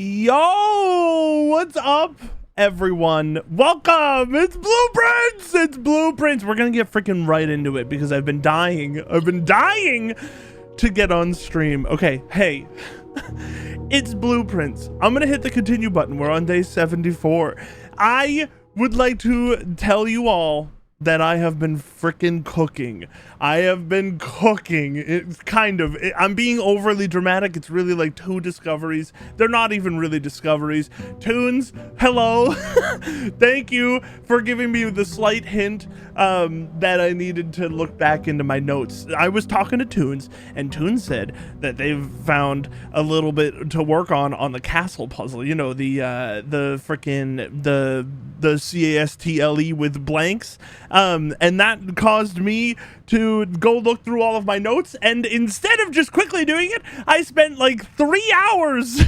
Yo, what's up, everyone? Welcome. It's Blueprints. It's Blueprints. We're gonna get freaking right into it because I've been dying to get on stream. Okay, hey, it's Blueprints. I'm gonna hit the continue button. We're on day 74. I would like to tell you all that I have been freaking cooking. I have been cooking. It's I'm being overly dramatic. It's really like 2 discoveries. They're not even really discoveries. Tunes, hello. Thank you for giving me the slight hint that I needed to look back into my notes. I was talking to Tunes, and Tunes said that they've found a little bit to work on the castle puzzle. You know, the CASTLE with blanks. And that caused me to go look through all of my notes, and instead of just quickly doing it, I spent like 3 hours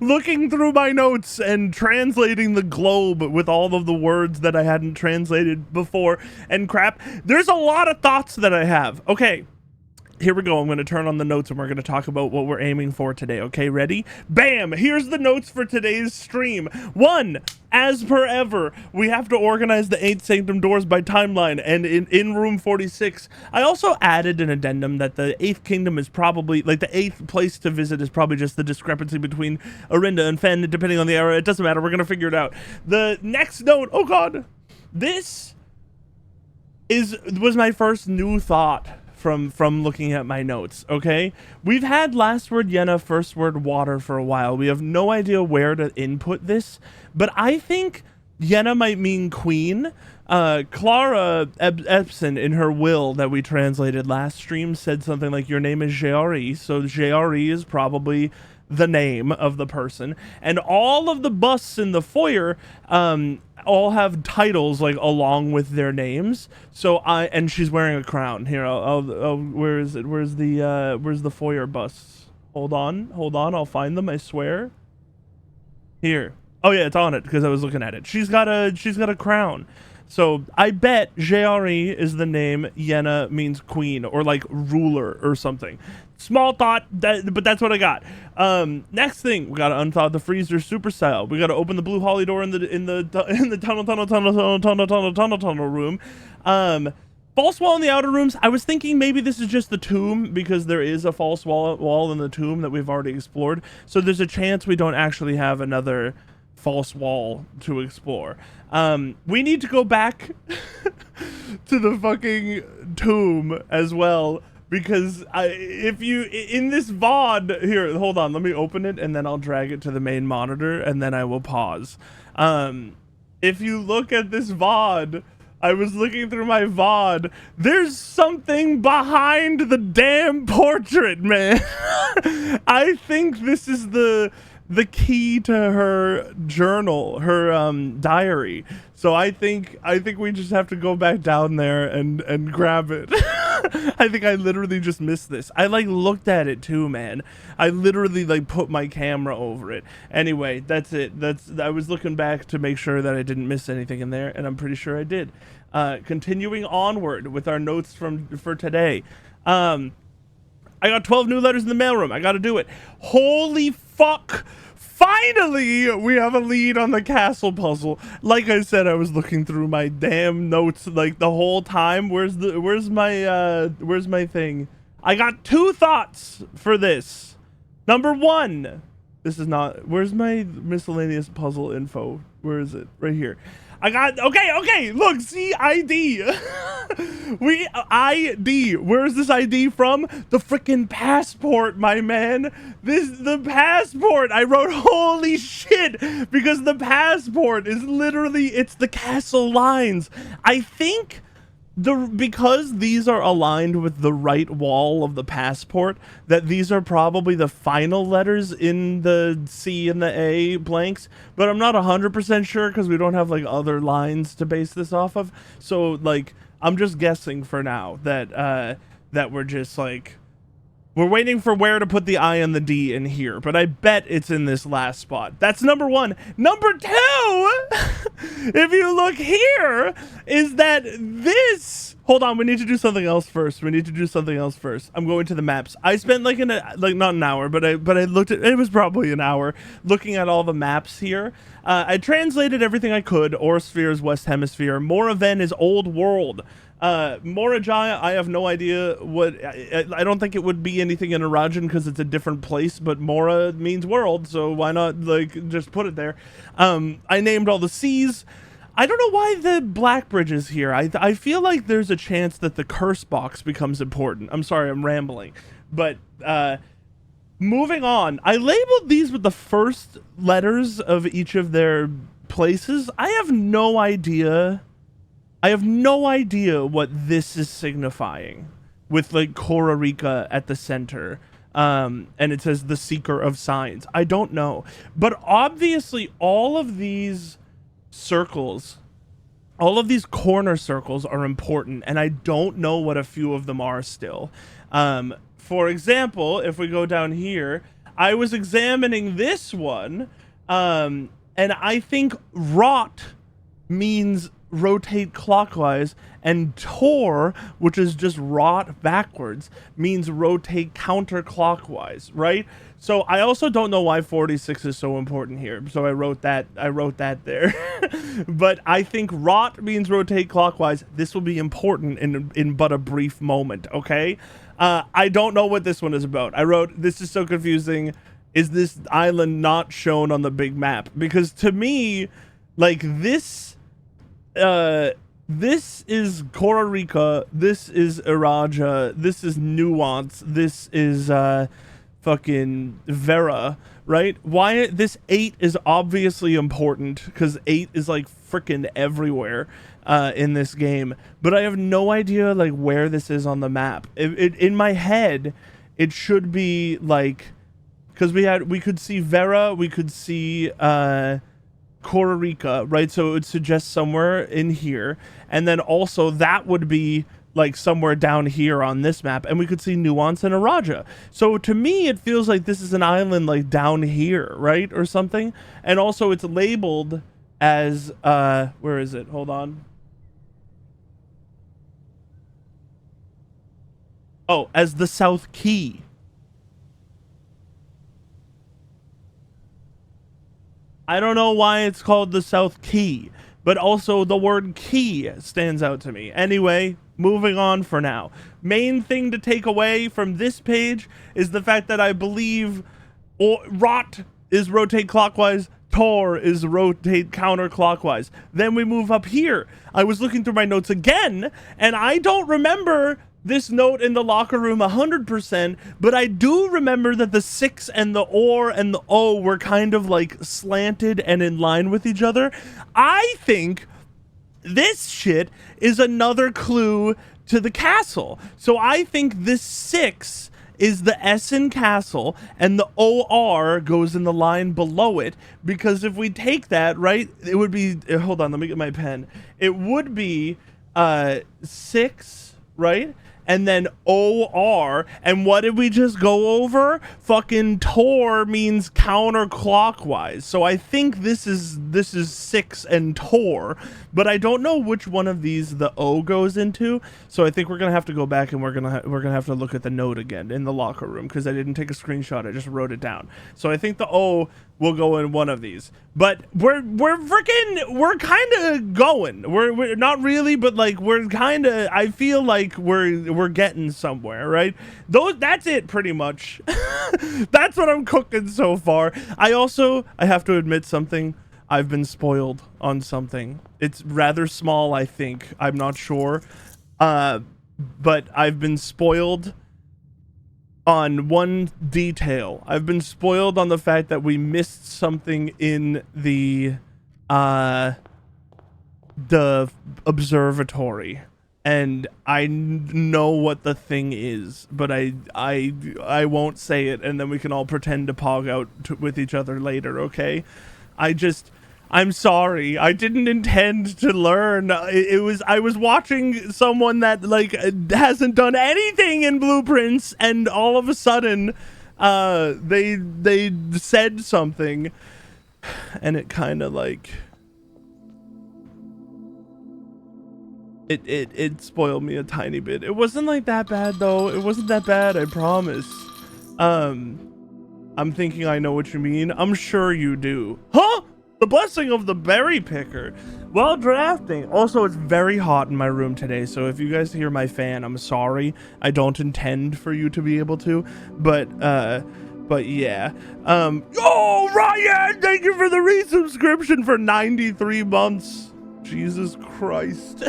looking through my notes and translating the globe with all of the words that I hadn't translated before and crap. There's a lot of thoughts that I have. Okay, here we go. I'm going to turn on the notes and we're going to talk about what we're aiming for today. Okay, ready? Bam! Here's the notes for today's stream. 1, as per ever, we have to organize the 8 Sanctum doors by timeline, and in room 46. I also added an addendum that the 8th kingdom is probably, like, the 8th place to visit is probably just the discrepancy between Orinda and Fen, depending on the era. It doesn't matter. We're going to figure it out. The next note, oh god, this was my first new thought from looking at my notes. Okay, we've had last word Yenna, first word water for a while. We have no idea where to input this, but I think Yenna might mean queen. Clara Epson, in her will that we translated last stream, said something like, your name is Jeari, so Jeari is probably the name of the person. And all of the busts in the foyer all have titles like along with their names. So and she's wearing a crown. Here, where is it? Where's the foyer busts? Hold on, I'll find them, I swear. Here. Oh yeah, it's on it because I was looking at it. She's got a crown. So I bet Jeari is the name, Yenna means queen or like ruler or something. Small thought, but that's what I got. Next thing, we gotta unthaw the freezer super style. We gotta open the blue holly door in the tunnel room. False wall in the outer rooms. I was thinking maybe this is just the tomb because there is a false wall in the tomb that we've already explored. So there's a chance we don't actually have another false wall to explore. We need to go back to the fucking tomb as well, because if you in this VOD here, hold on, let me open it and then I'll drag it to the main monitor and then I will pause. If you look at this VOD, I was looking through my VOD, there's something behind the damn portrait, man. I think this is the key to her journal, her diary. So I think we just have to go back down there and grab it. I think I literally just missed this. I like looked at it too, man. I literally like put my camera over it. Anyway, that's it. I was looking back to make sure that I didn't miss anything in there, and I'm pretty sure I did. Continuing onward with our notes for today. I got 12 new letters in the mailroom. I got to do it. Holy fuck. Finally, we have a lead on the castle puzzle. Like I said, I was looking through my damn notes like the whole time. Where's my thing? I got 2 thoughts for this. Number 1, this is not, where's my miscellaneous puzzle info? Where is it? Right here. I got, okay, look, see, ID. ID, where's this ID from? The freaking passport, my man. The passport. I wrote, holy shit, because the passport is literally, it's the castle lines. I think because these are aligned with the right wall of the passport, that these are probably the final letters in the C and the A blanks, but I'm not 100% sure because we don't have like other lines to base this off of. So like, I'm just guessing for now that we're just like, we're waiting for where to put the I and the D in here, but I bet it's in this last spot. That's number 1. Number 2, if you look here, is that this Hold on, we need to do something else first. I'm going to the maps. I spent like not an hour, but I looked at, it was probably an hour looking at all the maps here. I translated everything I could. Orsphere is West Hemisphere. Moraven is Old World. Morajaya, I have no idea what, I don't think it would be anything in Arajan because it's a different place, but Mora means world, so why not like just put it there. I named all the seas. I don't know why the Black Bridge is here. I feel like there's a chance that the curse box becomes important. I'm sorry, I'm rambling. But moving on, I labeled these with the first letters of each of their places. I have no idea what this is signifying with like Kororika at the center. And it says the Seeker of Signs. I don't know. But obviously all of these circles, all of these corner circles are important, and I don't know what a few of them are still. For example, if we go down here, I was examining this one, and I think rot means rotate clockwise, and tor, which is just rot backwards, means rotate counterclockwise, right? So I also don't know why 46 is so important here. So I wrote that there. But I think rot means rotate clockwise. This will be important in but a brief moment, okay? I don't know what this one is about. I wrote, this is so confusing. Is this island not shown on the big map? Because to me, like this is Kororika, this is Iraja, this is Nuance, this is fucking Vera, right? Why this 8 is obviously important because 8 is like freaking everywhere in this game, but I have no idea like where this is on the map. In my head, it should be like, because we could see Vera, we could see Kororika, right? So it would suggest somewhere in here, and then also that would be like somewhere down here on this map, and we could see Nuance and Araja. So to me, it feels like this is an island like down here, right? Or something. And also it's labeled as, where is it? Hold on. Oh, as the South Key. I don't know why it's called the South Key, but also the word key stands out to me. Anyway, moving on for now. Main thing to take away from this page is the fact that I believe rot is rotate clockwise, tor is rotate counterclockwise. Then we move up here. I was looking through my notes again, and I don't remember this note in the locker room 100%, but I do remember that the 6 and the or and the o were kind of like slanted and in line with each other. I think this shit is another clue to the castle. So I think this 6 is the Essen castle and the OR goes in the line below it, because if we take that, right, it would be, hold on, let me get my pen. It would be 6, right? And then OR, and what did we just go over? Fucking tor means counterclockwise. So I think this is 6 and tor, but I don't know which one of these the O goes into. So I think we're gonna have to go back and we're gonna have to look at the note again in the locker room, because I didn't take a screenshot. I just wrote it down. So I think the O will go in one of these. But we're kind of going. We're not really, but like we're kind of. I feel like we're getting somewhere, right? That's it pretty much. That's what I'm cooking so far. I have to admit something. I've been spoiled on something. It's rather small, I think. I'm not sure. But I've been spoiled on one detail. I've been spoiled on the fact that we missed something in the observatory, and I know what the thing is, but I won't say it, and then we can all pretend to pog out with each other later, okay? I'm sorry. I didn't intend to learn. I was watching someone that like hasn't done anything in Blueprints, and all of a sudden, they said something, and it kind of like it spoiled me a tiny bit. It wasn't like that bad though. It wasn't that bad, I promise. I'm thinking I know what you mean. I'm sure you do. Huh? The blessing of the berry picker. While drafting. Also, it's very hot in my room today, so if you guys hear my fan, I'm sorry. I don't intend for you to be able to, but yeah. Oh, Ryan, thank you for the resubscription for 93 months. Jesus Christ.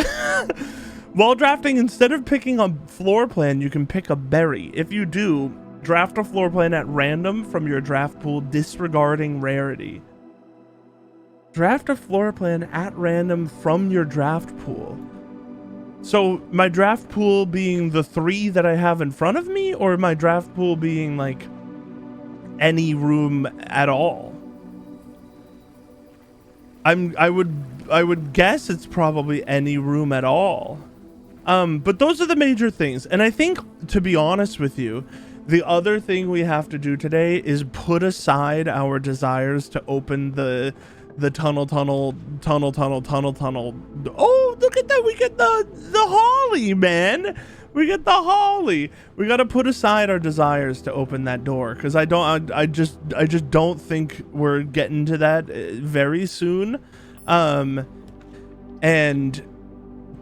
While drafting, instead of picking a floor plan, you can pick a berry. If you do, draft a floor plan at random from your draft pool, disregarding rarity. Draft a floor plan at random from your draft pool. So my draft pool being the 3 that I have in front of me, or my draft pool being like any room at all? I would guess it's probably any room at all. But those are the major things. And I think, to be honest with you, the other thing we have to do today is put aside our desires to open the tunnel. Oh, look at that. We get the holly, man. We get the holly. We got to put aside our desires to open that door, because I just don't think we're getting to that very soon. And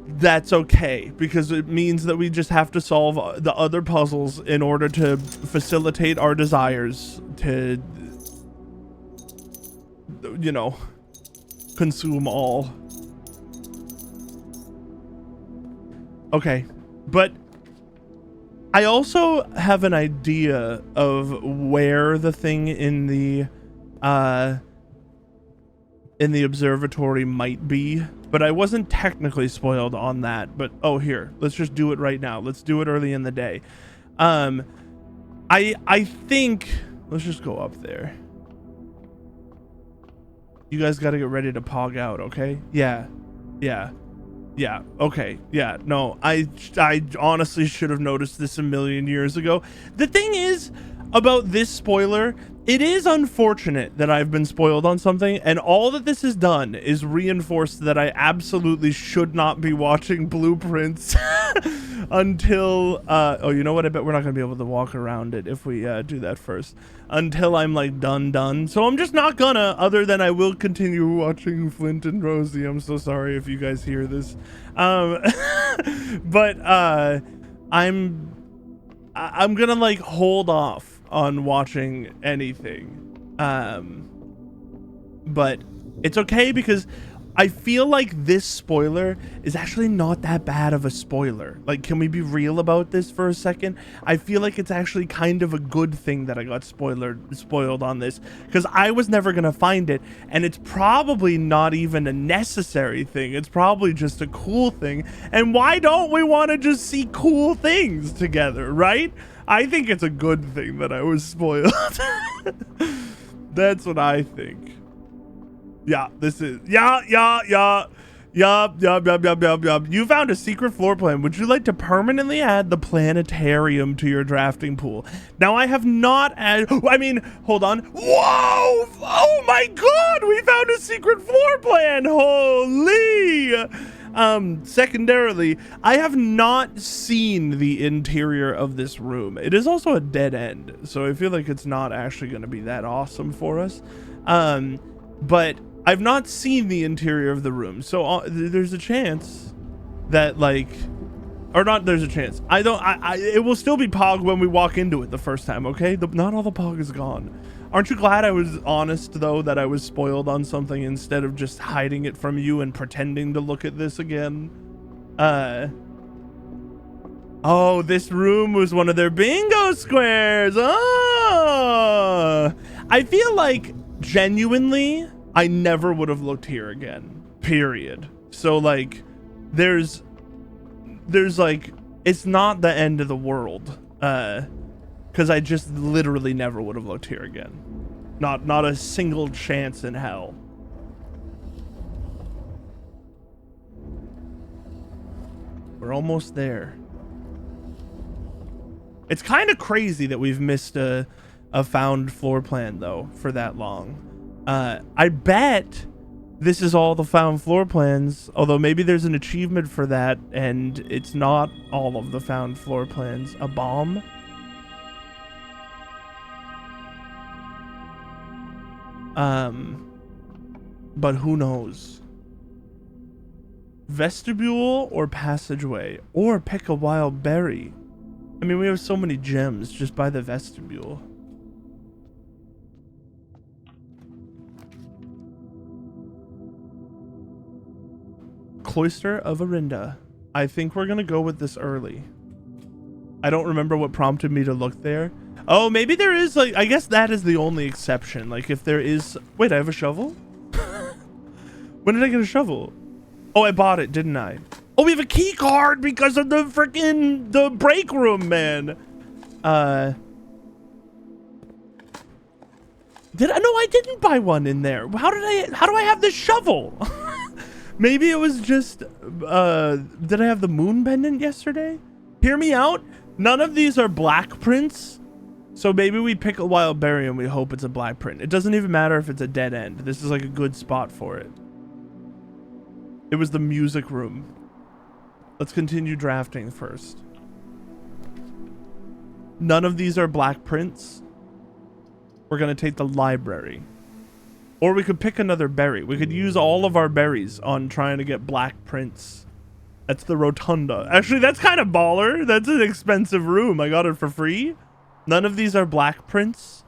that's okay, because it means that we just have to solve the other puzzles in order to facilitate our desires to, you know, consume all. Okay, but I also have an idea of where the thing in the observatory might be, but I wasn't technically spoiled on that. But oh, here, let's just do it right now. Let's do it early in the day. I think let's just go up there. You guys got to get ready to pog out, okay? Yeah, okay, yeah. No, I honestly should have noticed this a million years ago. The thing is about this spoiler, it is unfortunate that I've been spoiled on something, and all that this has done is reinforce that I absolutely should not be watching blueprints until oh, you know what, I bet we're not gonna be able to walk around it if we do that first, until I'm like done. So I'm just not gonna, other than I will continue watching Flint and Rosie. I'm so sorry if you guys hear this. But I'm gonna like hold off on watching anything, but it's okay, because I feel like this spoiler is actually not that bad of a spoiler. Like, can we be real about this for a second? I feel like it's actually kind of a good thing that I got spoiled on this, because I was never gonna find it, and it's probably not even a necessary thing. It's probably just a cool thing, and why don't we want to just see cool things together, right? I think it's a good thing that I was spoiled. That's what I think. Yeah, this is... Yup. You found a secret floor plan. Would you like to permanently add the planetarium to your drafting pool? Now, I have not added... I mean, hold on. Whoa! Oh my god! We found a secret floor plan! Holy! Secondarily, I have not seen the interior of this room. It is also a dead end, so I feel like it's not actually going to be that awesome for us. But I've not seen the interior of the room, so there's a chance that, like, or not, there's a chance. It will still be Pog when we walk into it the first time, okay? Not all the Pog is gone. Aren't you glad I was honest, though, that I was spoiled on something instead of just hiding it from you and pretending to look at this again? Oh, this room was one of their bingo squares. Oh! I feel like, genuinely, I never would have looked here again. Period. So, like, there's like, it's not the end of the world. Because I just literally never would have looked here again. Not a single chance in hell. We're almost there. It's kind of crazy that we've missed a found floor plan, though, for that long. I bet This is all the found floor plans, although maybe there's an achievement for that, and it's not all of the found floor plans. A bomb? But who knows? Vestibule or passageway? Or pick a wild berry? I mean, we have so many gems. Just by the vestibule. Cloister of Arinda. I think we're gonna go with this early. I don't remember what prompted me to look there. Oh, maybe there is, like, I guess that is the only exception. Like, if there is... Wait, I have a shovel? When did I get a shovel? Oh, I bought it, didn't I? Oh, we have a key card because of the freaking... the break room, man. Did I? No, I didn't buy one in there. How do I have this shovel? Maybe it was just... did I have the moon pendant yesterday? Hear me out. None of these are black prints. So maybe we pick a wild berry and we hope it's a black print. It doesn't even matter if it's a dead end. This is like a good spot for it. It was the music room. Let's continue drafting first. None of these are black prints. We're going to take the library. Or we could pick another berry. We could use all of our berries on trying to get black prints. That's the rotunda. Actually, that's kind of baller. That's an expensive room. I got it for free. None of these are black prints.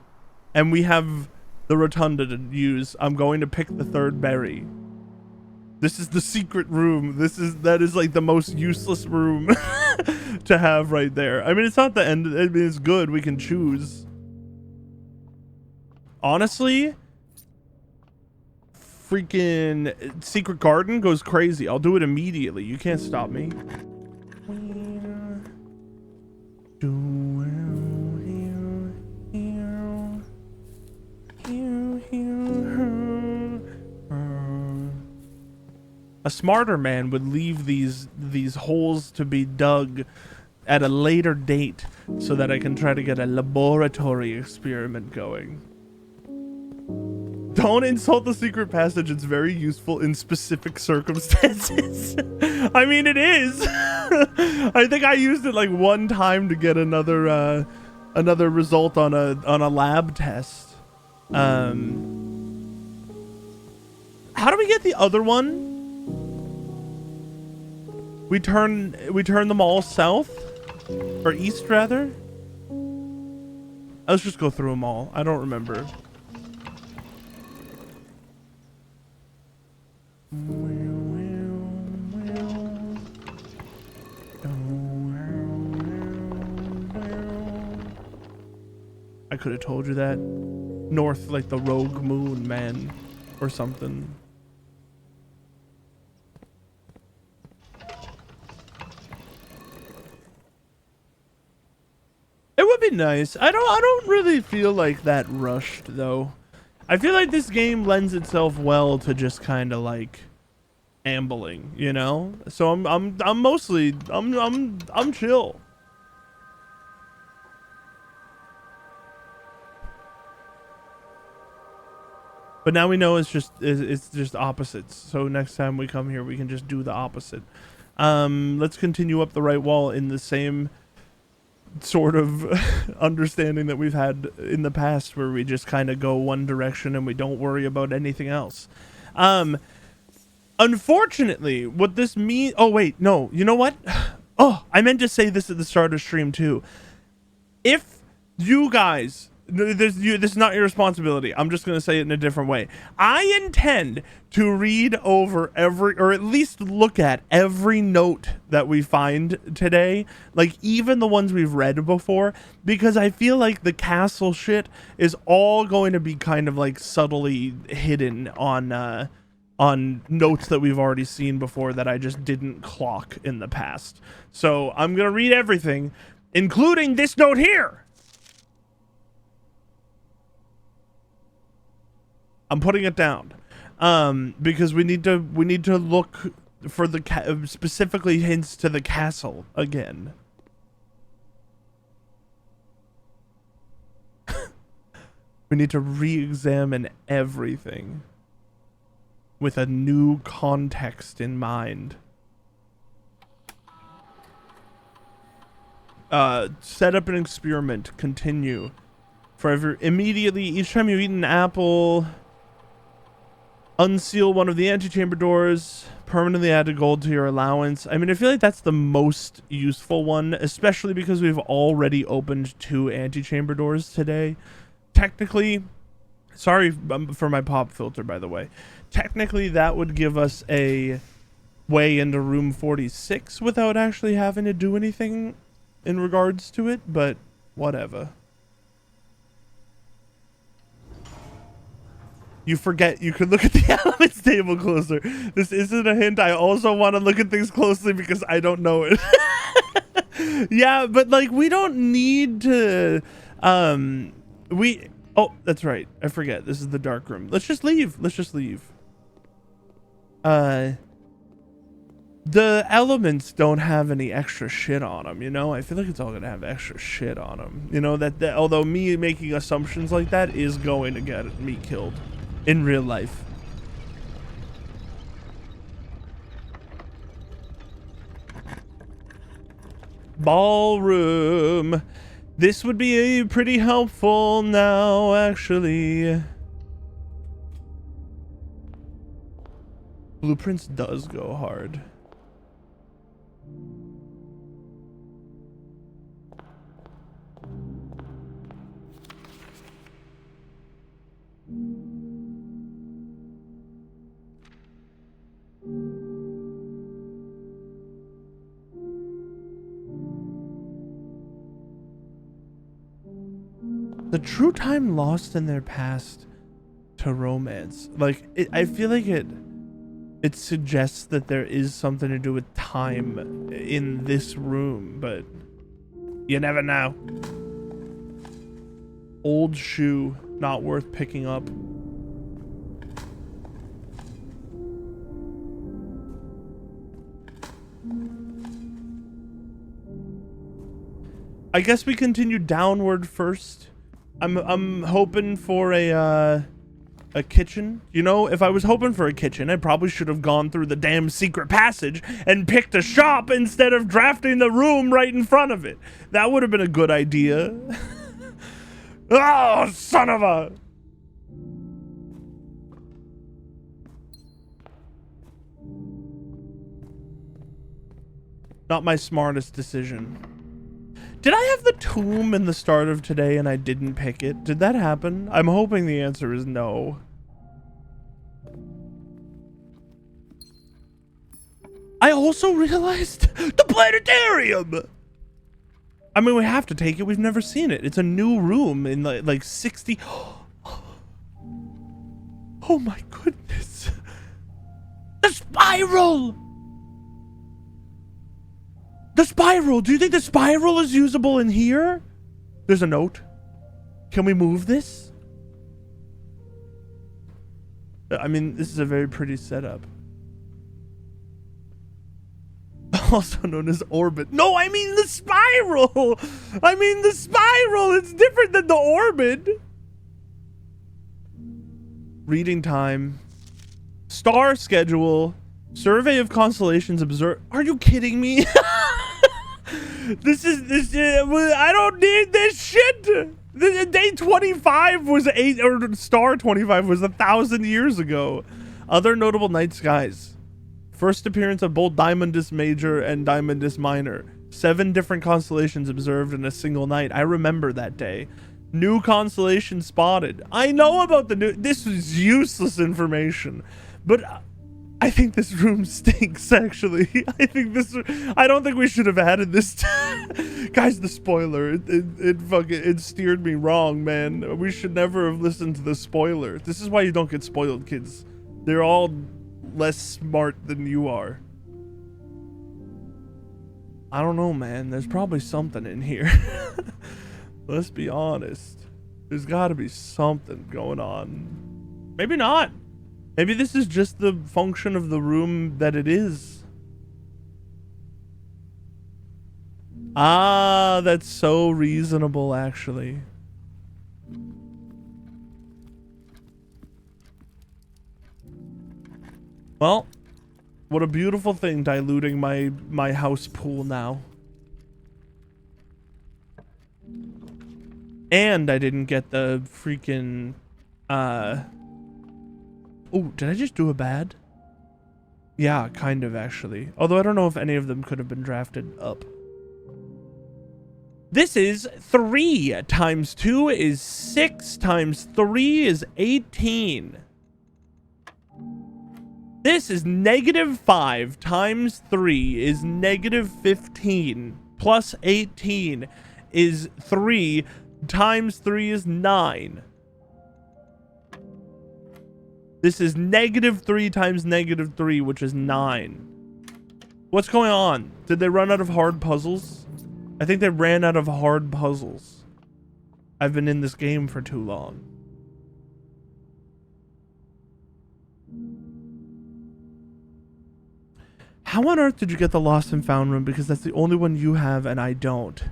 And we have the rotunda to use. I'm going to pick the third berry. This is the secret room. That is like the most useless room to have right there. I mean, it's not the end. I mean, it's good. We can choose. Honestly, freaking secret garden goes crazy. I'll do it immediately. You can't stop me. A smarter man would leave these holes to be dug at a later date so that I can try to get a laboratory experiment going. Don't insult the secret passage. It's very useful in specific circumstances. I mean, it is. I think I used it like one time to get another result on a lab test. How do we get the other one? We turn them all south or east rather. Let's just go through them all. I don't remember. I could have told you that. North, like the rogue moon, man, or something. It would be nice. I don't really feel like that rushed though. I feel like this game lends itself well to just kind of like ambling, you know? So I'm mostly I'm chill. But now we know it's just opposites. So next time we come here, we can just do the opposite. Let's continue up the right wall in the same sort of understanding that we've had in the past, where we just kind of go one direction and we don't worry about anything else. Unfortunately, what this means... Oh, wait, no. You know what? Oh, I meant to say this at the start of stream, too. If you guys... This is not your responsibility. I'm just going to say it in a different way. I intend to read over every, or at least look at every note that we find today, like even the ones we've read before, because I feel like the castle shit is all going to be kind of like subtly hidden on notes that we've already seen before that I just didn't clock in the past. So I'm going to read everything, including this note here. I'm putting it down because we need to look for the specifically hints to the castle again. We need to re-examine everything. with a new context in mind. Set up an experiment. Continue. Forever. Immediately, each time you eat an apple, unseal one of the antechamber doors. Permanently add gold to your allowance. I mean, I feel like that's the most useful one, especially because we've already opened 2 antechamber doors today. Technically, sorry for my pop filter, by the way. Technically, that would give us a way into room 46 without actually having to do anything in regards to it, but whatever. You forget you could look at the elements table closer. This isn't a hint. I also want to look at things closely because I don't know it. Yeah, but like we don't need to oh, that's right. I forget. This is the dark room. Let's just leave. Let's just leave. The elements don't have any extra shit on them, you know? I feel like it's all gonna have extra shit on them. You know, that although me making assumptions like that is going to get me killed in real life. Ballroom. This would be pretty helpful now, actually. Blueprints does go hard. The true time lost in their past to romance. Like, I feel like it suggests that there is something to do with time in this room, but you never know. Old shoe, not worth picking up. I guess we continue downward first. I'm hoping for a kitchen. You know, if I was hoping for a kitchen, I probably should have gone through the damn secret passage and picked a shop instead of drafting the room right in front of it. That would have been a good idea. Oh, son of a... Not my smartest decision. Did I have the tomb in the start of today and I didn't pick it? Did that happen? I'm hoping the answer is no. I also realized the planetarium! I mean, we have to take it. We've never seen it. It's a new room in like 60... Oh my goodness. The spiral! The spiral! Do you think the spiral is usable in here? There's a note. Can we move this? I mean, this is a very pretty setup. Also known as orbit. No, I mean the spiral! I mean the spiral! It's different than the orbit! Reading time. Star schedule. Survey of constellations observed. Are you kidding me? This I don't need this shit. Day 25 was star 25 was 1,000 years ago. Other notable night skies. First appearance of both Diamondus Major and Diamondus Minor. 7 different constellations observed in a single night. I remember that day. New constellation spotted. I know about the new... This is useless information. But... I think this room stinks, actually. I don't think we should have added this. Guys, the spoiler, it steered me wrong, man. We should never have listened to the spoiler. This is why you don't get spoiled, kids. They're all less smart than you are. I don't know, man. There's probably something in here. Let's be honest. There's gotta be something going on. Maybe not. Maybe this is just the function of the room that it is. Ah, that's so reasonable, actually. Well, what a beautiful thing, diluting my house pool now. And I didn't get the freaking oh, did I just do a bad? Yeah, kind of actually. Although I don't know if any of them could have been drafted up. This is 3 times 2 is 6 times 3 is 18. This is -5 times 3 is -15 plus 18 is 3 times 3 is 9. This is -3 times -3, which is 9. What's going on? Did they run out of hard puzzles? I think they ran out of hard puzzles. I've been in this game for too long. How on earth did you get the lost and found room? Because that's the only one you have and I don't.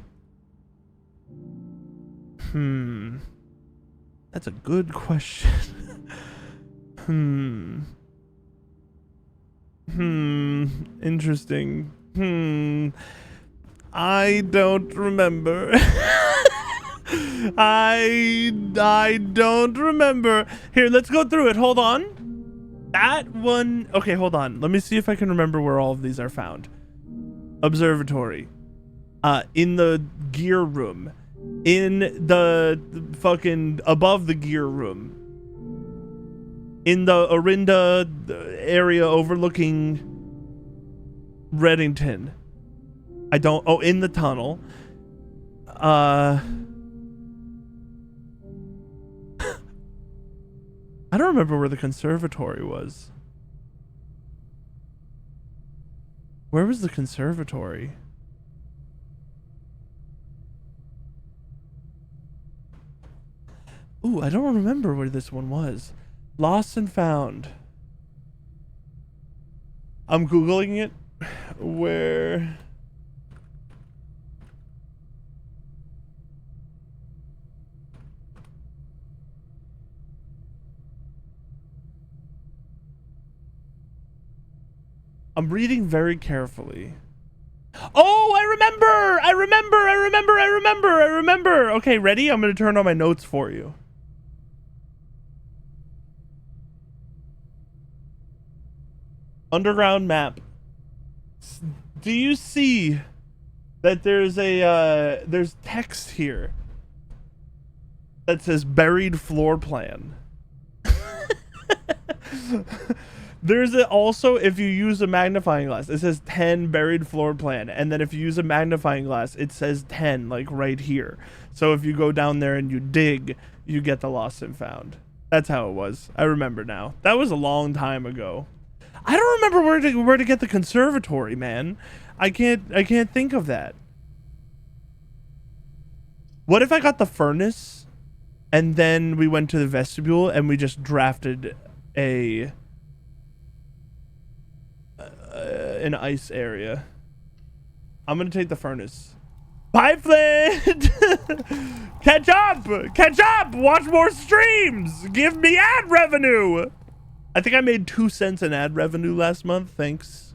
That's a good question. Interesting. I don't remember. I don't remember. Here, let's go through it. Hold on. That one. Okay, hold on. Let me see if I can remember where all of these are found. Observatory. In the gear room. In the fucking above the gear room. In the Orinda area overlooking Reddington. I don't. Oh, in the tunnel. I don't remember where the conservatory was. Where was the conservatory? Ooh, I don't remember where this one was. Lost and found. I'm Googling it. Where... I'm reading very carefully. Oh, I remember! I remember! Okay, ready? I'm gonna turn on my notes for you. Underground map. Do you see that there's a there's text here that says buried floor plan? There's also, if you use a magnifying glass, it says 10 buried floor plan, and then if you use a magnifying glass, it says 10, like right here. So if you go down there and you dig, you get the lost and found. That's how it was. I remember now. That was a long time ago. I don't remember where to get the conservatory, man. I can't think of that. What if I got the furnace, and then we went to the vestibule and we just drafted an ice area? I'm gonna take the furnace. Bye, Flint. Catch up, watch more streams, give me ad revenue. I think I made 2 cents in ad revenue last month. Thanks.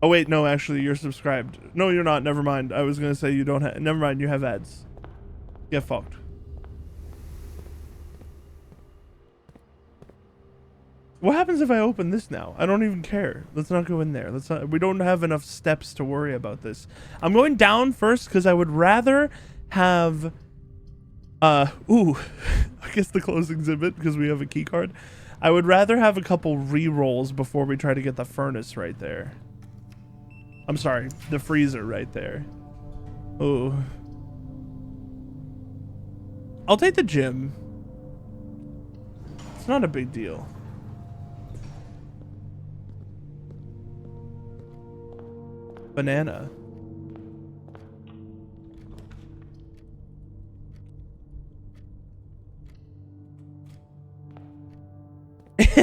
Oh wait, no, actually you're subscribed. No, you're not. Never mind. I was gonna say you don't have. Never mind. You have ads. Get fucked. What happens if I open this now? I don't even care. Let's not go in there. Let's not. We don't have enough steps to worry about this. I'm going down first because I would rather have. Ooh, I guess the closing exhibit because we have a key card. I would rather have a couple re-rolls before we try to get the furnace right there. I'm sorry, the freezer right there. Ooh. I'll take the gym. It's not a big deal. Banana.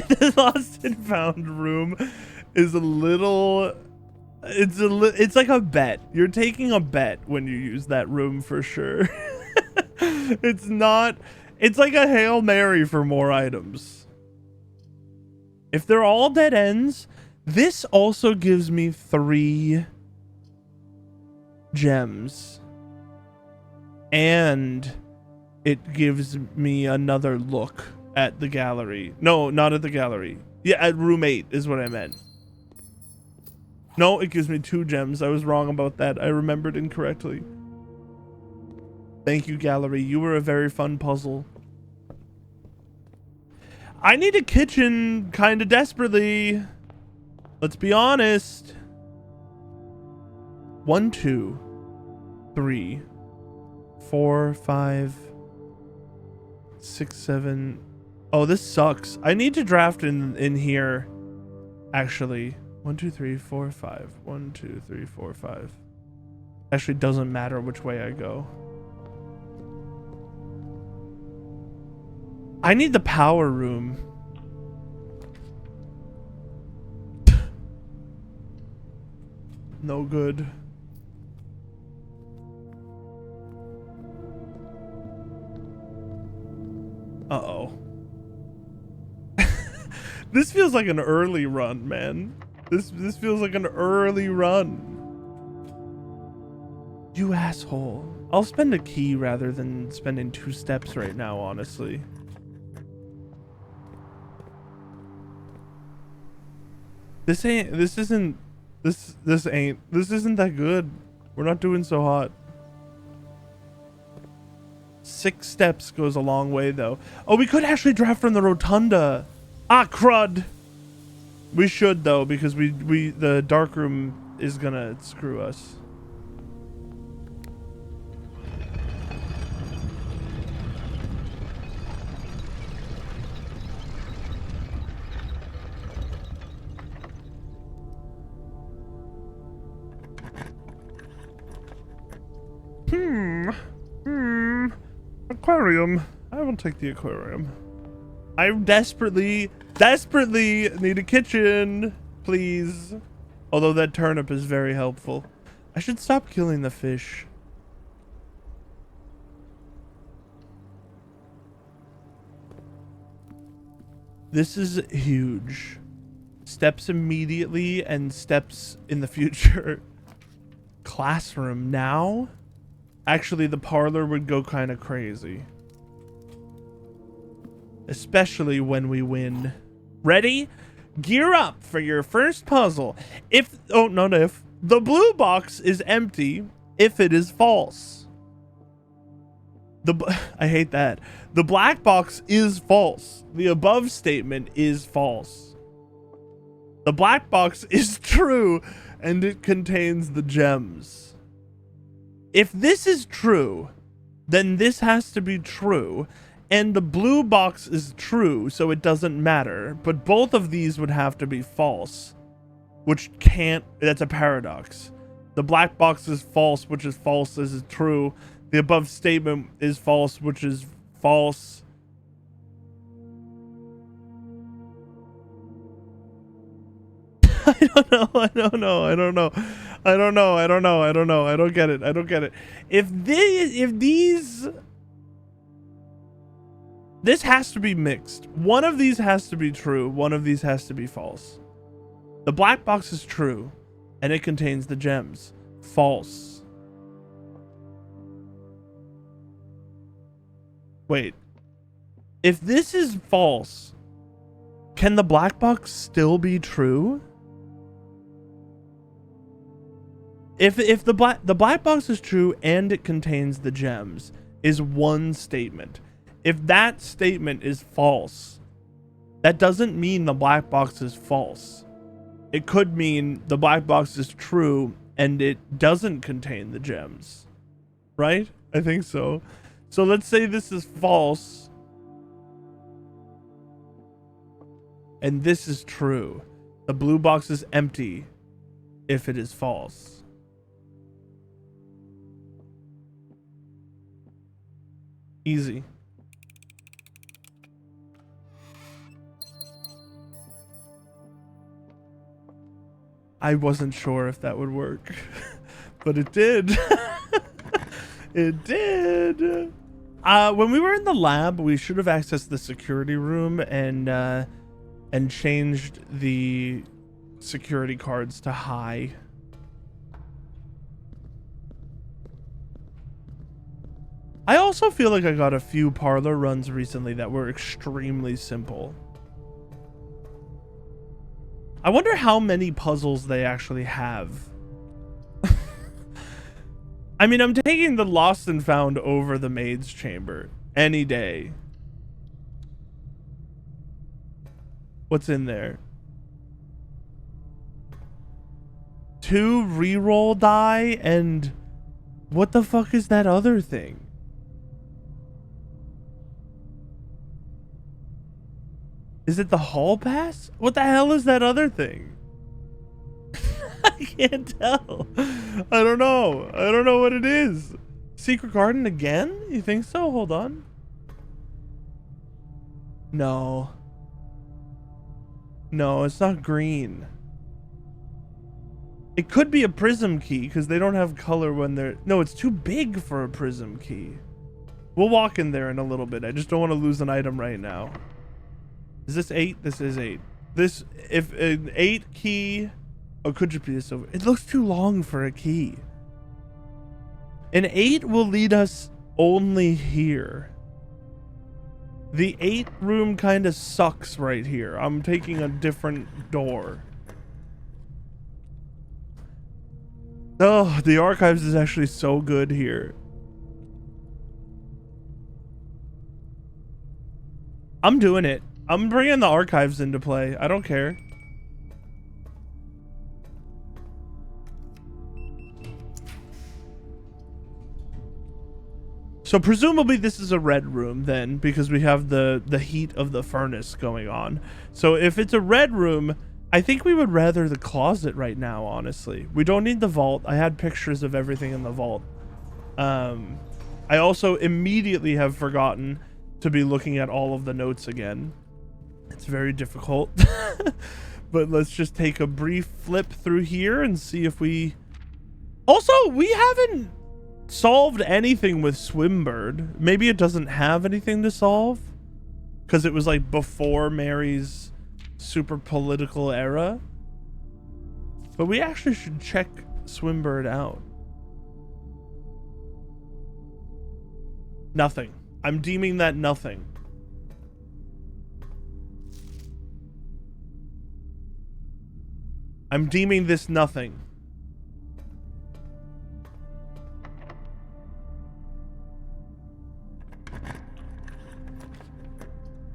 The lost and found room is a little. It's like a bet. You're taking a bet when you use that room for sure. It's not. It's like a Hail Mary for more items. If they're all dead ends, this also gives me 3 gems. And it gives me another look at the gallery. No, not at the gallery. Yeah, at room 8 is what I meant. No, it gives me 2 gems. I was wrong about that. I remembered incorrectly. Thank you, gallery. You were a very fun puzzle. I need a kitchen kind of desperately. Let's be honest. 1, 2, 3, 4, 5, 6, 7. Oh, this sucks. I need to draft in here. Actually, 1, 2, 3, 4, 5. 1, 2, 3, 4, 5. Actually, doesn't matter which way I go. I need the power room. No good. Uh-oh. This feels like an early run, man. This feels like an early run. You asshole. I'll spend a key rather than spending 2 steps right now, honestly. This isn't that good. We're not doing so hot. 6 steps goes a long way though. Oh, we could actually draft from the rotunda. Ah, crud. We should though, because the dark room is gonna screw us. Aquarium. I will take the aquarium. I desperately need a kitchen, please. Although that turnip is very helpful. I should stop killing the fish. This is huge. Steps immediately and steps in the future. Classroom now? Actually, the parlor would go kind of crazy. Especially when we win. Ready? Gear up for your first puzzle. The blue box is empty if it is false. I hate that. The black box is false. The above statement is false. The black box is true and it contains the gems. If this is true, then this has to be true, and the blue box is true, so it doesn't matter, but both of these would have to be false, which can't, that's a paradox. The black box is false, which is false, this is true. The above statement is false, which is false. I don't know. I don't get it. If these, this has to be mixed. One of these has to be true. One of these has to be false. The black box is true, and it contains the gems. False. Wait. If this is false, can the black box still be true? If the black box is true and it contains the gems is one statement. If that statement is false, that doesn't mean the black box is false. It could mean the black box is true and it doesn't contain the gems. Right? I think so. So let's say this is false and this is true. The blue box is empty if it is false. Easy. I wasn't sure if that would work, but it did. It did. When we were in the lab, we should have accessed the security room and and changed the security cards to high. I also feel like I got a few parlor runs recently that were extremely simple. I wonder how many puzzles they actually have. I mean, I'm taking the lost and found over the maid's chamber any day. What's in there? 2 reroll die and what the fuck is that other thing? Is it the hall pass? What the hell is that other thing? I can't tell. I don't know. I don't know what it is. Secret garden again? You think so? Hold on. No. No, it's not green. It could be a prism key because they don't have color when they're... No, it's too big for a prism key. We'll walk in there in a little bit. I just don't want to lose an item right now. Is this 8? This is 8. This, if an 8 key... Oh, could you be this over? It looks too long for a key. An 8 will lead us only here. The 8 room kind of sucks right here. I'm taking a different door. Oh, the archives is actually so good here. I'm doing it. I'm bringing the archives into play. I don't care. So presumably this is a red room then, because we have the heat of the furnace going on. So if it's a red room, I think we would rather the closet right now, honestly. We don't need the vault. I had pictures of everything in the vault. I also immediately have forgotten to be looking at all of the notes again. It's very difficult. But let's just take a brief flip through here and see if we... Also, we haven't solved anything with Swimbird. Maybe it doesn't have anything to solve because it was like before Mary's super political era. But we actually should check Swimbird out. Nothing. I'm deeming that nothing. I'm deeming this nothing.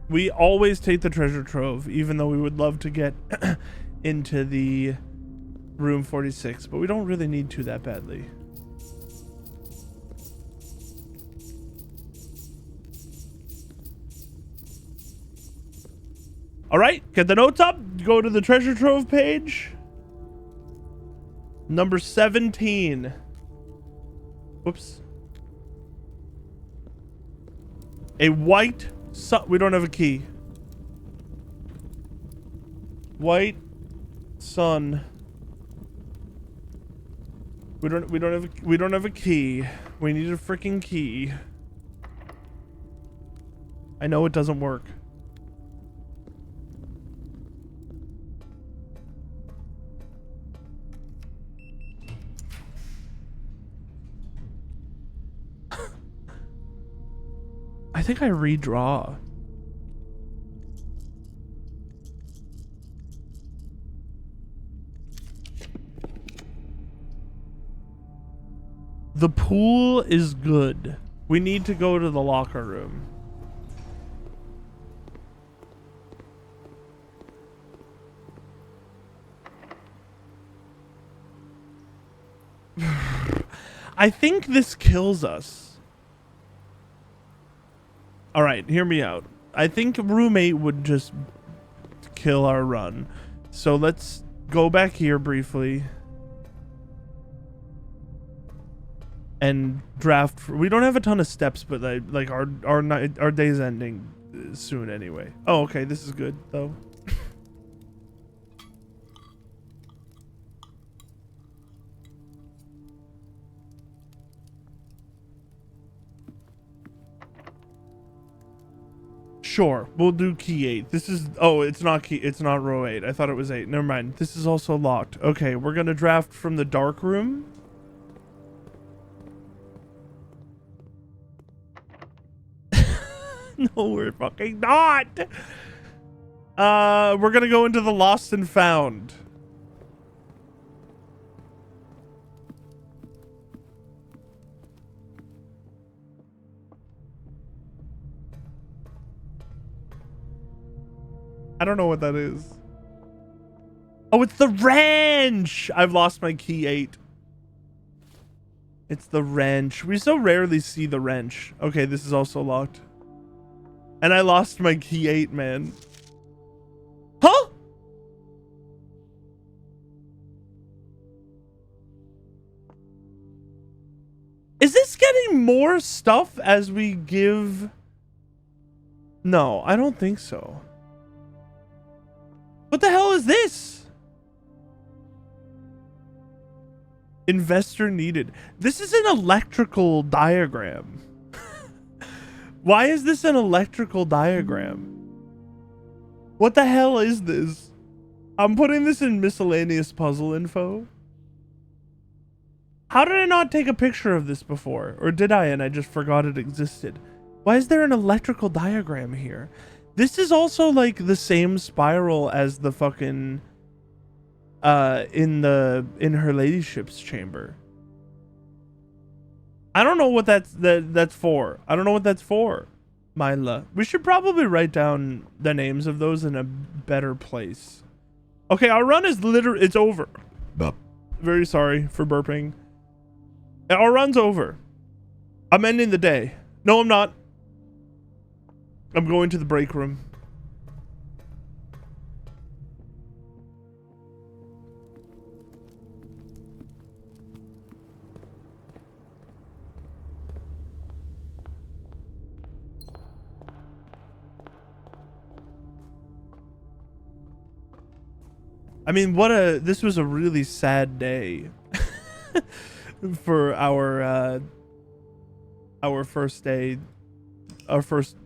We always take the treasure trove, even though we would love to get into the room 46, but we don't really need to that badly. All right, get the notes up. Go to the treasure trove page. Number 17. Whoops. A white sun. We don't have a key. White sun. We don't have a key. We need a freaking key. I know it doesn't work. I think I redraw. The pool is good. We need to go to the locker room. I think this kills us. All right, hear me out. I think roommate would just kill our run. So let's go back here briefly. And draft. We don't have a ton of steps, but like our day's ending soon anyway. Oh, okay, this is good though. Sure, we'll do key 8. This is, oh, it's not row 8. I thought it was 8. Never mind. This is also locked. Okay, we're gonna draft from the dark room. No, we're fucking not. We're gonna go into the lost and found. I don't know what that is. Oh, it's the wrench. I've lost my key 8. It's the wrench. We so rarely see the wrench. Okay, this is also locked. And I lost my key 8, man. Huh? Is this getting more stuff as we give? No, I don't think so. What the hell is this? Investor needed. This is an electrical diagram. Why is this an electrical diagram? What the hell is this? I'm putting this in miscellaneous puzzle info. How did I not take a picture of this before? Or did I and I just forgot it existed? Why is there an electrical diagram here? This is also like the same spiral as the fucking in her ladyship's chamber. I don't know what that's for. I don't know what that's for, Myla. We should probably write down the names of those in a better place. Okay, our run is it's over. Bup. Very sorry for burping. Our run's over. I'm ending the day. No, I'm not. I'm going to the break room. I mean, this was a really sad day for our first day, our first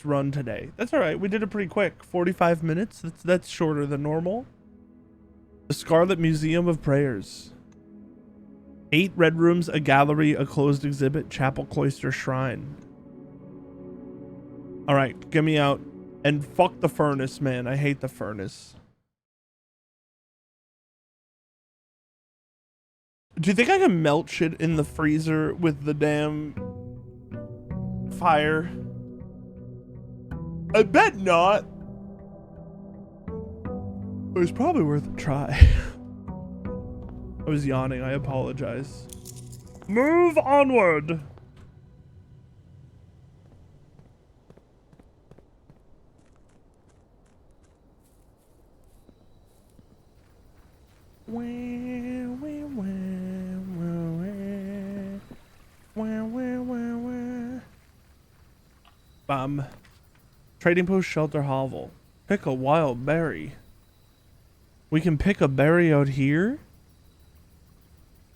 run today. That's all right. We did it pretty quick. 45 minutes. That's shorter than normal. The Scarlet Museum of Prayers. 8 red rooms, a gallery, a closed exhibit, chapel, cloister, shrine. All right, get me out. And fuck the furnace, man. I hate the furnace. Do you think I can melt shit in the freezer with the damn fire? I bet not. It was probably worth a try. I was yawning. I apologize. Move onward. Trading post, shelter, hovel. Pick a wild berry. We can pick a berry out here?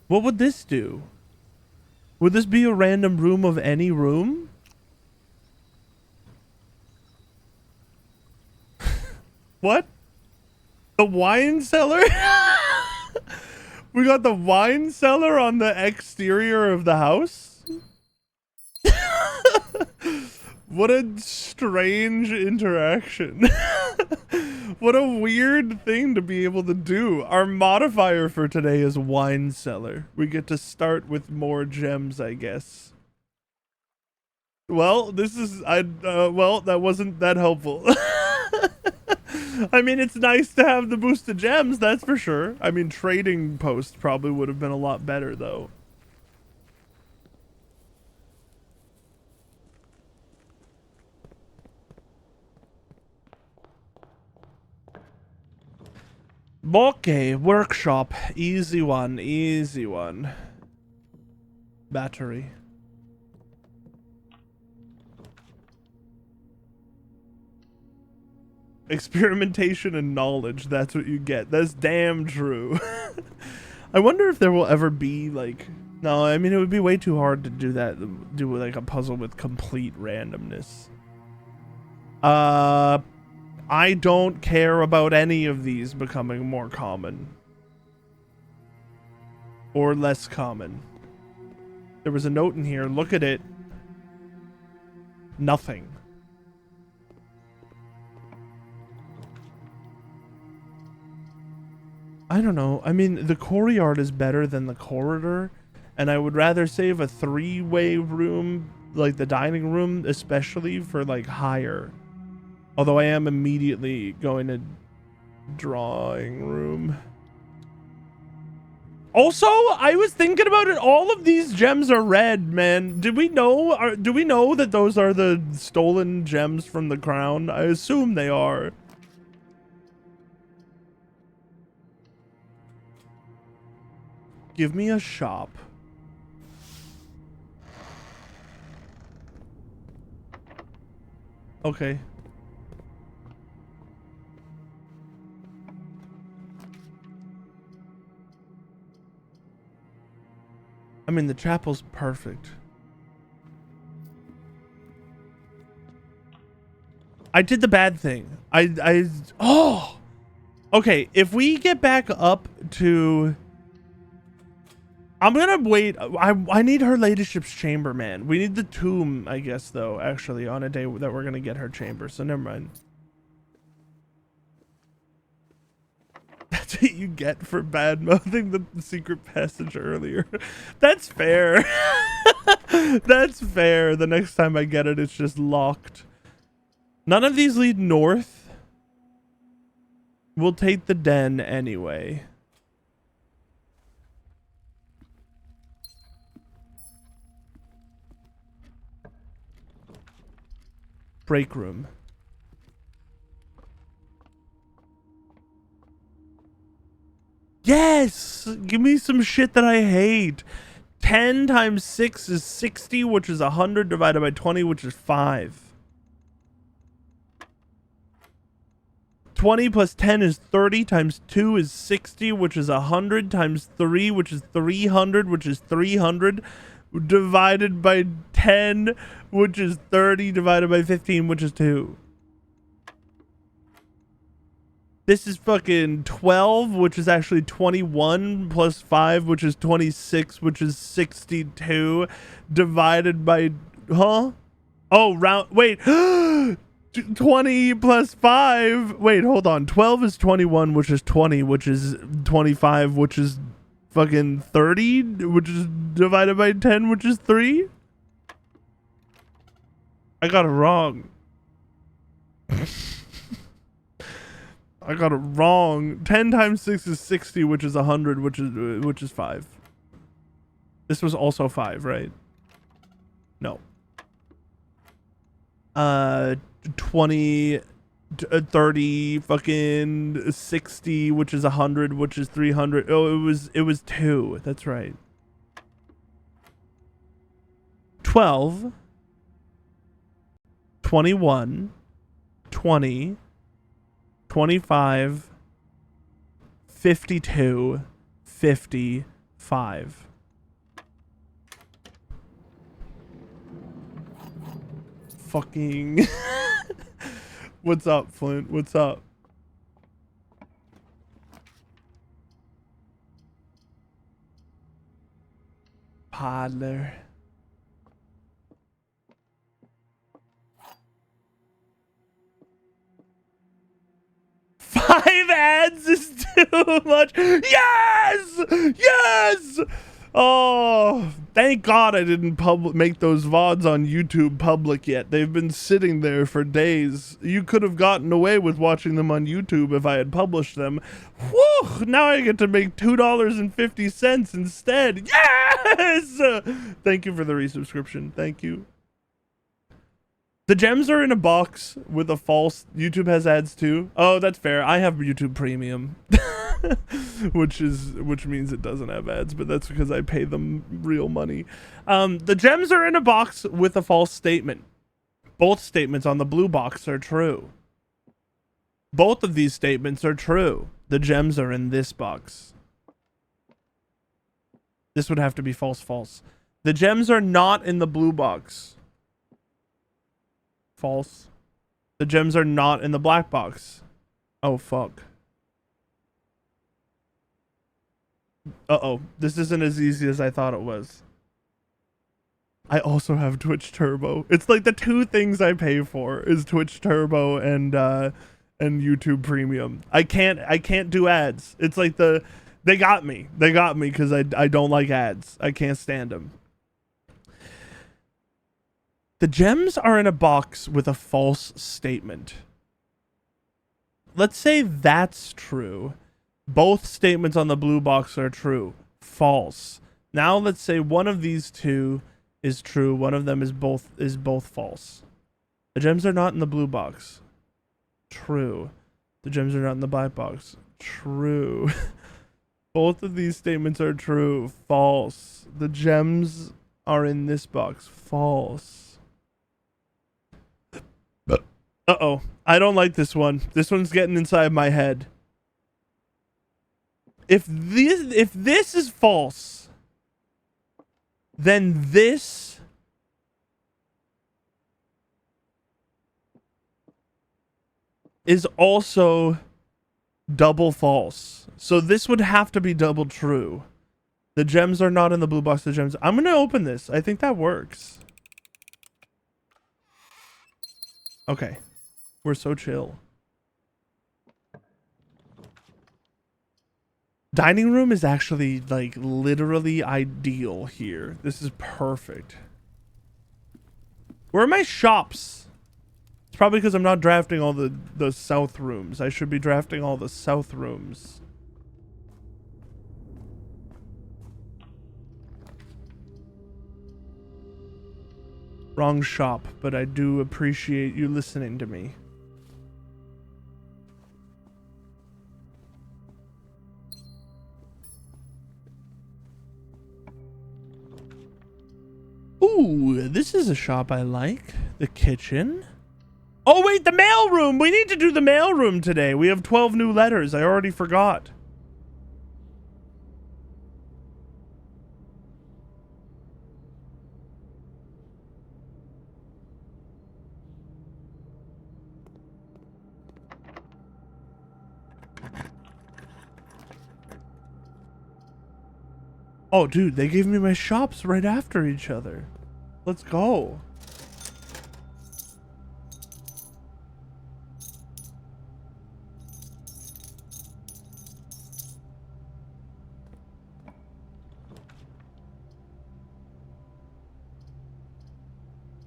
What would this do? Would this be a random room of any room? What? The wine cellar? We got the wine cellar on the exterior of the house? What a strange interaction. What a weird thing to be able to do. Our modifier for today is wine cellar. We get to start with more gems, I guess. Well, well, that wasn't that helpful. I mean, it's nice to have the boost of gems, that's for sure. I mean, trading post probably would have been a lot better, though. Okay, workshop. Easy one, easy one. Battery. Experimentation and knowledge, that's what you get. That's damn true. I wonder if there will ever be, like... No, I mean, it would be way too hard to do that. Do, like, a puzzle with complete randomness. I don't care about any of these becoming more common. Or less common. There was a note in here. Look at it. Nothing. I don't know. I mean, the courtyard is better than the corridor, and I would rather save a 3-way room, like the dining room, especially for like higher. Although I am immediately going to drawing room. Also, I was thinking about it. All of these gems are red, man. Do we know that those are the stolen gems from the crown? I assume they are. Give me a shop. Okay. I mean, the chapel's perfect. I did the bad thing. Oh! Okay, if we get back up to... I'm gonna wait. I need her ladyship's chamber, man. We need the tomb, I guess, though, actually, on a day that we're gonna get her chamber, so never mind. That's what you get for bad mouthing the secret passage earlier. That's fair. That's fair. The next time I get it, it's just locked. None of these lead north. We'll take the den anyway. Break room. Yes! Give me some shit that I hate. 10 times 6 is 60, which is 100 divided by 20, which is 5. 20 plus 10 is 30 times 2 is 60, which is 100 times 3, which is 300, which is 300 divided by 10, which is 30 divided by 15, which is 2. This is fucking 12, which is actually 21 plus 5, which is 26, which is 62 divided by, huh? Oh, round, wait. 20 plus 5. Wait, hold on. 12 is 21, which is 20, which is 25, which is fucking 30, which is divided by 10, which is 3. I got it wrong. I got it wrong. 10 times 6 is 60, which is 100, which is 5. This was also 5, right? No. 20, 30, fucking 60, which is 100, which is 300. Oh, it was 2. That's right. 12, 21, 20, 25, 52, 55. Fucking... What's up, Flint? What's up? Podler. 5 ads is too much. Yes! Yes! Oh, thank God I didn't make those VODs on YouTube public yet. They've been sitting there for days. You could have gotten away with watching them on YouTube if I had published them. Whew! Now I get to make $2.50 instead. Yes! Thank you for the resubscription. Thank you. The gems are in a box with a false... YouTube has ads too. Oh, that's fair. I have YouTube Premium. which means it doesn't have ads, but that's because I pay them real money. The gems are in a box with a false statement. Both statements on the blue box are true. Both of these statements are true. The gems are in this box. This would have to be false, false. The gems are not in the blue box. False. The gems are not in the black box. Oh, fuck. Uh-oh. This isn't as easy as I thought it was. I also have Twitch Turbo. It's like the two things I pay for is Twitch Turbo and YouTube Premium. I can't do ads. It's like they got me. They got me because I don't like ads. I can't stand them. The gems are in a box with a false statement. Let's say that's true. Both statements on the blue box are true. False. Now let's say one of these two is true. One of them is both false. The gems are not in the blue box. True. The gems are not in the black box. True. Both of these statements are true. False. The gems are in this box. False. Uh-oh. I don't like this one. This one's getting inside my head. If this is false, then this is also double false. So this would have to be double true. The gems are not in the blue box. The gems. I'm going to open this. I think that works. Okay. We're so chill. Dining room is actually like literally ideal here. This is perfect. Where are my shops? It's probably because I'm not drafting all the south rooms. I should be drafting all the south rooms. Wrong shop, but I do appreciate you listening to me. Ooh, this is a shop I like. The kitchen. Oh, wait, the mail room. We need to do the mail room today. We have 12 new letters. I already forgot. Oh, dude, they gave me my shops right after each other. Let's go.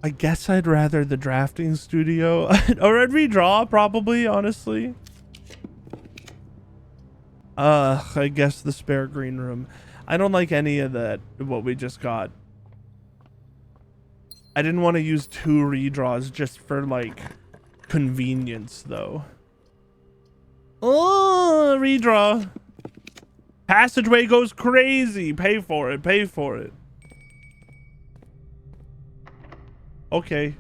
I guess I'd rather the drafting studio. Or I'd redraw, probably, honestly. I guess the spare green room. I don't like any of that, what we just got. I didn't want to use 2 redraws just for, like, convenience, though. Oh, redraw. Passageway goes crazy. Pay for it. Pay for it. Okay.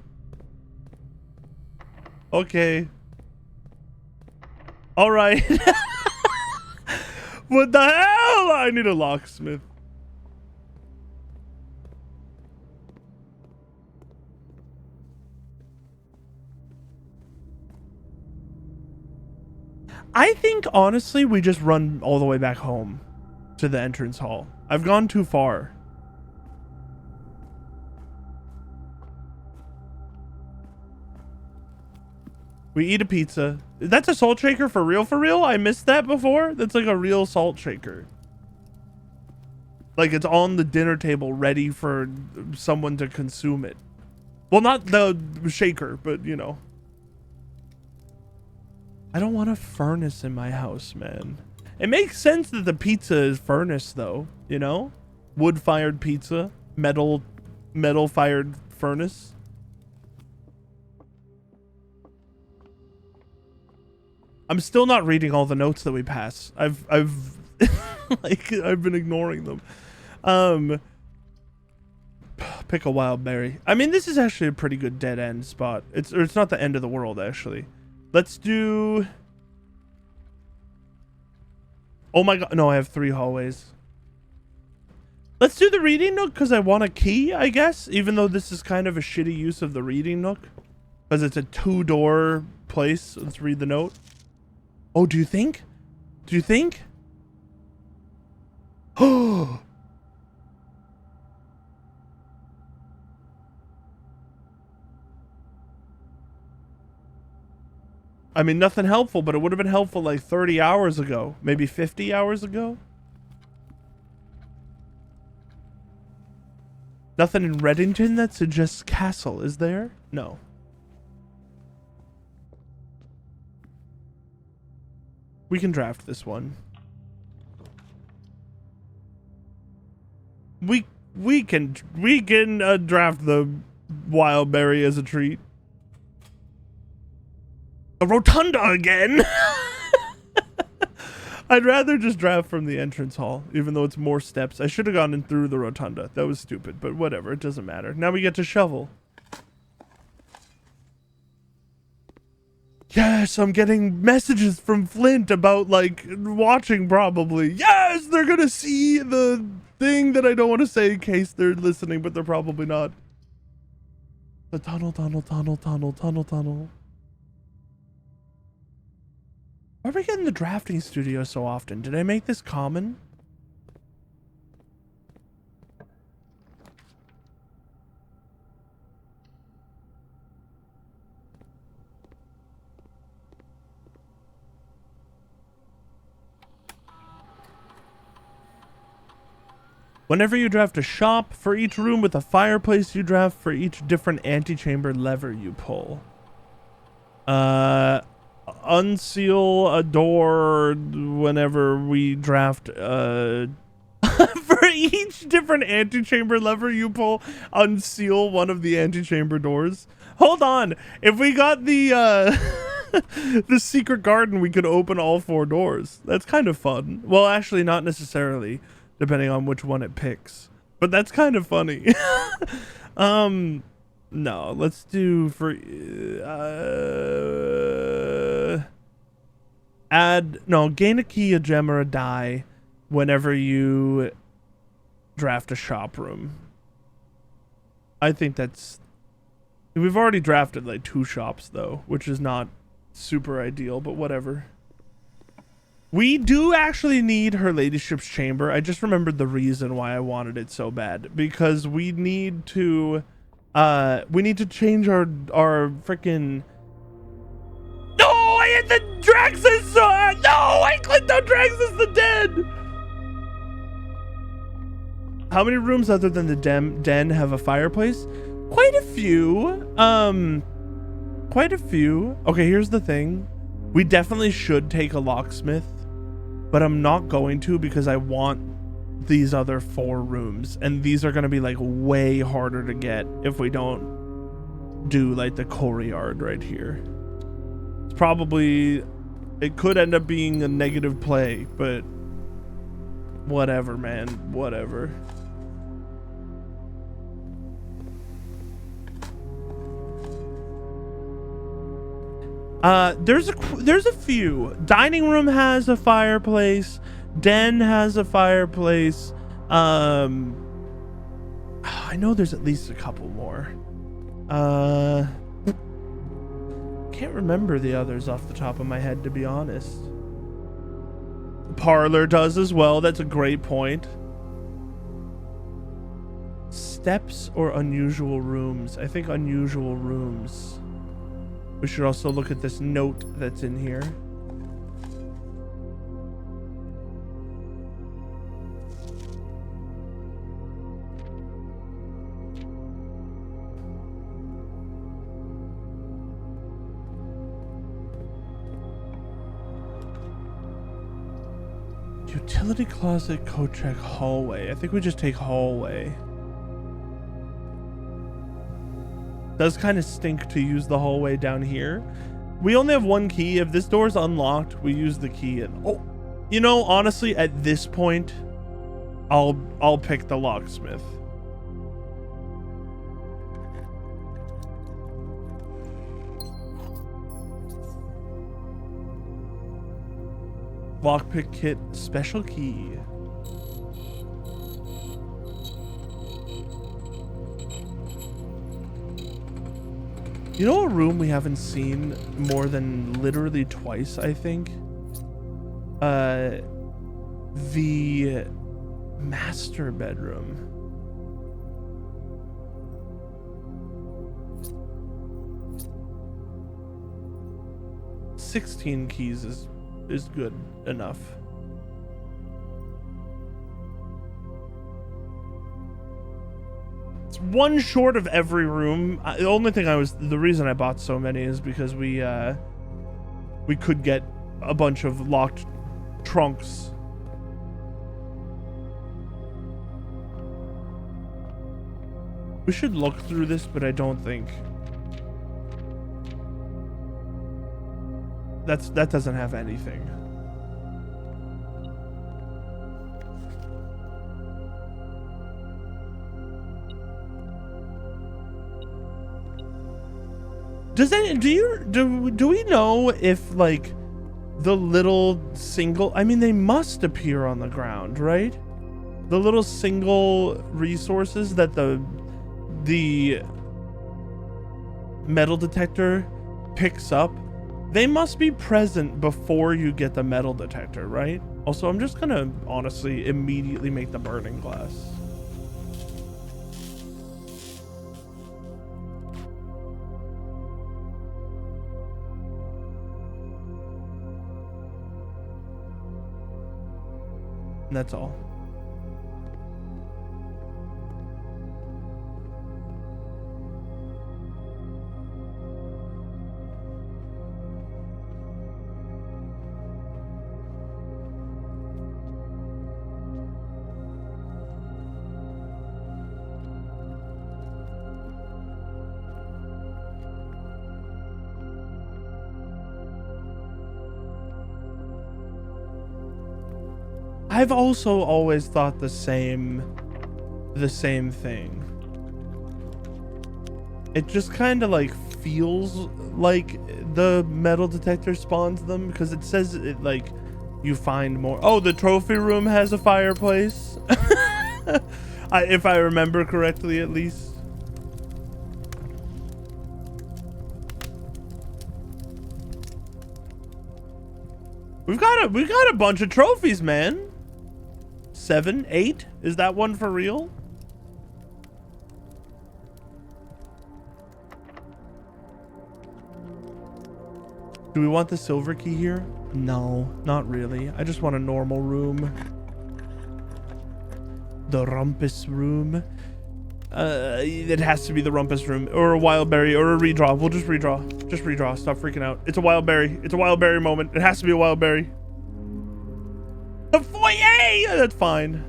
Okay. All right. What the hell? I need a locksmith. I think, honestly, we just run all the way back home to the entrance hall. I've gone too far. We eat a pizza. That's a salt shaker for real, for real? I missed that before? That's like a real salt shaker. Like it's on the dinner table ready for someone to consume it. Well, not the shaker, but you know. I don't want a furnace in my house, man. It makes sense that the pizza is furnace though, you know? Wood-fired pizza, metal-fired furnace. I'm still not reading all the notes that we pass. I've like I've been ignoring them. Pick a wild berry. I mean, this is actually a pretty good dead end spot. It's not the end of the world actually. Let's do. Oh my god! No, I have 3 hallways. Let's do the reading nook because I want a key, I guess. Even though this is kind of a shitty use of the reading nook. Because it's a 2-door place. Let's read the note. Oh, do you think? Do you think? Oh. I mean, nothing helpful, but it would have been helpful like 30 hours ago. Maybe 50 hours ago. Nothing in Reddington that suggests castle, is there? No. We can draft this one. We can draft the Wildberry as a treat. A rotunda again. I'd rather just draft from the entrance hall, even though it's more steps. I should have gone in through the rotunda. That was stupid, but whatever. It doesn't matter. Now we get to shovel. Yes, I'm getting messages from Flint about, like, watching probably. Yes, they're gonna see the thing that I don't want to say in case they're listening, but they're probably not. The tunnel. Why are we getting the drafting studio so often? Did I make this common? Whenever you draft a shop, for each room with a fireplace you draft for each different antechamber lever you pull. Unseal a door whenever we draft for each different antechamber lever you pull, unseal one of the antechamber doors. Hold on, if we got the the secret garden, we could open all 4 doors. That's kind of fun. Well, actually not necessarily, depending on which one it picks, but that's kind of funny. No, let's do for gain a key, a gem, or a die whenever you draft a shop room. I think that's, we've already drafted like 2 shops though, which is not super ideal, but whatever. We do actually need her ladyship's chamber. I just remembered the reason why I wanted it so bad, because we need to change our freaking. No, I hit the Draxus. No, I clicked on Draxus the Dead. How many rooms other than the den have a fireplace? Quite a few. Quite a few. Okay, here's the thing. We definitely should take a locksmith, but I'm not going to because I want these other 4 rooms, and these are going to be like way harder to get if we don't do like the courtyard right here. It's probably, it could end up being a negative play, but whatever, man, whatever. There's a few. Dining room has a fireplace. Den has a fireplace. I know there's at least a couple more. Can't remember the others off the top of my head, to be honest. Parlor does as well. That's a great point. Steps or unusual rooms? I think unusual rooms. We should also look at this note that's in here. Utility closet, code check, hallway. I think we just take hallway. Does kind of stink to use the hallway down here. We only have 1 key. If this door's unlocked, we use the key. And oh, you know, honestly, at this point, I'll pick the locksmith. Lockpick kit, special key. You know a room we haven't seen more than literally twice, I think? The master bedroom. $16 keys is good enough. It's one short of every room. The only thing the reason I bought so many is because we could get a bunch of locked trunks. We should look through this, but I don't think that doesn't have anything. Do we know if like the little single, I mean they must appear on the ground, right? The little single resources that the metal detector picks up, they must be present before you get the metal detector, right? Also, I'm just gonna honestly immediately make the burning glass. And that's all. I've also always thought the same thing. It just kind of like feels like the metal detector spawns them because it says it like you find more. Oh, the trophy room has a fireplace. If I remember correctly, at least. We've got a bunch of trophies, man. 7, 8? Is that one for real? Do we want the silver key here? No, not really. I just want a normal room. The rumpus room. It has to be the rumpus room or a wild berry or a redraw. We'll just redraw. Just redraw. Stop freaking out. It's a wild berry. It's a wild berry moment. It has to be a wild berry. The foyer! That's fine.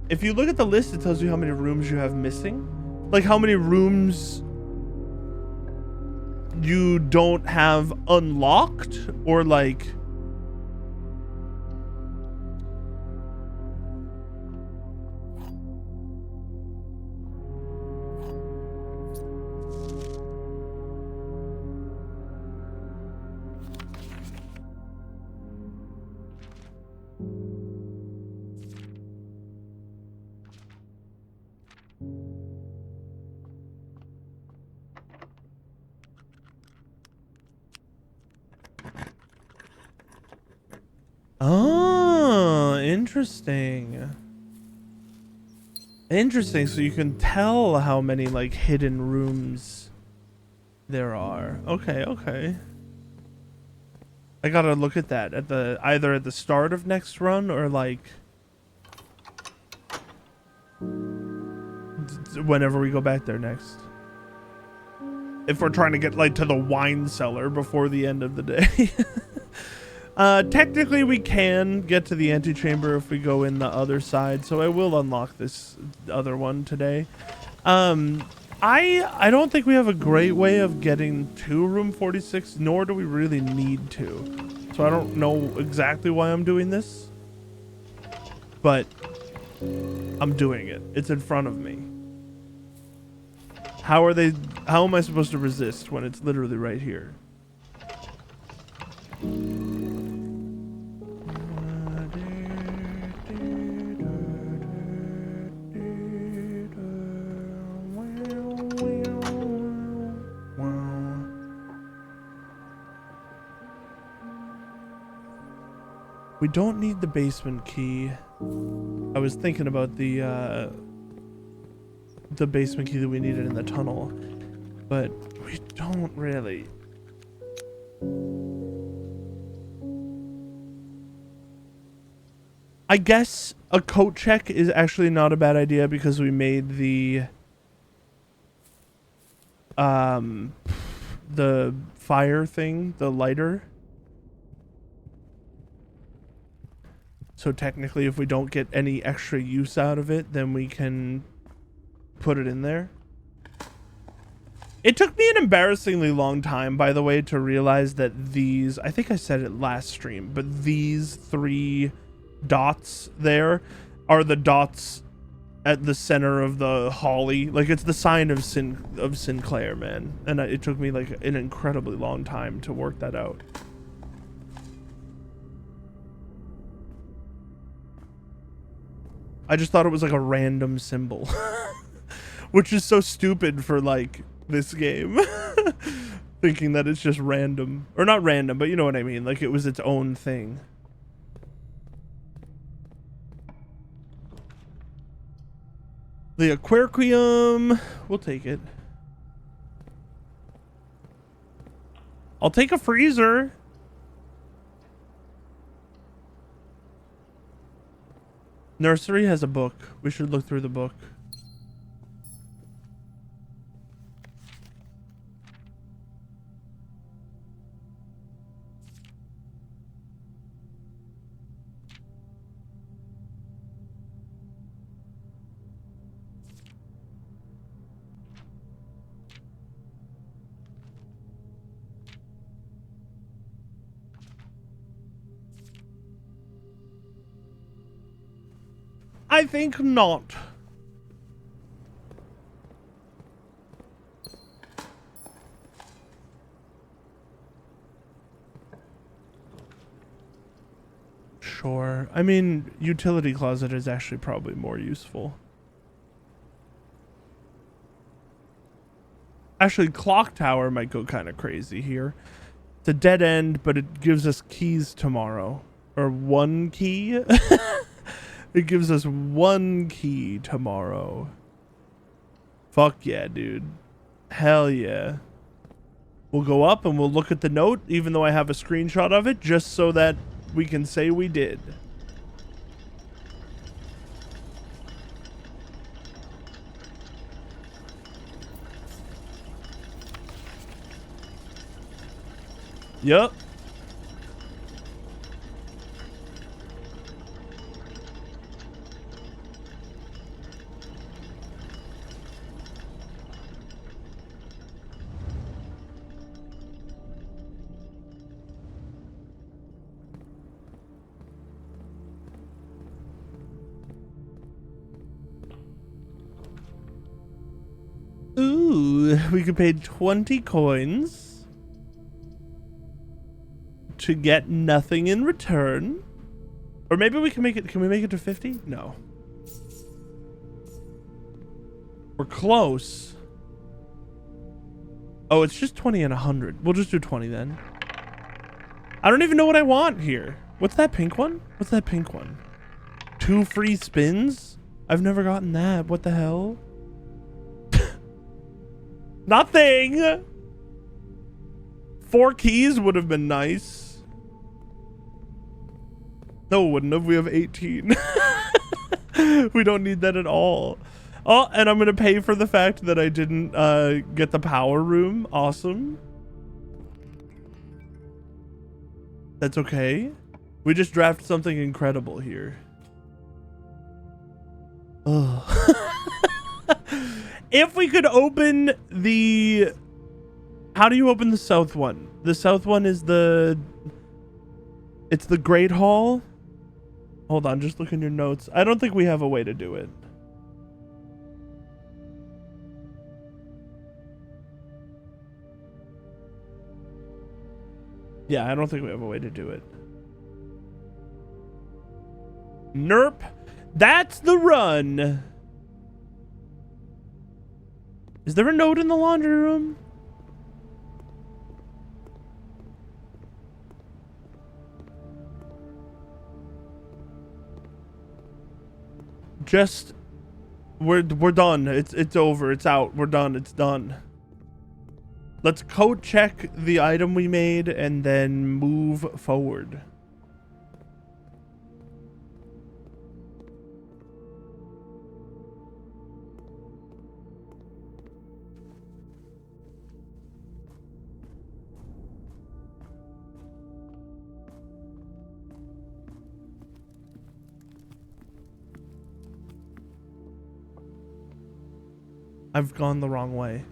If you look at the list, it tells you how many rooms you have missing. Like how many rooms you don't have unlocked or like... Oh, interesting. Interesting, so you can tell how many like hidden rooms there are. Okay, okay. I gotta look at that at the either at the start of next run or like whenever we go back there next. If we're trying to get like to the wine cellar before the end of the day. Technically we can get to the antechamber if we go in the other side, so I will unlock this other one today. I don't think we have a great way of getting to room 46, nor do we really need to. So I don't know exactly why I'm doing this, but I'm doing it. It's in front of me. How am I supposed to resist when it's literally right here? We don't need the basement key. I was thinking about the basement key that we needed in the tunnel, but we don't really. I guess a coat check is actually not a bad idea because we made the fire thing, the lighter. So technically if we don't get any extra use out of it, then we can put it in there. It took me an embarrassingly long time, by the way, to realize that these, I think I said it last stream, but these 3 dots there are the dots at the center of the holly. Like, it's the sign of Sinclair, man. And it took me like an incredibly long time to work that out. I just thought it was like a random symbol, which is so stupid for like this game. Thinking that it's just random, or not random, but you know what I mean. Like it was its own thing. The aquarium, we'll take it. I'll take a freezer. Nursery has a book. We should look through the book. I think not. Sure. I mean, utility closet is actually probably more useful. Actually, clock tower might go kind of crazy here. It's a dead end, but it gives us keys tomorrow. Or 1 key? It gives us 1 key tomorrow. Fuck yeah, dude. Hell yeah. We'll go up and we'll look at the note, even though I have a screenshot of it, just so that we can say we did. Yup. Ooh, we could pay 20 coins to get nothing in return. Or maybe we can make it, can we make it to 50? No. We're close. Oh, it's just 20 and 100. We'll just do 20 then. I don't even know what I want here. What's that pink one? What's that pink one? 2 free spins? I've never gotten that. What the hell? Nothing. 4 keys would have been nice. No, it wouldn't have. We have 18. We don't need that at all. Oh, and I'm gonna pay for the fact that I didn't get the power room. Awesome. That's okay. We just drafted something incredible here. Ugh. If we could open the... How do you open the south one? The south one is the... It's the Great Hall. Hold on, just look in your notes. I don't think we have a way to do it. Yeah, I don't think we have a way to do it. Nerp. That's the run. Is there a note in the laundry room? Just we're done. It's over. It's out. We're done. It's done. Let's code check the item we made and then move forward. I've gone the wrong way.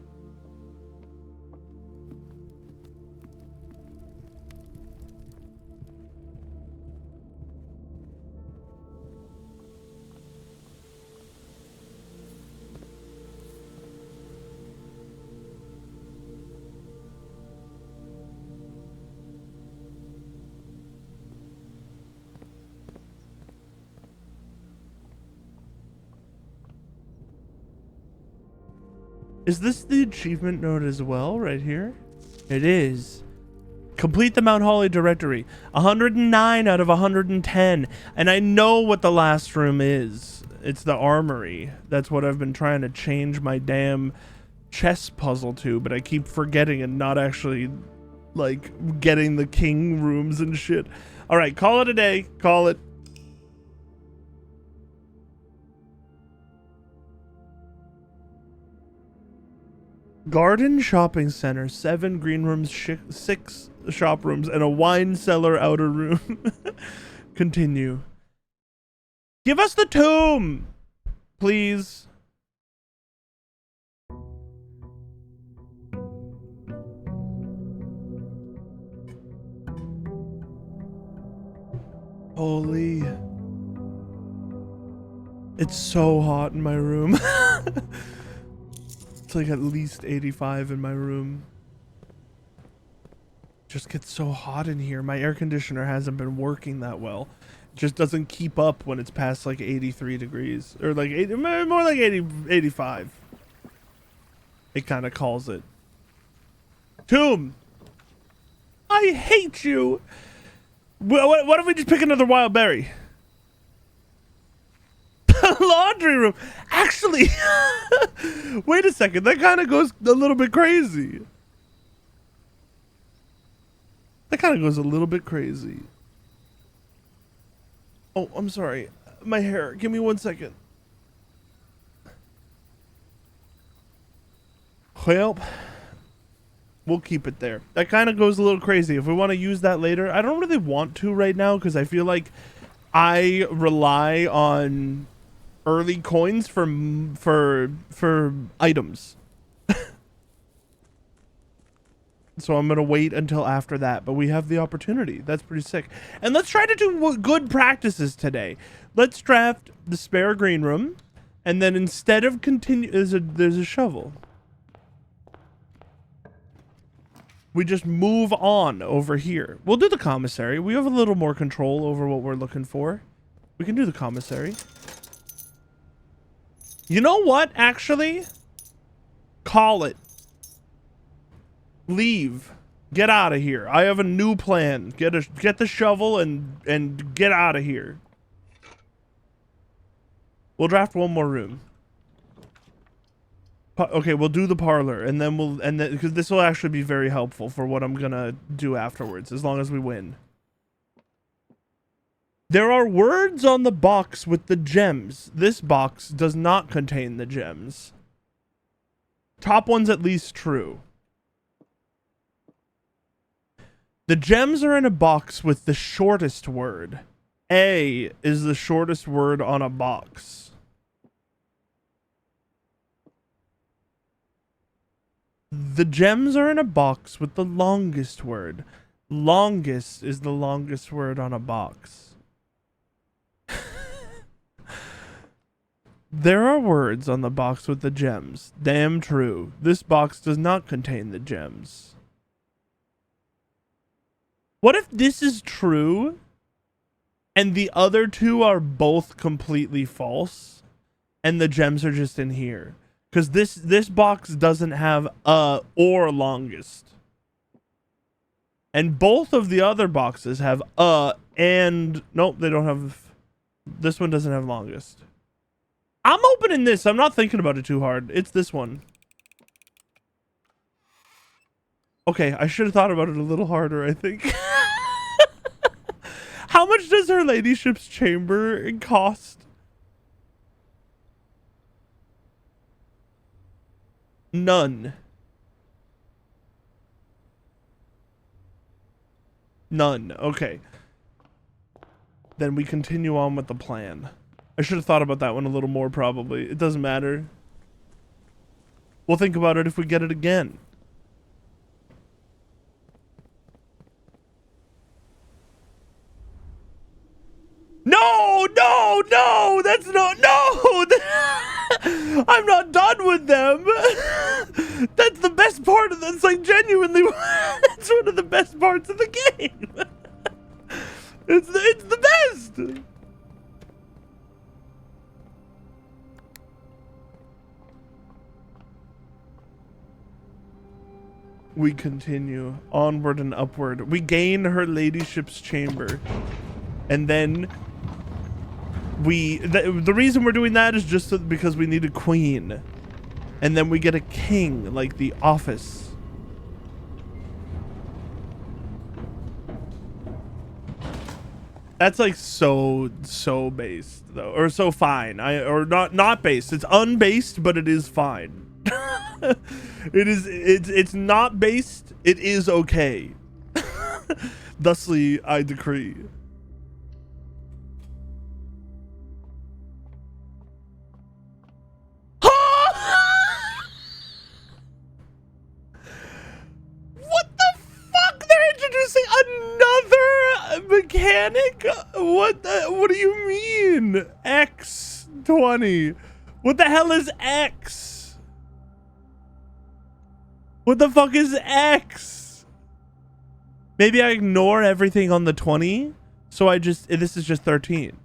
Is this the achievement node as well, right here? It is. Complete the Mount Holly directory. 109 out of 110. And I know what the last room is. It's the armory. That's what I've been trying to change my damn chess puzzle to, but I keep forgetting and not actually, like, getting the king rooms and shit. All right, call it a day. Call it. Garden shopping center, 7 green rooms, 6 shop rooms, and a wine cellar outer room. Continue. Give us the tomb, please. Holy. It's so hot in my room. It's like at least 85 in my room. Just gets so hot in here. My air conditioner hasn't been working that well. It just doesn't keep up when it's past like 83 degrees. Or like 80, more like 80, 85. It kind of calls it. Tomb! I hate you! What if we just pick another wild berry? Laundry room. Actually, wait a second. That kind of goes a little bit crazy. That kind of goes a little bit crazy. Oh, I'm sorry. My hair. Give me 1 second. Well, we'll keep it there. That kind of goes a little crazy. If we want to use that later, I don't really want to right now because I feel like I rely on early coins for items. So I'm gonna wait until after that, but we have the opportunity. That's pretty sick. And let's try to do good practices today. Let's draft the spare green room, and then instead of continue, there's a shovel. We just move on over here. We'll do the commissary. We have a little more control over what we're looking for. We can do the commissary. You know what, actually? Call it. Leave. Get out of here. I have a new plan. Get the shovel and get out of here. We'll draft one more room. Okay, we'll do the parlor, and then because this will actually be very helpful for what I'm gonna do afterwards, as long as we win. There are words on the box with the gems. This box does not contain the gems. Top one's at least true. The gems are in a box with the shortest word. A is the shortest word on a box. The gems are in a box with the longest word. Longest is the longest word on a box. There are words on the box with the gems. Damn true. This box does not contain the gems. What if this is true and the other two are both completely false and the gems are just in here? Because this box doesn't have or longest. And both of the other boxes have and nope, they don't have. This one doesn't have longest. I'm opening this. I'm not thinking about it too hard. It's this one. Okay, I should have thought about it a little harder, I think. How much does her ladyship's chamber cost? None. None. Okay. Then we continue on with the plan. I should have thought about that one a little more, probably. It doesn't matter. We'll think about it if we get it again. No, no, no, that's not, no, I'm not done with them. That's the best part of this, like, genuinely, that's one of the best parts of the game. It's the best. We continue onward and upward. We gain her ladyship's chamber. And then the reason we're doing that is just because we need a queen. And then we get a king, like The Office. That's like so based though, or so fine. Or not based. It's unbased, but it is fine. It's not based. It is okay. Thusly, I decree. Another mechanic? What do you mean? X20. What the hell is X? What the fuck is X? Maybe I ignore everything on the 20, so this is just 13.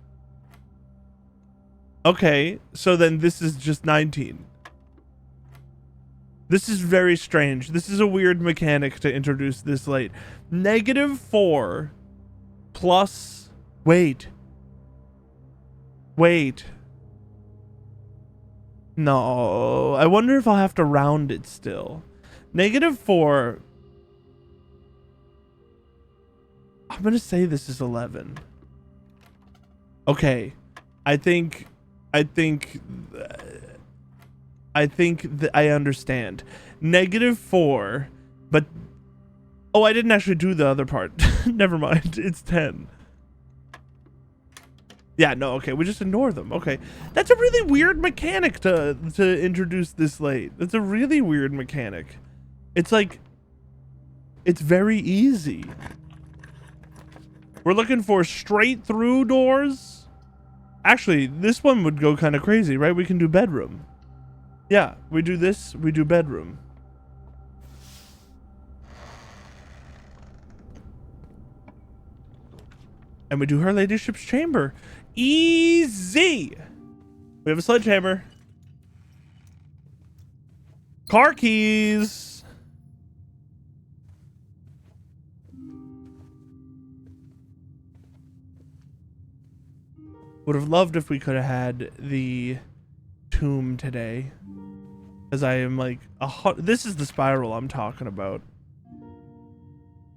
Okay, so then this is just 19. This is very strange. This is a weird mechanic to introduce this late. -4 plus... Wait. No. I wonder if I'll have to round it still. -4... I'm going to say this is 11. Okay. I think that I understand. -4, but... Oh, I didn't actually do the other part. Never mind. It's 10. Yeah, no, okay. We just ignore them. Okay. That's a really weird mechanic to introduce this late. That's a really weird mechanic. It's like... It's very easy. We're looking for straight through doors. Actually, this one would go kind of crazy, right? We can do bedroom. Yeah, we do this, we do bedroom. And we do her ladyship's chamber. Easy! We have a sledgehammer. Car keys! Would have loved if we could have had the tomb today. Because I am like, this is the spiral I'm talking about.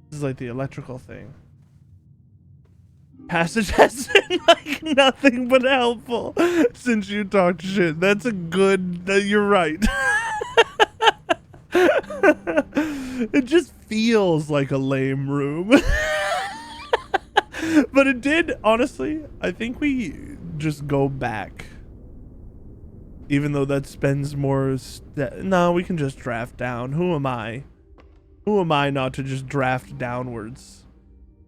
This is like the electrical thing. Passage has been like nothing but helpful since you talked shit. That's a good, you're right. It just feels like a lame room. But it did, honestly, I think we just go back. Even though that spends more... No, we can just draft down. Who am I? Who am I not to just draft downwards?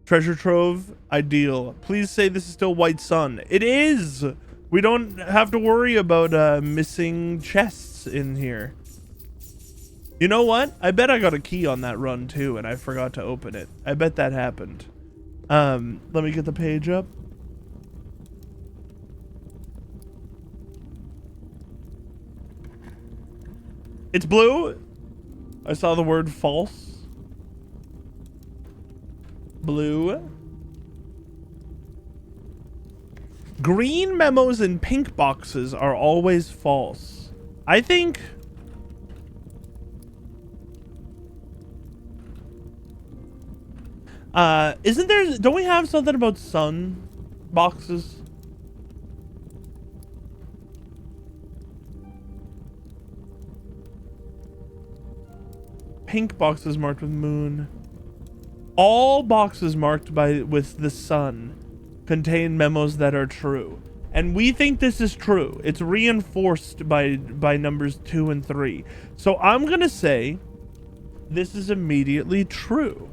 Treasure trove, ideal. Please say this is still White Sun. It is! We don't have to worry about missing chests in here. You know what? I bet I got a key on that run too, and I forgot to open it. I bet that happened. Let me get the page up. It's blue. I saw the word false. Blue. Green memos and pink boxes are always false. I think... isn't there... Don't we have something about sun boxes? Pink boxes marked with moon. All boxes marked with the sun contain memos that are true. And we think this is true. It's reinforced by numbers 2 and 3. So I'm going to say this is immediately true.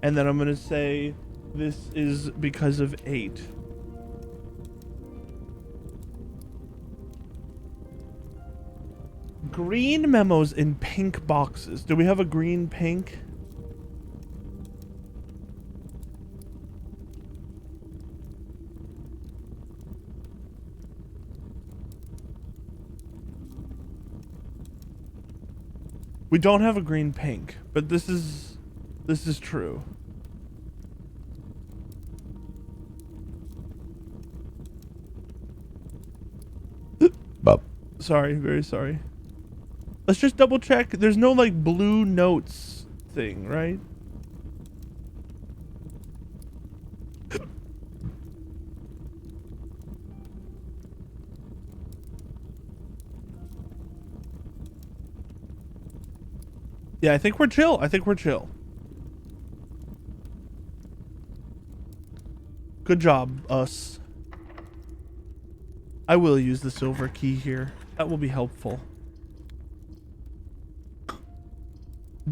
And then I'm going to say this is because of 8. Green memos in pink boxes. Do we have a green pink? We don't have a green pink, but this is true. Sorry, very sorry. Let's just double check. There's no like blue notes thing, right? Yeah, I think we're chill. I think we're chill. Good job, us. I will use the silver key here. That will be helpful.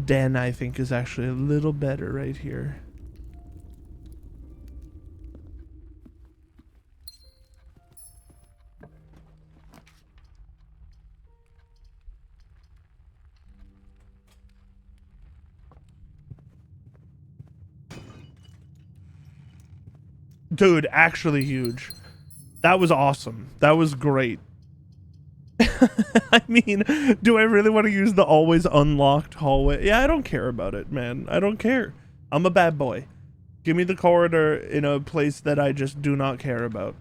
Den, I think, is actually a little better right here. Dude, actually huge. That was awesome. That was great. I mean, do I really want to use the always unlocked hallway? Yeah, I don't care about it, man. I don't care. I'm a bad boy. Give me the corridor in a place that I just do not care about.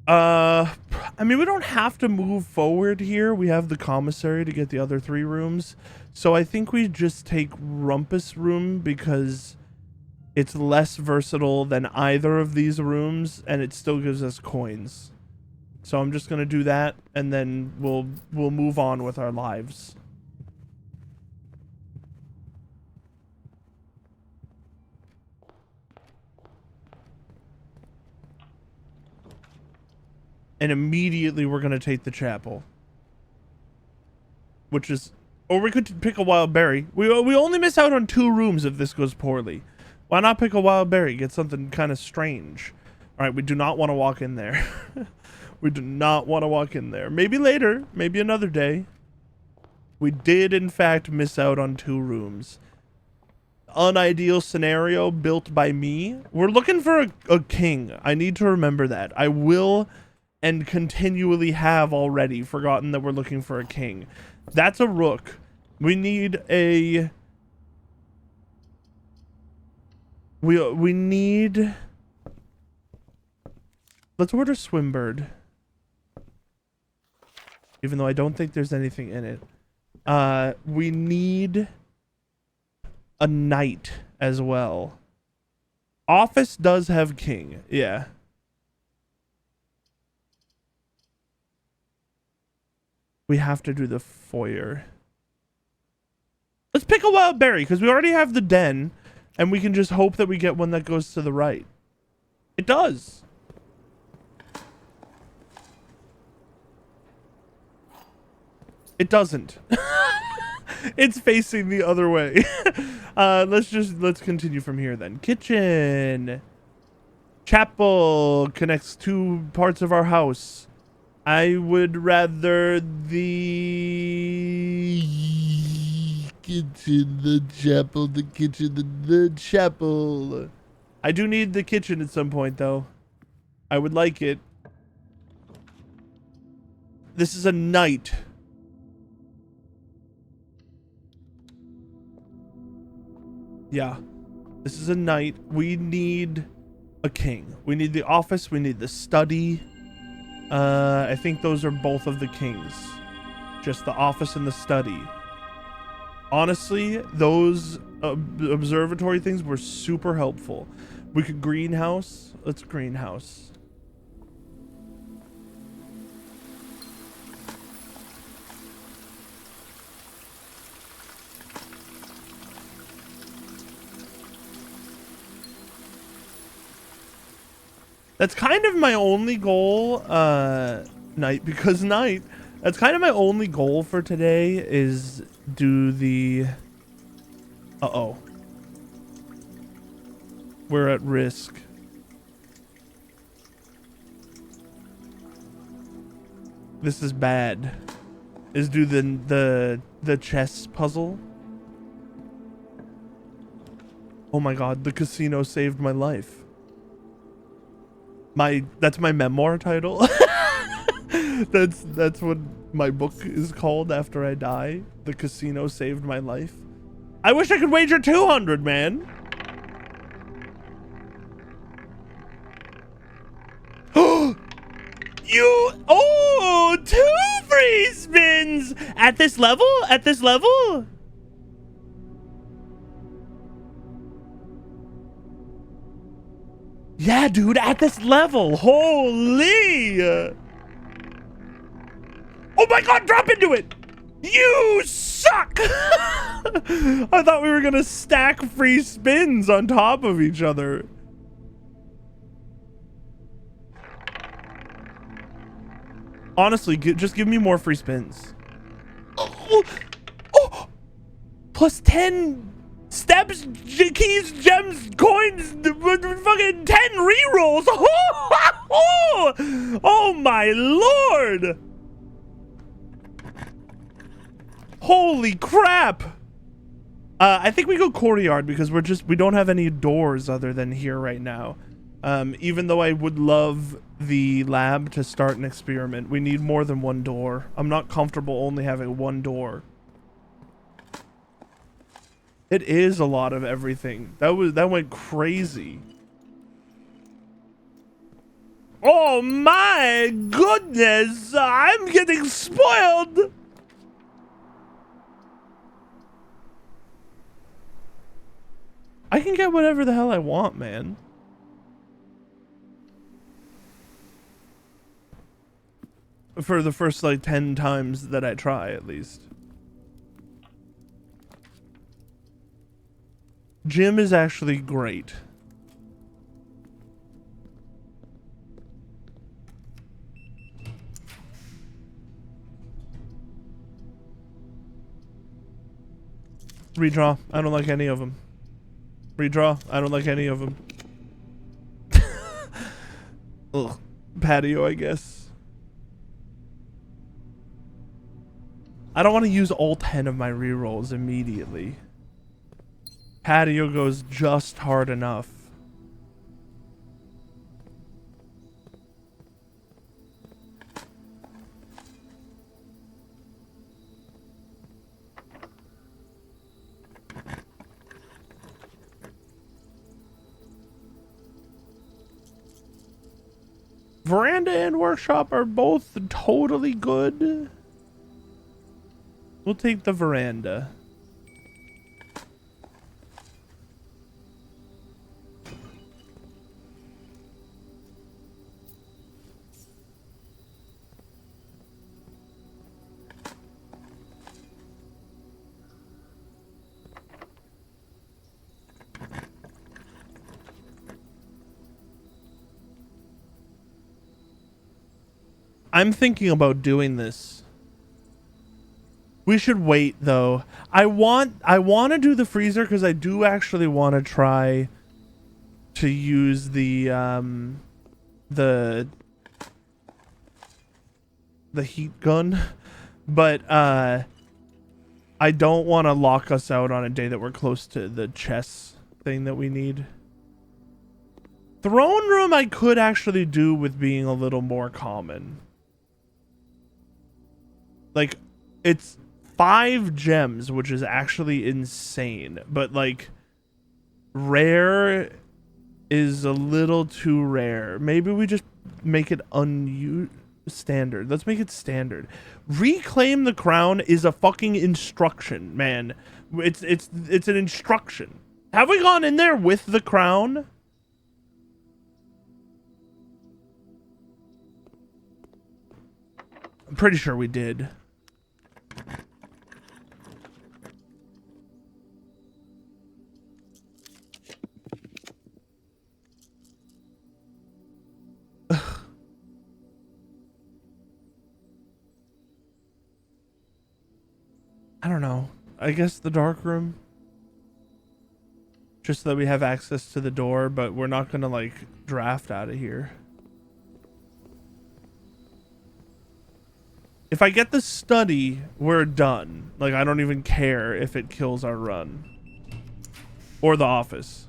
I mean, we don't have to move forward here. We have the commissary to get the other 3 rooms. So I think we just take Rumpus Room because it's less versatile than either of these rooms and it still gives us coins. So I'm just going to do that and then we'll move on with our lives. And immediately we're going to take the chapel. Which is... Or we could pick a wild berry. We only miss out on 2 rooms if this goes poorly. Why not pick a wild berry? Get something kind of strange. Alright, we do not want to walk in there. We do not want to walk in there. Maybe later. Maybe another day. We did, in fact, miss out on 2 rooms. Unideal scenario built by me. We're looking for a king. I need to remember that. I will... and continually have already forgotten that we're looking for a king. That's a rook. We need a... We need... Let's order Swimbird. Even though I don't think there's anything in it. We need a knight as well. Office does have king. Yeah. We have to do the foyer. Let's pick a wild berry because we already have the den and we can just hope that we get one that goes to the right. It does. It doesn't. It's facing the other way. Let's continue from here then. Kitchen. Chapel connects 2 parts of our house. I would rather the kitchen, the chapel, the kitchen, the chapel. I do need the kitchen at some point, though. I would like it. This is a knight. Yeah. This is a knight. We need a king. We need the office. We need the study. I think those are both of the kings. Just the office and the study. Honestly, those observatory things were super helpful. We could greenhouse. Let's greenhouse. That's kind of my only goal, night, because night, that's kind of my only goal for today is do the, uh-oh. We're at risk. This is bad. Is do the chess puzzle. Oh my god, the casino saved my life. That's my memoir title. That's what my book is called after I die. The casino saved my life. I wish I could wager 200, man. Oh, 2 free spins at this level? At this level? Yeah, dude, at this level. Holy. Oh my god, drop into it. You suck. I thought we were gonna stack free spins on top of each other. Honestly, just give me more free spins. Oh. Plus 10 steps, keys, gems, coins, fucking 10 rerolls. Oh my lord. Holy crap. I think we go courtyard because we don't have any doors other than here right now. Even though I would love the lab to start an experiment, we need more than 1 door. I'm not comfortable only having 1 door. It is a lot of everything. That went crazy. Oh my goodness, I'm getting spoiled. I can get whatever the hell I want, man. For the first like 10 times that I try, at least. Gym is actually great. Redraw. I don't like any of them. Redraw. I don't like any of them. Ugh. Patio, I guess. I don't want to use all 10 of my rerolls immediately. Patio goes just hard enough. Veranda and workshop are both totally good. We'll take the veranda. I'm thinking about doing this. We should wait though. I want to do the freezer because I do actually want to try to use the heat gun, but I don't want to lock us out on a day that we're close to the chess thing that we need. Throne room I could actually do with being a little more common. Like, it's 5 gems, which is actually insane. But, like, Rare is a little too rare. Maybe we just make it standard. Let's make it standard. Reclaim the crown is a fucking instruction, man. It's an instruction. Have we gone in there with the crown? I'm pretty sure we did. I don't know. I guess the dark room. Just so that we have access to the door, but we're not gonna like draft out of here. If I get the study, we're done. Like, I don't even care if it kills our run. Or the office.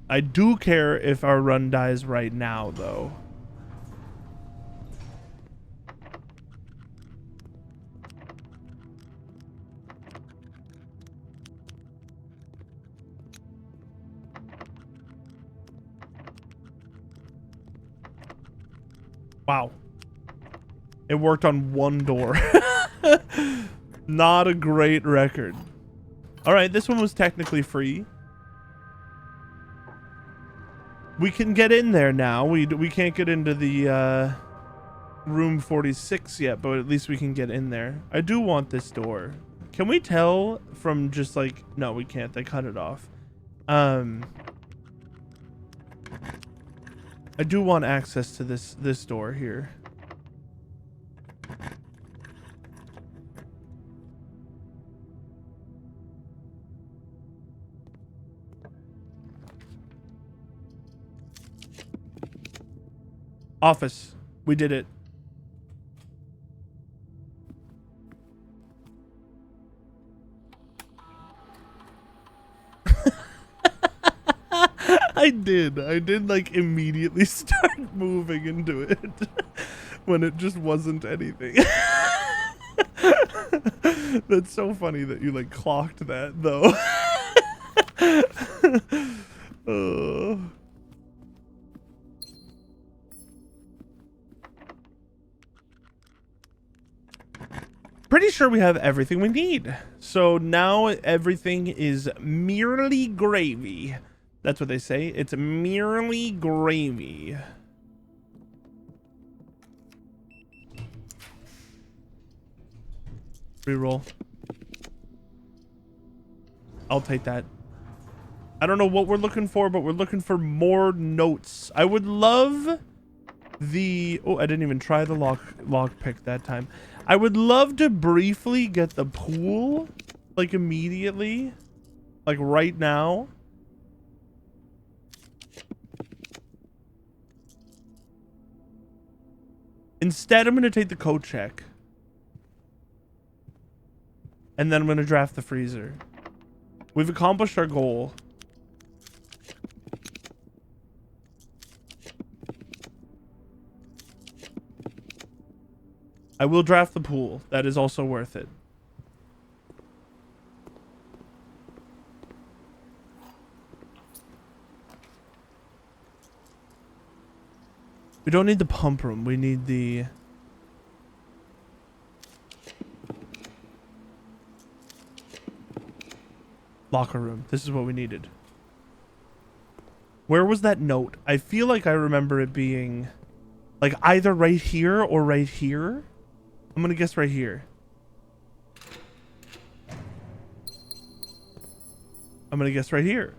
I do care if our run dies right now, though. Wow. It worked on one door. Not a great record. Alright, this one was technically free. We can get in there now. We can't get into the room 46 yet, but at least we can get in there. I do want this door. Can we tell from just like... No, we can't. They cut it off. I do want access to this door here. Office. We did it. I did like immediately start moving into it when it just wasn't anything. That's so funny that you like clocked that though. Pretty sure we have everything we need. So now everything is merely gravy. That's what they say. It's merely gravy. Reroll. I'll take that. I don't know what we're looking for, but we're looking for more notes. I would love the... Oh, I didn't even try the lock pick that time. I would love to briefly get the pool, like immediately, like right now. Instead, I'm going to take the coat check. And then I'm going to draft the freezer. We've accomplished our goal. I will draft the pool. That is also worth it. We don't need the pump room. We need the... locker room. This is what we needed. Where was that note? I feel like I remember it being like either right here or right here. I'm gonna guess right here. I'm gonna guess right here.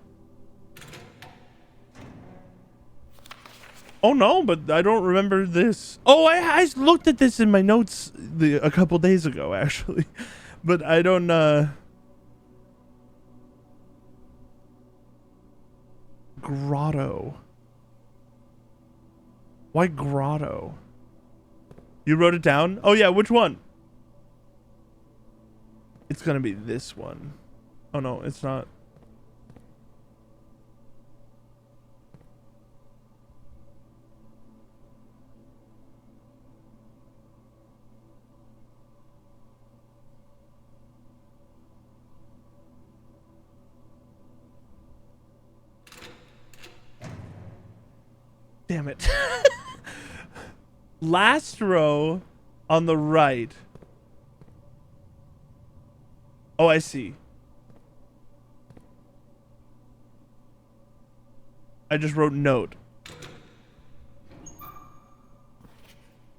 Oh no, but I don't remember this. Oh, I looked at this in my notes a couple days ago, actually. But I don't, Grotto. Why grotto? You wrote it down? Oh yeah, which one? It's gonna be this one. Oh no, it's not. Damn it. Last row on the right. Oh, I see. I just wrote note.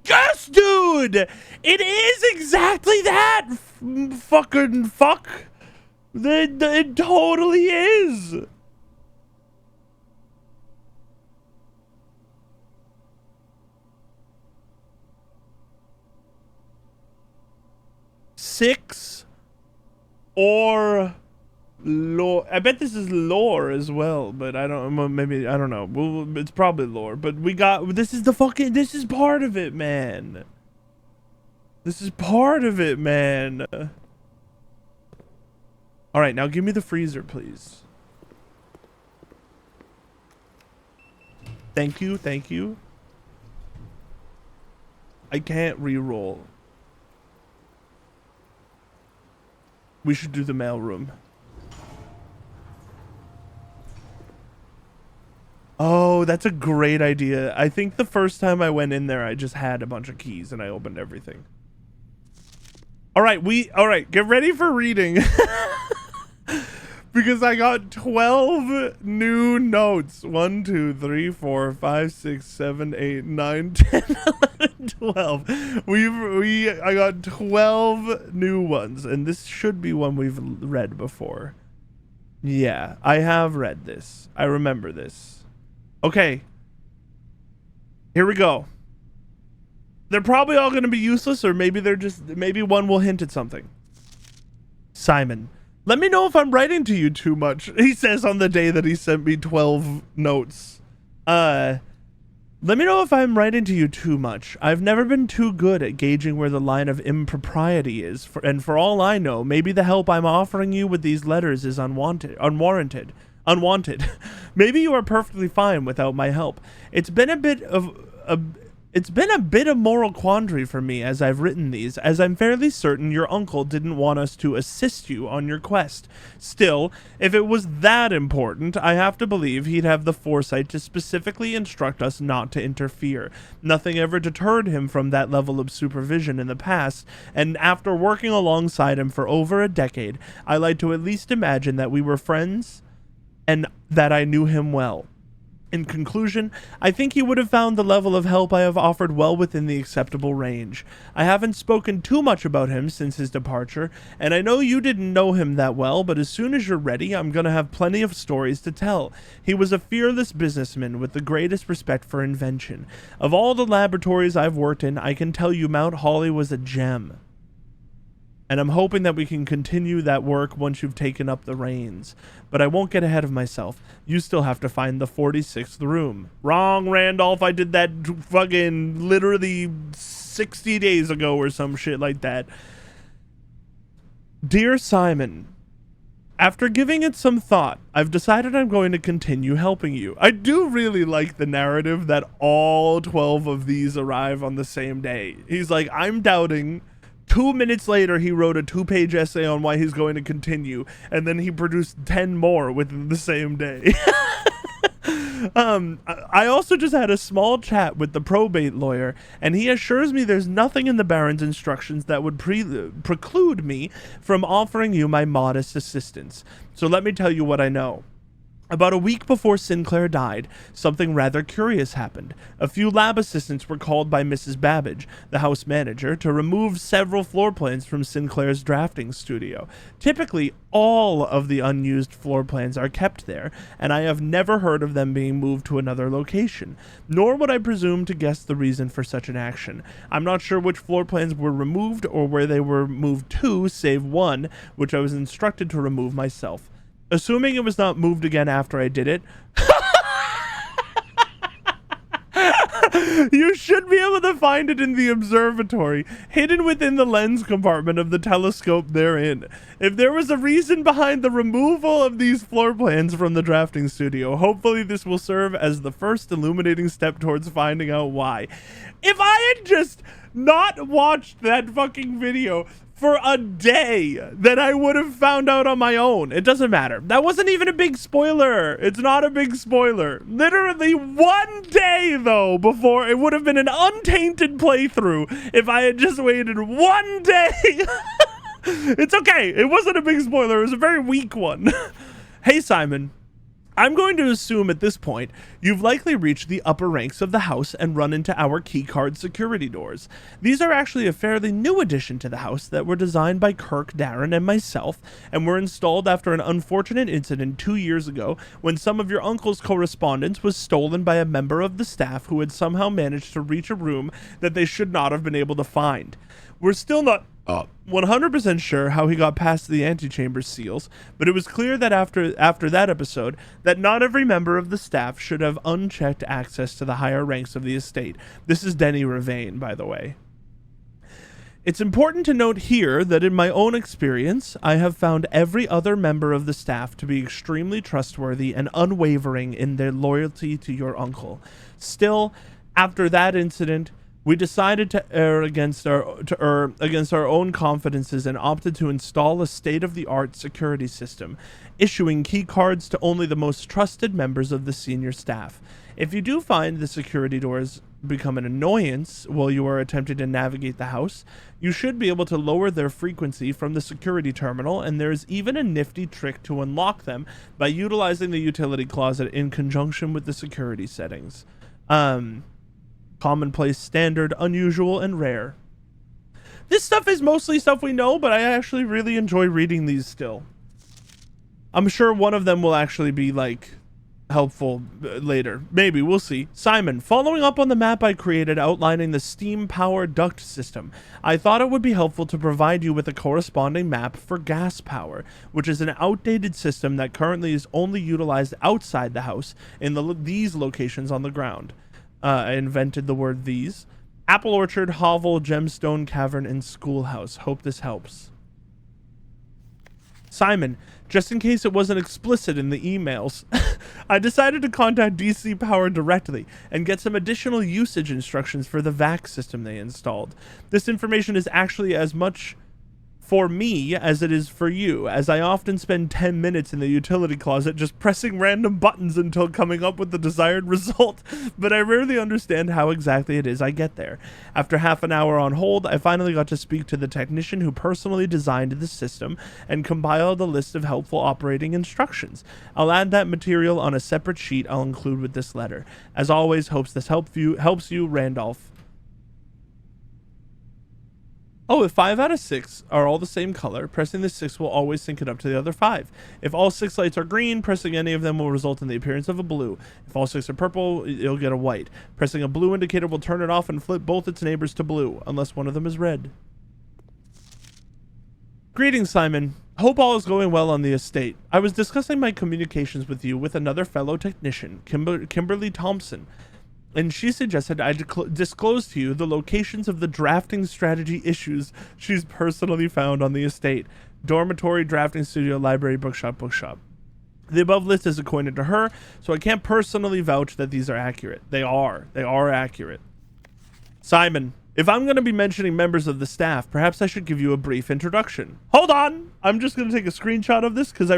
Yes, dude! It is exactly that! Fucking fuck. It totally is. Six or lore. I bet this is lore as well, but I don't. Maybe I don't know. Well, it's probably lore. But we got this is the fucking. This is part of it, man. This is part of it, man. All right, now give me the freezer, please. Thank you, thank you. I can't re-roll. We should do the mail room. Oh, that's a great idea. I think the first time I went in there, I just had a bunch of keys and I opened everything. All right, get ready for reading. Because I got 12 new notes. 1, 2, 3, 4, 5, 6, 7, 8, 9, 10, 11, 12. I got 12 new ones, and this should be one we've read before. Yeah, I have read this. I remember this. Okay. Here we go. They're probably all going to be useless, or maybe maybe one will hint at something. Simon. Let me know if I'm writing to you too much. He says on the day that he sent me 12 notes. Let me know if I'm writing to you too much. I've never been too good at gauging where the line of impropriety is. And for all I know, maybe the help I'm offering you with these letters is unwarranted. Maybe you are perfectly fine without my help. It's been a bit of moral quandary for me as I've written these, as I'm fairly certain your uncle didn't want us to assist you on your quest. Still, if it was that important, I have to believe he'd have the foresight to specifically instruct us not to interfere. Nothing ever deterred him from that level of supervision in the past, and after working alongside him for over a decade, I like to at least imagine that we were friends and that I knew him well. In conclusion, I think he would have found the level of help I have offered well within the acceptable range. I haven't spoken too much about him since his departure, and I know you didn't know him that well, but as soon as you're ready, I'm gonna have plenty of stories to tell. He was a fearless businessman with the greatest respect for invention. Of all the laboratories I've worked in, I can tell you Mount Holly was a gem. And I'm hoping that we can continue that work once you've taken up the reins. But I won't get ahead of myself. You still have to find the 46th room. Wrong, Randolph. I did that fucking literally 60 days ago or some shit like that. Dear Simon, after giving it some thought, I've decided I'm going to continue helping you. I do really like the narrative that all 12 of these arrive on the same day. He's like, I'm doubting. 2 minutes later, he wrote a 2-page essay on why he's going to continue, and then he produced 10 more within the same day. I also just had a small chat with the probate lawyer, and he assures me there's nothing in the Baron's instructions that would preclude me from offering you my modest assistance. So let me tell you what I know. About a week before Sinclair died, something rather curious happened. A few lab assistants were called by Mrs. Babbage, the house manager, to remove several floor plans from Sinclair's drafting studio. Typically, all of the unused floor plans are kept there, and I have never heard of them being moved to another location, nor would I presume to guess the reason for such an action. I'm not sure which floor plans were removed or where they were moved to, save one, which I was instructed to remove myself. Assuming it was not moved again after I did it, you should be able to find it in the observatory, hidden within the lens compartment of the telescope therein. If there was a reason behind the removal of these floor plans from the drafting studio, hopefully this will serve as the first illuminating step towards finding out why. If I had just not watched that fucking video for a day, then I would have found out on my own. It doesn't matter. That wasn't even a big spoiler. It's not a big spoiler. Literally 1 day, though, before it would have been an untainted playthrough if I had just waited 1 day. It's okay. It wasn't a big spoiler. It was a very weak one. Hey, Simon. I'm going to assume at this point, you've likely reached the upper ranks of the house and run into our keycard security doors. These are actually a fairly new addition to the house that were designed by Kirk, Darren, and myself, and were installed after an unfortunate incident 2 years ago when some of your uncle's correspondence was stolen by a member of the staff who had somehow managed to reach a room that they should not have been able to find. We're still not 100% sure how he got past the antechamber seals, but it was clear that after that episode, that not every member of the staff should have unchecked access to the higher ranks of the estate. This is Denny Ravane, by the way. It's important to note here that in my own experience, I have found every other member of the staff to be extremely trustworthy and unwavering in their loyalty to your uncle. Still, after that incident, we decided to err against our own confidences and opted to install a state-of-the-art security system, issuing key cards to only the most trusted members of the senior staff. If you do find the security doors become an annoyance while you are attempting to navigate the house, you should be able to lower their frequency from the security terminal, and there is even a nifty trick to unlock them by utilizing the utility closet in conjunction with the security settings. Commonplace, standard, unusual, and rare. This stuff is mostly stuff we know, but I actually really enjoy reading these still. I'm sure one of them will actually be, like, helpful later. Maybe, we'll see. Simon, following up on the map I created outlining the steam power duct system, I thought it would be helpful to provide you with a corresponding map for gas power, which is an outdated system that currently is only utilized outside the house in these locations on the ground. I invented the word these. Apple Orchard, Hovel, Gemstone Cavern, and Schoolhouse. Hope this helps. Simon, just in case it wasn't explicit in the emails, I decided to contact DC Power directly and get some additional usage instructions for the VAC system they installed. This information is actually as much for me as it is for you, as I often spend 10 minutes in the utility closet just pressing random buttons until coming up with the desired result, but I rarely understand how exactly it is I get there. After half an hour on hold, I finally got to speak to the technician who personally designed the system and compiled a list of helpful operating instructions. I'll add that material on a separate sheet I'll include with this letter. As always, hopes this helps you, Randolph. Oh, if 5 out of 6 are all the same color, pressing the 6 will always sync it up to the other 5. If all 6 lights are green, pressing any of them will result in the appearance of a blue. If all 6 are purple, you'll get a white. Pressing a blue indicator will turn it off and flip both its neighbors to blue, unless one of them is red. Greetings, Simon. Hope all is going well on the estate. I was discussing my communications with you with another fellow technician, Kimberly Thompson, and she suggested I disclose to you the locations of the drafting strategy issues she's personally found on the estate. Dormitory, drafting studio, library, bookshop. The above list is according to her, so I can't personally vouch that these are accurate. They are accurate. Simon, if I'm going to be mentioning members of the staff, perhaps I should give you a brief introduction. Hold on! I'm just going to take a screenshot of this because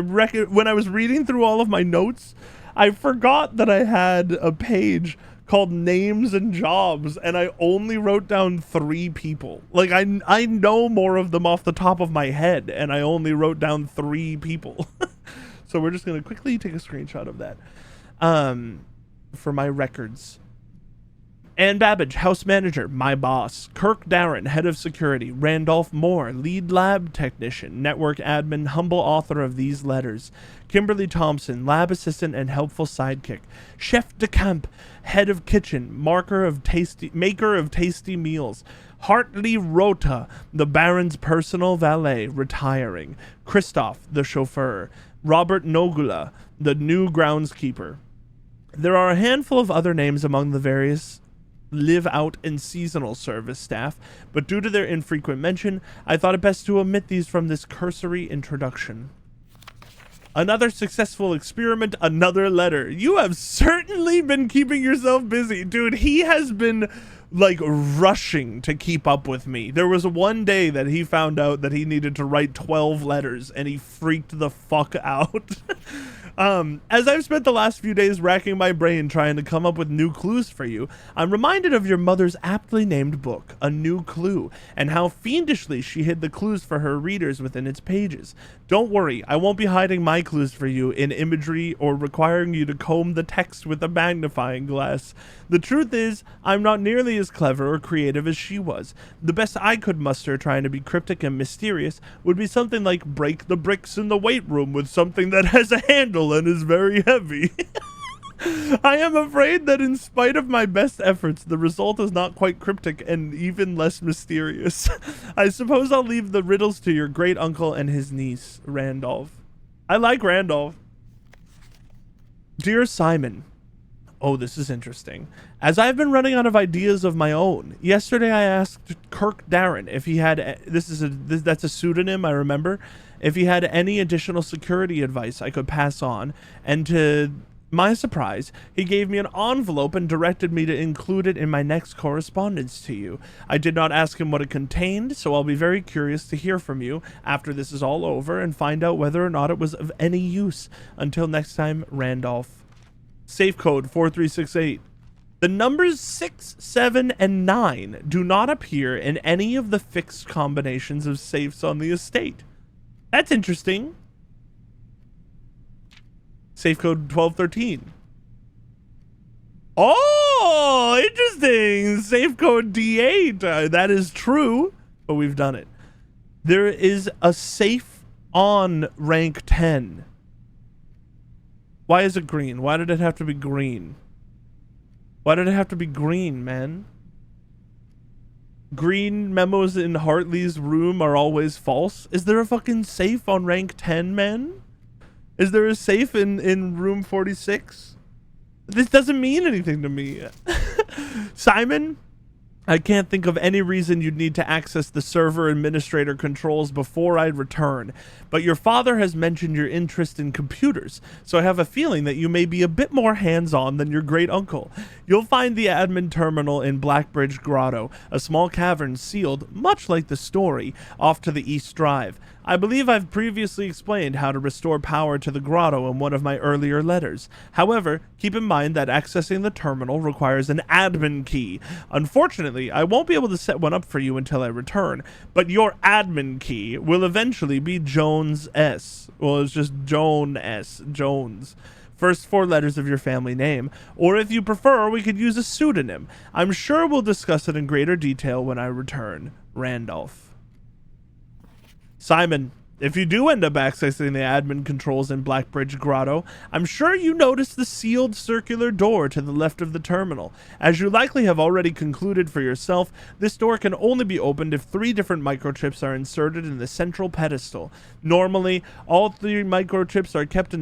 when I was reading through all of my notes, I forgot that I had a page called names and jobs, and I only wrote down 3 people. Like, I know more of them off the top of my head, and I only wrote down 3 people. So we're just gonna quickly take a screenshot of that for my records. Ann Babbage, house manager, my boss. Kirk Darren, head of security. Randolph Moore, lead lab technician, network admin, humble author of these letters. Kimberly Thompson, lab assistant and helpful sidekick. Chef de camp, head of kitchen, maker of tasty meals. Hartley Rota, the Baron's personal valet, retiring. Christoph, the chauffeur. Robert Nogula, the new groundskeeper. There are a handful of other names among the various live out and seasonal service staff, but due to their infrequent mention, I thought it best to omit these from this cursory introduction. Another successful experiment, another letter. You have certainly been keeping yourself busy. Dude, he has been like rushing to keep up with me. There was one day that he found out that he needed to write 12 letters and he freaked the fuck out. As I've spent the last few days racking my brain trying to come up with new clues for you, I'm reminded of your mother's aptly named book, A New Clue, and how fiendishly she hid the clues for her readers within its pages. Don't worry, I won't be hiding my clues for you in imagery or requiring you to comb the text with a magnifying glass. The truth is, I'm not nearly as clever or creative as she was. The best I could muster trying to be cryptic and mysterious would be something like break the bricks in the weight room with something that has a handle and is very heavy. I am afraid that in spite of my best efforts, the result is not quite cryptic and even less mysterious. I suppose I'll leave the riddles to your great uncle and his niece, Randolph. I like Randolph. Dear Simon. Oh, this is interesting. As I've been running out of ideas of my own, yesterday I asked Kirk Darren if he had, that's a pseudonym, I remember, if he had any additional security advice I could pass on, and to my surprise, he gave me an envelope and directed me to include it in my next correspondence to you. I did not ask him what it contained, so I'll be very curious to hear from you after this is all over and find out whether or not it was of any use. Until next time, Randolph. Safe code 4368. The numbers 6, 7, and 9 do not appear in any of the fixed combinations of safes on the estate. That's interesting. Safe code 1213. Oh, interesting. Safe code D8. That is true, but we've done it. There is a safe on rank 10. Why is it green? Why did it have to be green? Why did it have to be green, man? Green memos in Hartley's room are always false. Is there a fucking safe on rank 10, man? Is there a safe in room 46? This doesn't mean anything to me. Simon, I can't think of any reason you'd need to access the server administrator controls before I return, but your father has mentioned your interest in computers, so I have a feeling that you may be a bit more hands-on than your great uncle. You'll find the admin terminal in Blackbridge Grotto, a small cavern sealed, much like the story, off to the East Drive. I believe I've previously explained how to restore power to the grotto in one of my earlier letters. However, keep in mind that accessing the terminal requires an admin key. Unfortunately, I won't be able to set one up for you until I return, but your admin key will eventually be Jones S. Well, it's just Joan S. Jones. First 4 letters of your family name, or if you prefer, we could use a pseudonym. I'm sure we'll discuss it in greater detail when I return. Randolph. Simon, if you do end up accessing the admin controls in Blackbridge Grotto, I'm sure you noticed the sealed circular door to the left of the terminal. As you likely have already concluded for yourself, this door can only be opened if 3 different microchips are inserted in the central pedestal. Normally, all 3 microchips are kept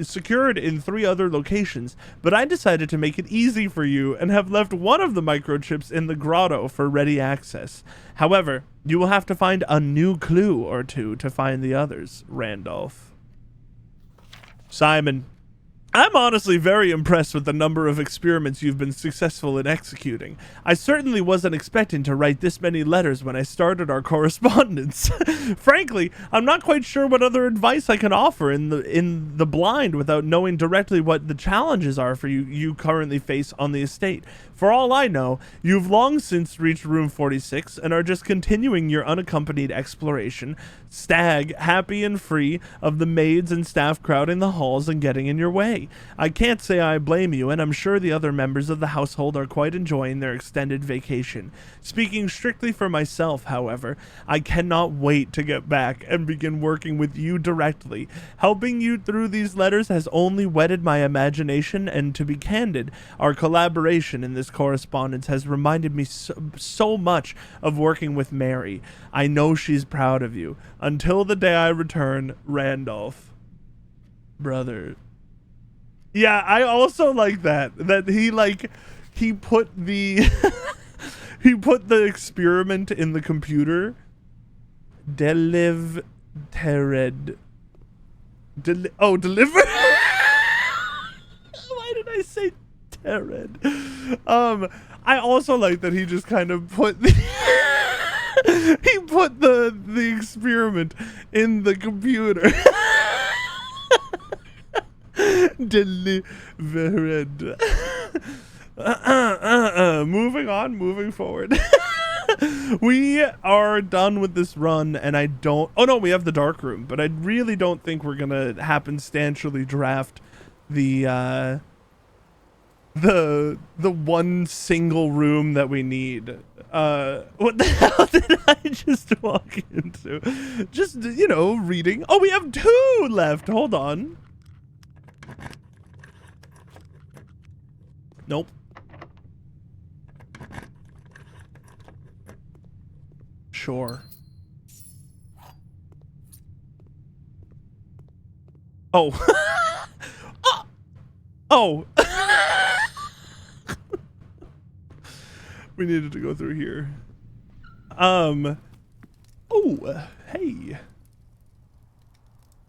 secured in 3 other locations, but I decided to make it easy for you and have left one of the microchips in the grotto for ready access. However, you will have to find a new clue or 2 to find the others, Randolph. Simon, I'm honestly very impressed with the number of experiments you've been successful in executing. I certainly wasn't expecting to write this many letters when I started our correspondence. Frankly, I'm not quite sure what other advice I can offer in the blind without knowing directly what the challenges are for you currently face on the estate. For all I know, you've long since reached room 46 and are just continuing your unaccompanied exploration, stag, happy and free of the maids and staff crowding the halls and getting in your way. I can't say I blame you, and I'm sure the other members of the household are quite enjoying their extended vacation. Speaking strictly for myself, however, I cannot wait to get back and begin working with you directly. Helping you through these letters has only whetted my imagination, and to be candid, our collaboration in this correspondence has reminded me so much of working with Mary. I know she's proud of you. Until the day I return, Randolph. Brother. Yeah, I also like that he put the he put the experiment in the computer. Deliver. Why did I say Tered? I also like that he just kind of put the he put the experiment in the computer. Delivered. Moving on, moving forward. We are done with this run, and I don't... Oh, no, we have the dark room, but I really don't think we're going to happenstantially draft the one single room that we need. What the hell did I just walk into? Just, you know, reading. Oh, we have 2 left. Hold on. Nope. Sure. Oh. Oh. We needed to go through here. Oh, hey.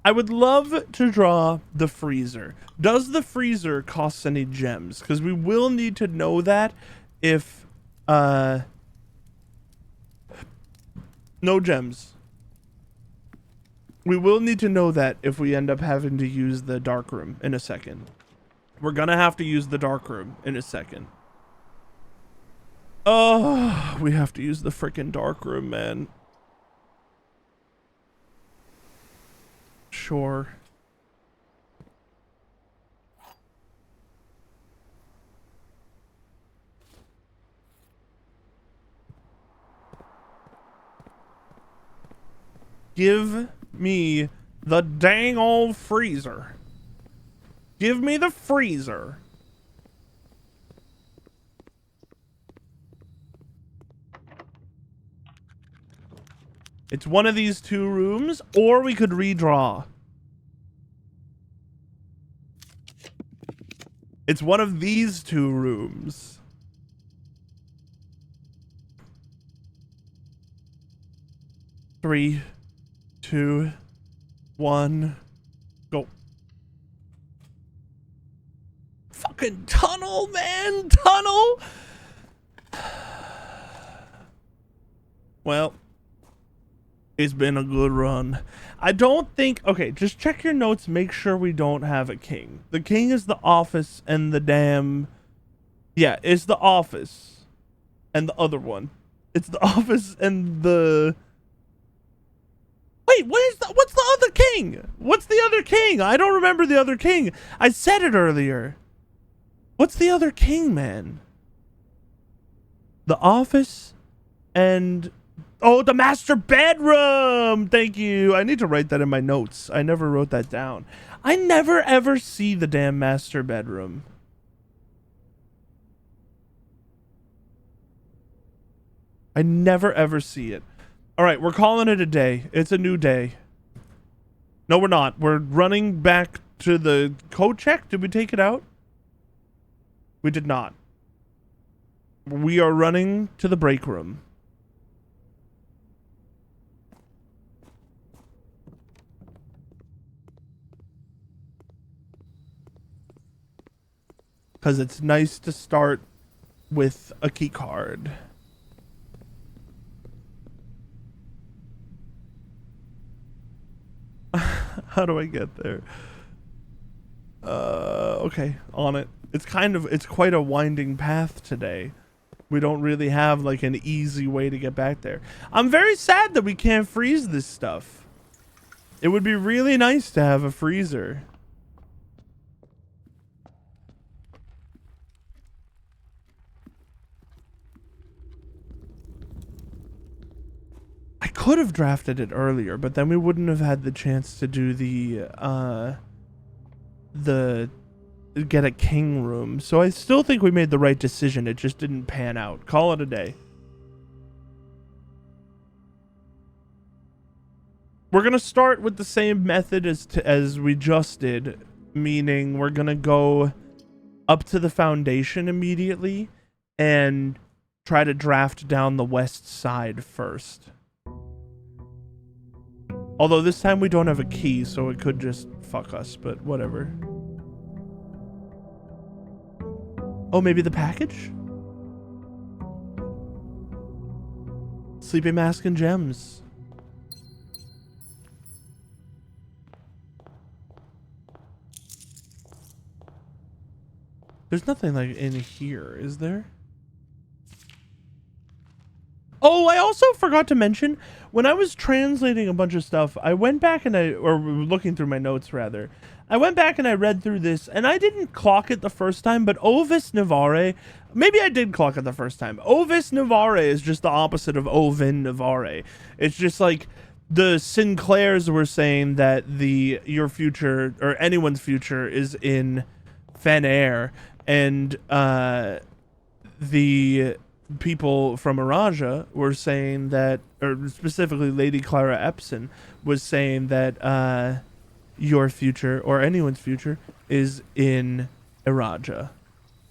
I would love to draw the freezer. Does the freezer cost any gems? Because we will need to know that if, no gems. We will need to know that if we end up having to use the dark room in a second. We're gonna have to use the dark room in a second. Oh, we have to use the freaking dark room, man. Sure. Give me the dang old freezer. Give me the freezer. It's one of these 2 rooms, or we could redraw. It's one of these 2 rooms. Three, 2, 1, go. Fucking tunnel, man! Tunnel! Well, it's been a good run. I don't think... Okay, just check your notes. Make sure we don't have a king. The king is the office and the damn... Yeah, it's the office. And the other one. It's the office and the... Wait, what's the other king? What's the other king? I don't remember the other king. I said it earlier. What's the other king, man? The office and... Oh, the master bedroom. Thank you. I need to write that in my notes. I never wrote that down. I never ever see the damn master bedroom. I never ever see it. All right, we're calling it a day. It's a new day. No, we're not. We're running back to the code check. Did we take it out? We did not. We are running to the break room. Because it's nice to start with a key card. How do I get there? Okay, on it. It's quite a winding path today. We don't really have like an easy way to get back there. I'm very sad that we can't freeze this stuff. It would be really nice to have a freezer. I could have drafted it earlier, but then we wouldn't have had the chance to do the get a king room. So I still think we made the right decision. It just didn't pan out. Call it a day. We're going to start with the same method as we just did, meaning we're going to go up to the foundation immediately and try to draft down the west side first. Although this time we don't have a key, so it could just fuck us, but whatever. Oh, maybe the package? Sleeping mask and gems. There's nothing like in here, is there? Oh, I also forgot to mention, when I was translating a bunch of stuff, I went back and or looking through my notes rather, I went back and I read through this, and I didn't clock it the first time, but Ovis Navare, maybe I did clock it the first time. Ovis Navare is just the opposite of Ovin Navare. It's just like the Sinclairs were saying that your future, or anyone's future, is in Fenair, and the people from Araja were saying that, or specifically Lady Clara Epson was saying that your future, or anyone's future, is in Araja.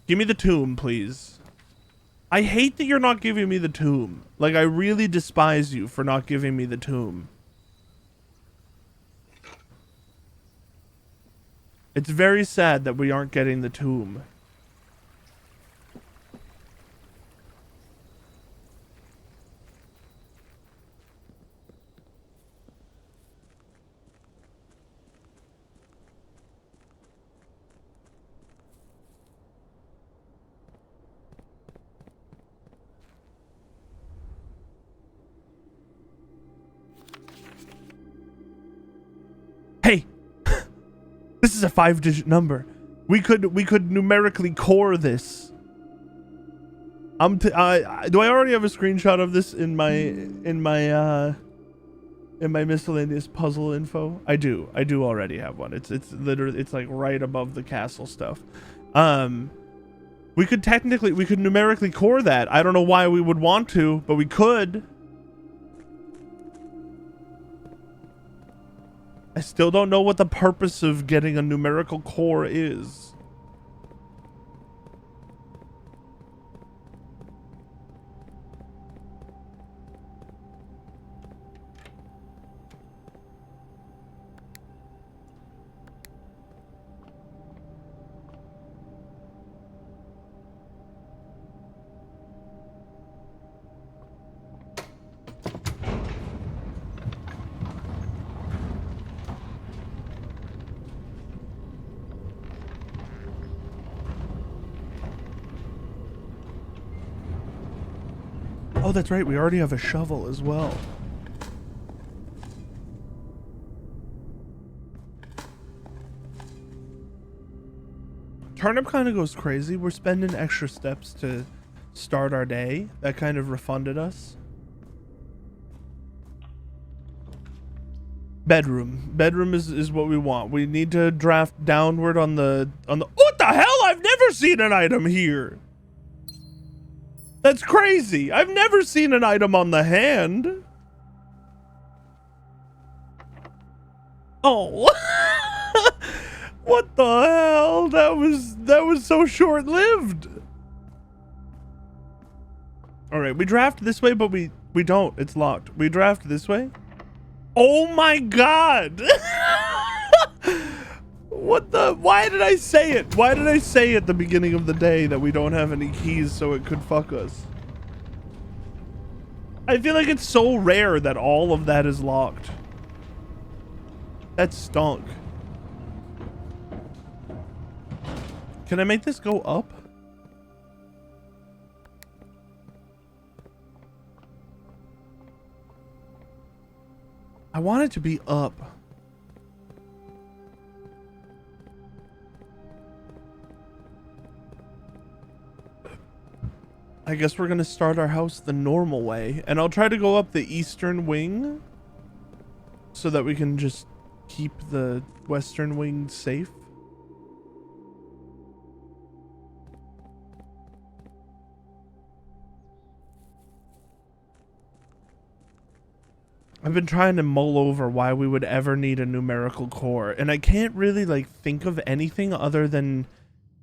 Give me the tomb, please. I hate that you're not giving me the tomb. Like, I really despise you for not giving me the tomb. It's very sad that we aren't getting the tomb. Hey, this is a 5-digit number. We could numerically core this. Do I already have a screenshot of this in my miscellaneous puzzle info? I do already have one. It's literally, it's like right above the castle stuff. We could numerically core that. I don't know why we would want to, but we could. I still don't know what the purpose of getting a numerical core is. Oh, that's right. We already have a shovel as well. Turnip kind of goes crazy. We're spending extra steps to start our day. That kind of refunded us. Bedroom. Bedroom is what we want. We need to draft downward on the what the hell? I've never seen an item here. That's crazy. I've never seen an item on the hand. Oh. What the hell? That was so short-lived. All right, we draft this way, but we don't. It's locked. We draft this way. Oh my god. What the? Why did I say it? Why did I say at the beginning of the day that we don't have any keys so it could fuck us? I feel like it's so rare that all of that is locked. That stunk. Can I make this go up? I want it to be up. I guess we're gonna start our house the normal way, and I'll try to go up the eastern wing so that we can just keep the western wing safe. I've been trying to mull over why we would ever need a numerical core, and I can't really like think of anything other than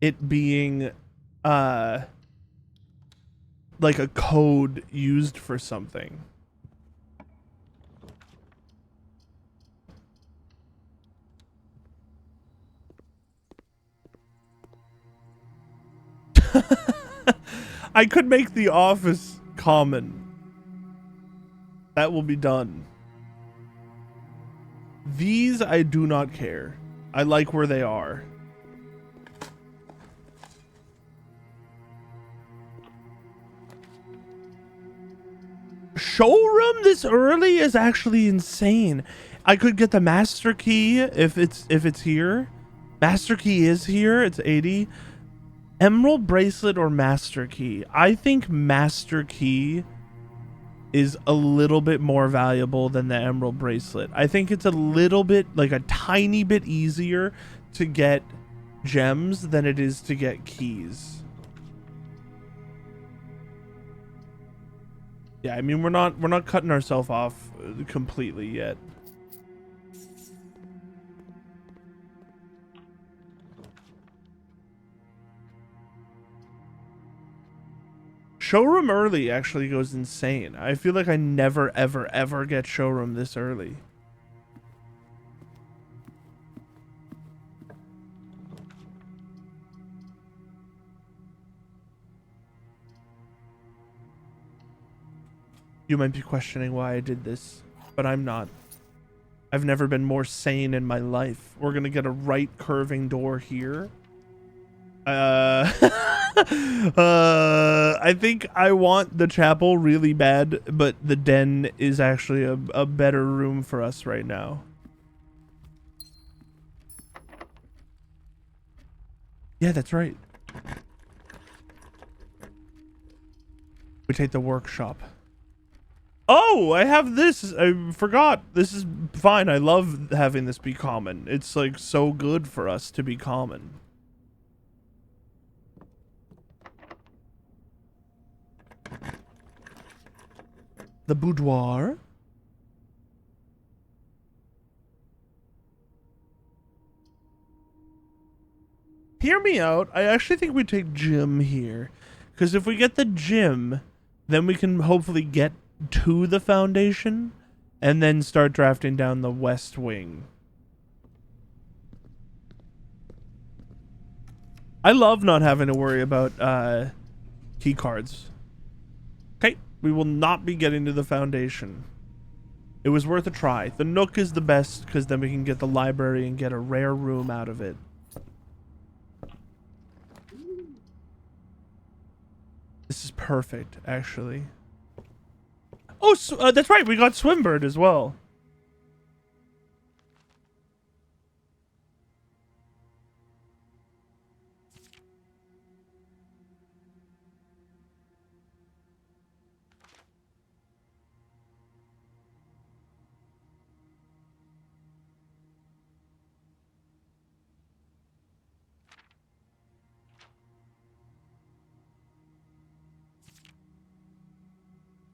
it being like a code used for something. I could make the office common. That will be done. These I do not care. I like where they are. Showroom this early is actually insane. I could get the master key if it's here. Master key is here. It's 80. Emerald bracelet or master key. I think master key is a little bit more valuable than the emerald bracelet. I think it's a little bit, like a tiny bit easier to get gems than it is to get keys. Yeah, I mean, we're not cutting ourselves off completely yet. Showroom early actually goes insane. I feel like I never, ever, ever get showroom this early. You might be questioning why I did this, but I'm not. I've never been more sane in my life. We're gonna get a right curving door here. I think I want the chapel really bad, but the den is actually a better room for us right now. Yeah, that's right. We take the workshop. Oh, I have this. I forgot. This is fine. I love having this be common. It's like so good for us to be common. The boudoir. Hear me out. I actually think we take gym here. Because if we get the gym, then we can hopefully get to the foundation and then start drafting down the west wing. I love not having to worry about key cards. Okay, we will not be getting to the foundation. It was worth a try. The Nook is the best because then we can get the library and get a rare room out of it. This is perfect, actually. Oh, so, that's right. We got Swimbird as well.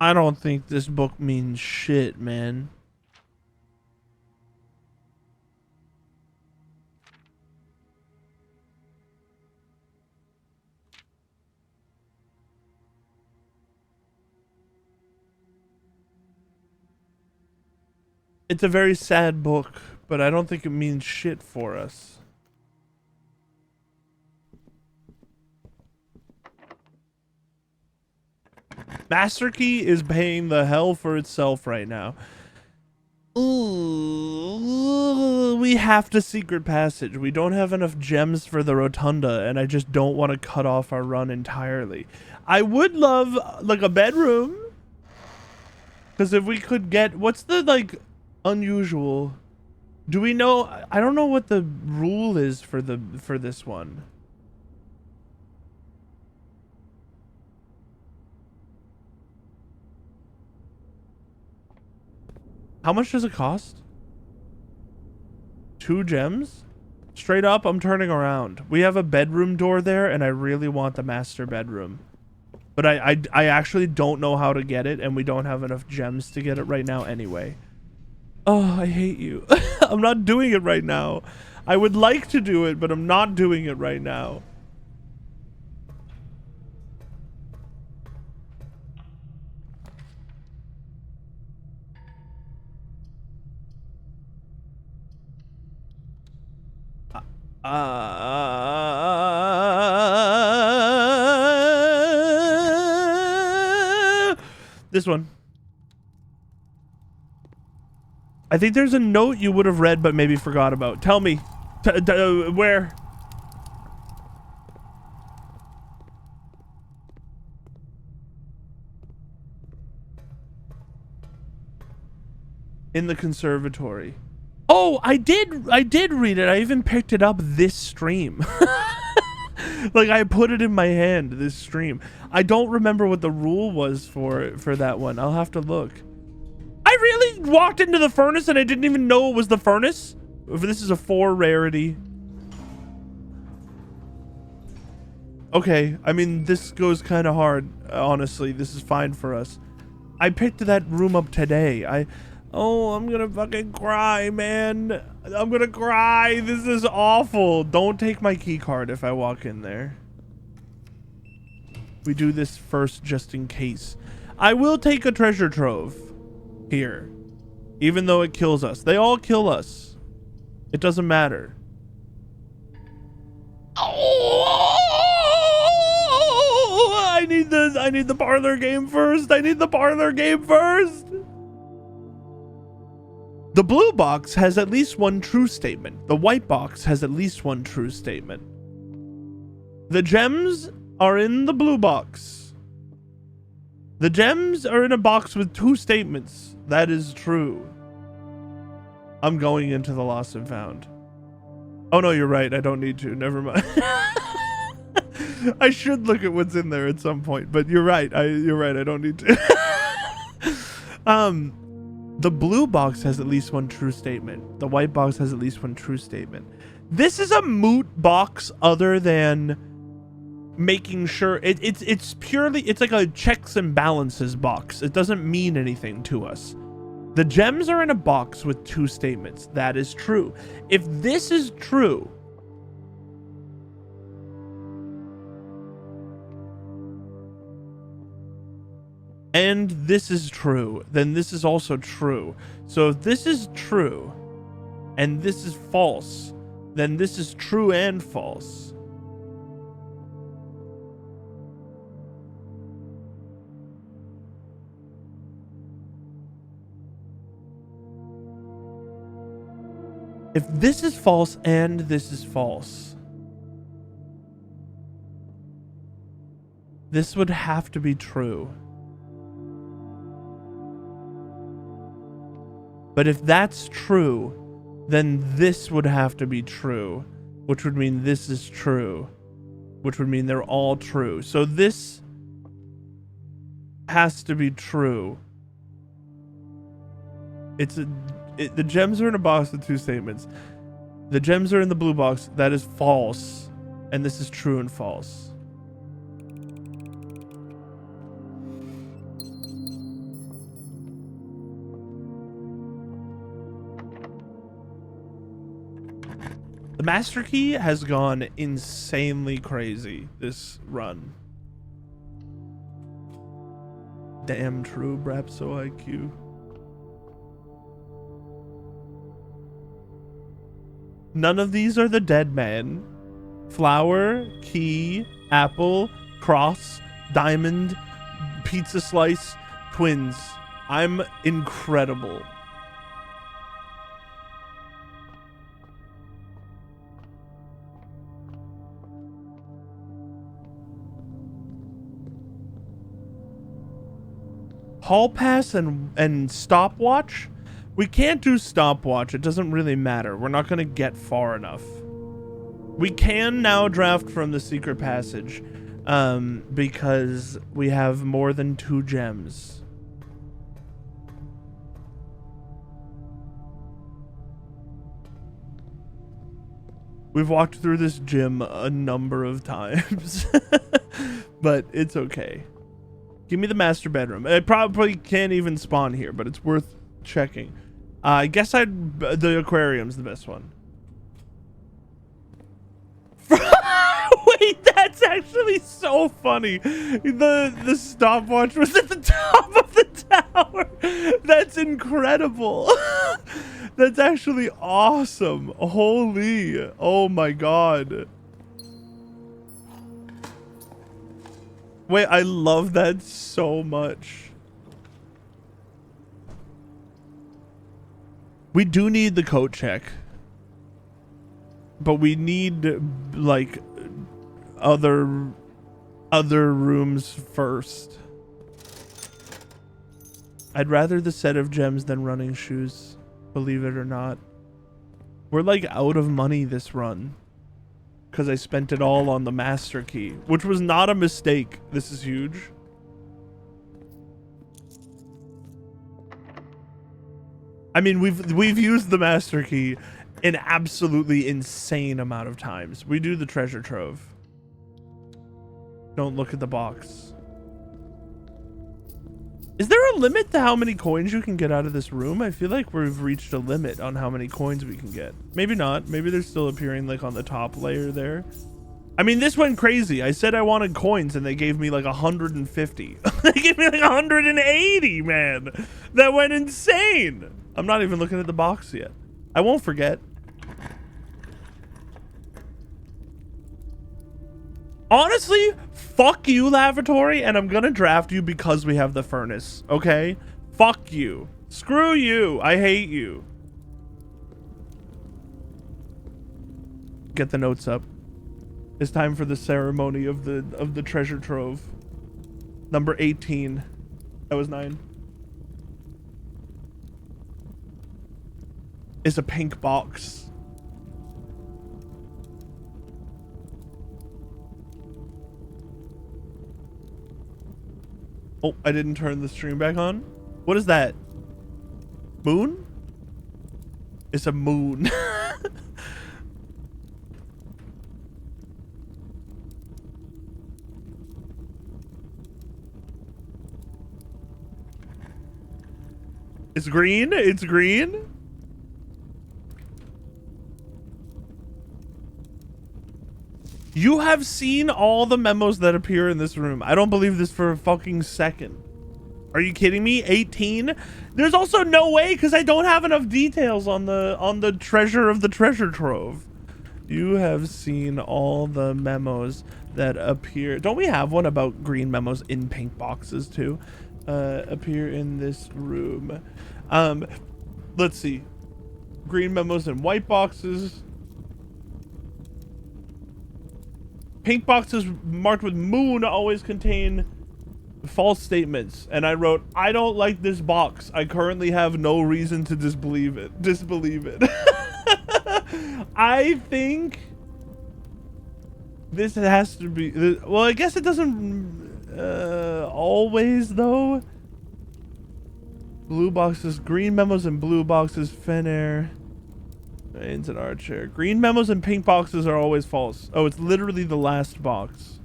I don't think this book means shit, man. It's a very sad book, but I don't think it means shit for us. Master Key is paying the hell for itself right now. Ooh, we have to secret passage. We don't have enough gems for the rotunda, and I just don't want to cut off our run entirely. I would love like a bedroom, because if we could get, what's the like unusual? Do we know? I don't know what the rule is for this one. How much does it cost? 2 gems? Straight up, I'm turning around. We have a bedroom door there, and I really want the master bedroom. But I actually don't know how to get it, and we don't have enough gems to get it right now anyway. Oh, I hate you. I'm not doing it right now. I would like to do it, but I'm not doing it right now. This one. I think there's a note you would have read but maybe forgot about. Tell me. Where? In the conservatory. Oh, I did read it. I even picked it up this stream. Like, I put it in my hand this stream. I don't remember what the rule was for that one. I'll have to look. I really walked into the furnace and I didn't even know it was the furnace. This is a 4 rarity. Okay, I mean, this goes kind of hard. Honestly, this is fine for us. I picked that room up today. Oh, I'm gonna fucking cry, man. I'm gonna cry. This is awful. Don't take my key card if I walk in there. We do this first just in case. I will take a treasure trove here, even though it kills us. They all kill us. It doesn't matter. Oh, I need the parlor game first. I need the parlor game first. The blue box has at least one true statement. The white box has at least one true statement. The gems are in the blue box. The gems are in a box with 2 statements. That is true. I'm going into the lost and found. Oh no, you're right. I don't need to. Never mind. I should look at what's in there at some point, but you're right. You're right. I don't need to. The blue box has at least one true statement. The white box has at least one true statement. This is a moot box other than making sure it's purely, it's like a checks and balances box. It doesn't mean anything to us. The gems are in a box with 2 statements. That is true. If this is true, and this is true, then this is also true. So if this is true and this is false, then this is true and false. If this is false and this is false, this would have to be true. But if that's true, then this would have to be true, which would mean this is true, which would mean they're all true. So this has to be true. The gems are in a box with 2 statements. The gems are in the blue box. That is false. And this is true and false. The master key has gone insanely crazy this run. Damn true, Brapso IQ. None of these are the dead man. Flower, key, apple, cross, diamond, pizza slice, twins. I'm incredible. Hall pass and stopwatch? We can't do stopwatch. It doesn't really matter. We're not going to get far enough. We can now draft from the secret passage because we have more than 2 gems. We've walked through this gym a number of times, but it's okay. Give me the master bedroom. It probably can't even spawn here, but it's worth checking. I guess the aquarium's the best one. Wait, that's actually so funny. The stopwatch was at the top of the tower. That's incredible. That's actually awesome. Holy, oh my god. Wait, I love that so much. We do need the coat check. But we need, like, other rooms first. I'd rather the set of gems than running shoes, believe it or not. We're like out of money this run because I spent it all on the master key, which was not a mistake. This is huge. I mean, we've used the master key an absolutely insane amount of times. We do the treasure trove. Don't look at the box. Is there a limit to how many coins you can get out of this room? I feel like we've reached a limit on how many coins we can get. Maybe not. Maybe they're still appearing like on the top layer there. I mean, this went crazy. I said I wanted coins and they gave me like 150. They gave me like 180, man. That went insane. I'm not even looking at the box yet. I won't forget. Honestly, fuck you, lavatory, and I'm gonna draft you because we have the furnace, okay? Fuck you. Screw you. I hate you. Get the notes up. It's time for the ceremony of the treasure trove. Number 18. That was 9. It's a pink box. Oh, I didn't turn the stream back on. What is that? Moon? It's a moon. It's green. It's green. You have seen all the memos that appear in this room. I don't believe this for a fucking second. Are you kidding me? 18? There's also no way because I don't have enough details on the treasure of the treasure trove. You have seen all the memos that appear. Don't we have one about green memos in pink boxes too? Appear in this room. Let's see. Green memos in white boxes. Pink boxes marked with moon always contain false statements. And I wrote, I don't like this box. I currently have no reason to disbelieve it. I think this has to be, well, I guess it doesn't always though. Blue boxes, green memos and blue boxes, Fen Air. It's an archer. Green memos and pink boxes are always false. Oh, it's literally the last box.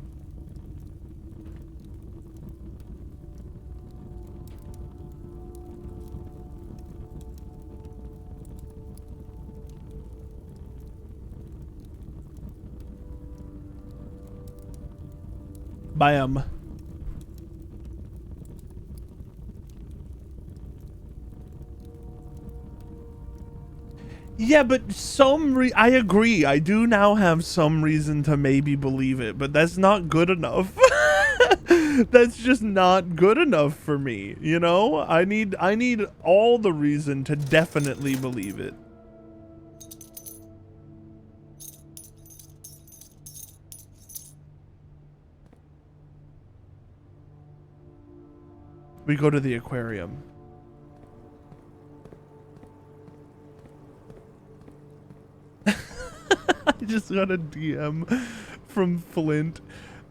Bam. Yeah, but I agree. I do now have some reason to maybe believe it, but that's not good enough. That's just not good enough for me, you know? I need all the reason to definitely believe it. We go to the aquarium. I just got a DM from Flint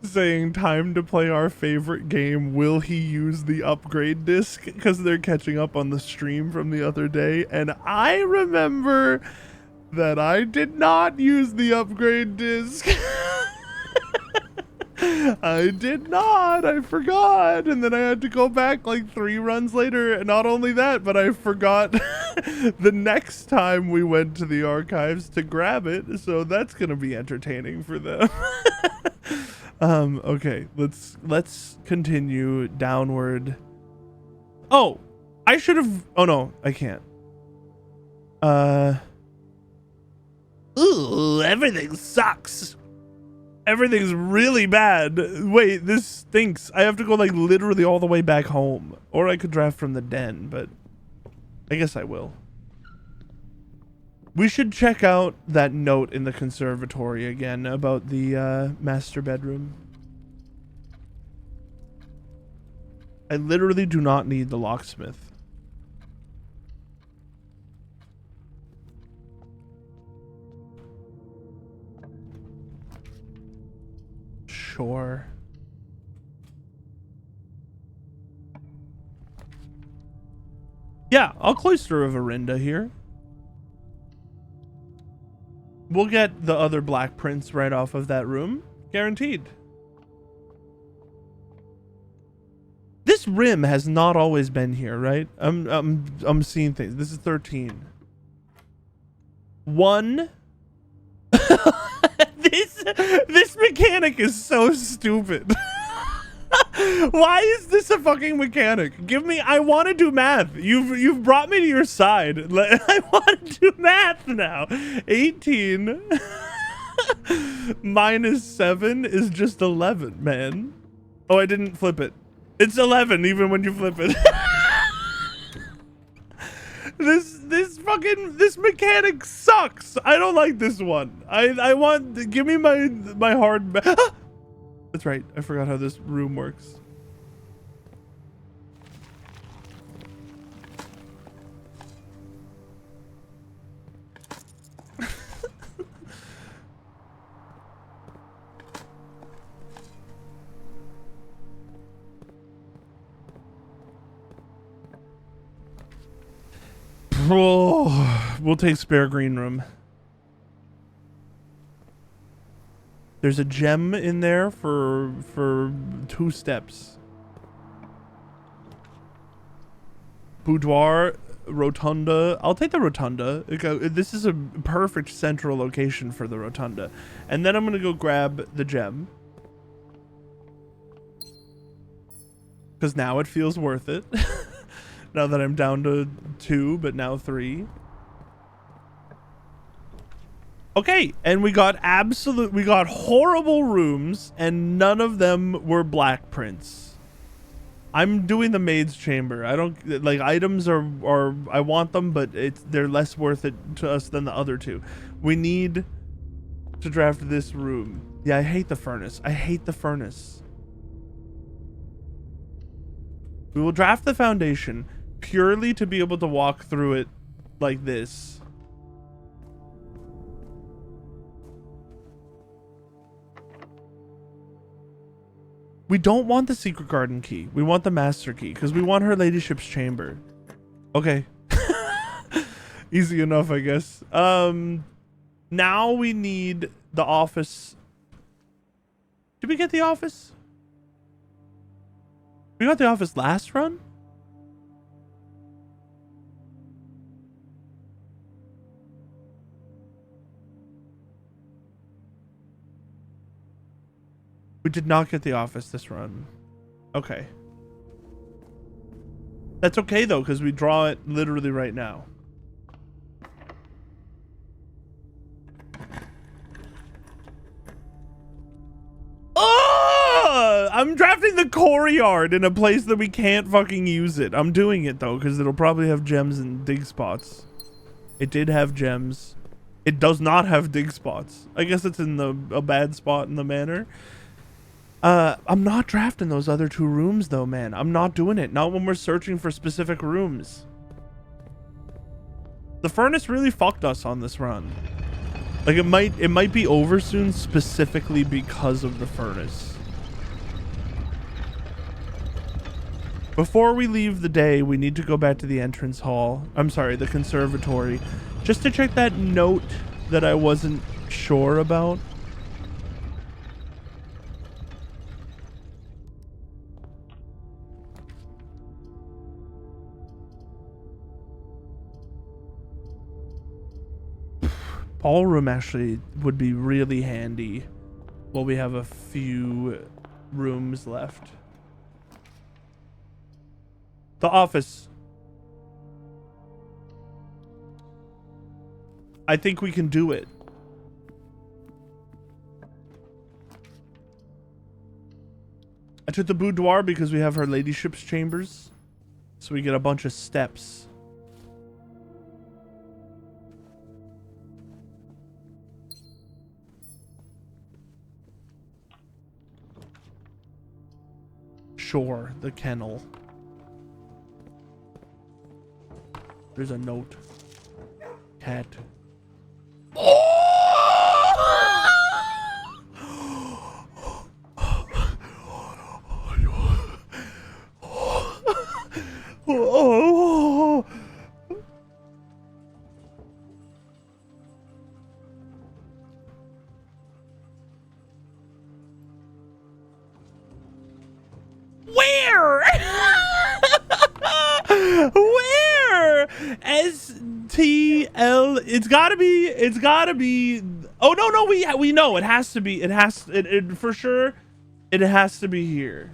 saying time to play our favorite game. Will he use the upgrade disc? Because they're catching up on the stream from the other day. And I remember that I did not use the upgrade disc. I did not. I forgot. And then I had to go back like 3 runs later. And not only that, but I forgot the next time we went to the archives to grab it. So that's going to be entertaining for them. Okay, let's continue downward. Oh, I should have. Oh no, I can't. Ooh, everything sucks. Everything's really bad. Wait, this stinks. I have to go like literally all the way back home. Or I could draft from the den, but I guess I will. We should check out that note in the conservatory again about the master bedroom. I literally do not need the locksmith. Sure. Yeah, I'll cloister a Verinda here. We'll get the other black prints right off of that room. Guaranteed. This rim has not always been here, right? I'm seeing things. This is 13. 1. This mechanic is so stupid. Why is this a fucking mechanic? Give me, I want to do math. You've brought me to your side. I want to do math now. 18 minus 7 is just 11, man. Oh, I didn't flip it. It's 11 even when you flip it. This mechanic sucks. I don't like this one. I want, give me my hard That's right. I forgot how this room works. Oh, we'll take spare green room. There's a gem in there for 2 steps. Boudoir, rotunda. I'll take the rotunda. This is a perfect central location for the rotunda. And then I'm gonna go grab the gem. Because now it feels worth it. Now that I'm down to 2, but now 3. Okay, and we got horrible rooms, and none of them were black prints. I'm doing the maid's chamber. I don't like items are I want them, but they're less worth it to us than the other 2. We need to draft this room. Yeah, I hate the furnace. I hate the furnace. We will draft the foundation purely to be able to walk through it like this. We don't want the secret garden key. We want the master key because we want her ladyship's chamber. Okay. Easy enough, I guess. Now we need the office. Did we get the office? We got the office last run? We did not get the office this run. Okay. That's okay though, because we draw it literally right now. Oh! I'm drafting the courtyard in a place that we can't fucking use it. I'm doing it though, because it'll probably have gems and dig spots. It did have gems. It does not have dig spots. I guess it's in a bad spot in the manor. I'm not drafting those other 2 rooms though, man. I'm not doing it. Not when we're searching for specific rooms. The furnace really fucked us on this run. Like it might be over soon specifically because of the furnace. Before we leave the day, we need to go back to the entrance hall. I'm sorry, the conservatory, just to check that note that I wasn't sure about. Ballroom actually would be really handy while we have a few rooms left. The office. I think we can do it. I took the boudoir because we have her ladyship's chambers, so we get a bunch of steps. sure. The kennel. There's a note. Cat. Oh. Where? Where? STL. It's gotta be. Oh no, we know it has to be. It for sure. It has to be here.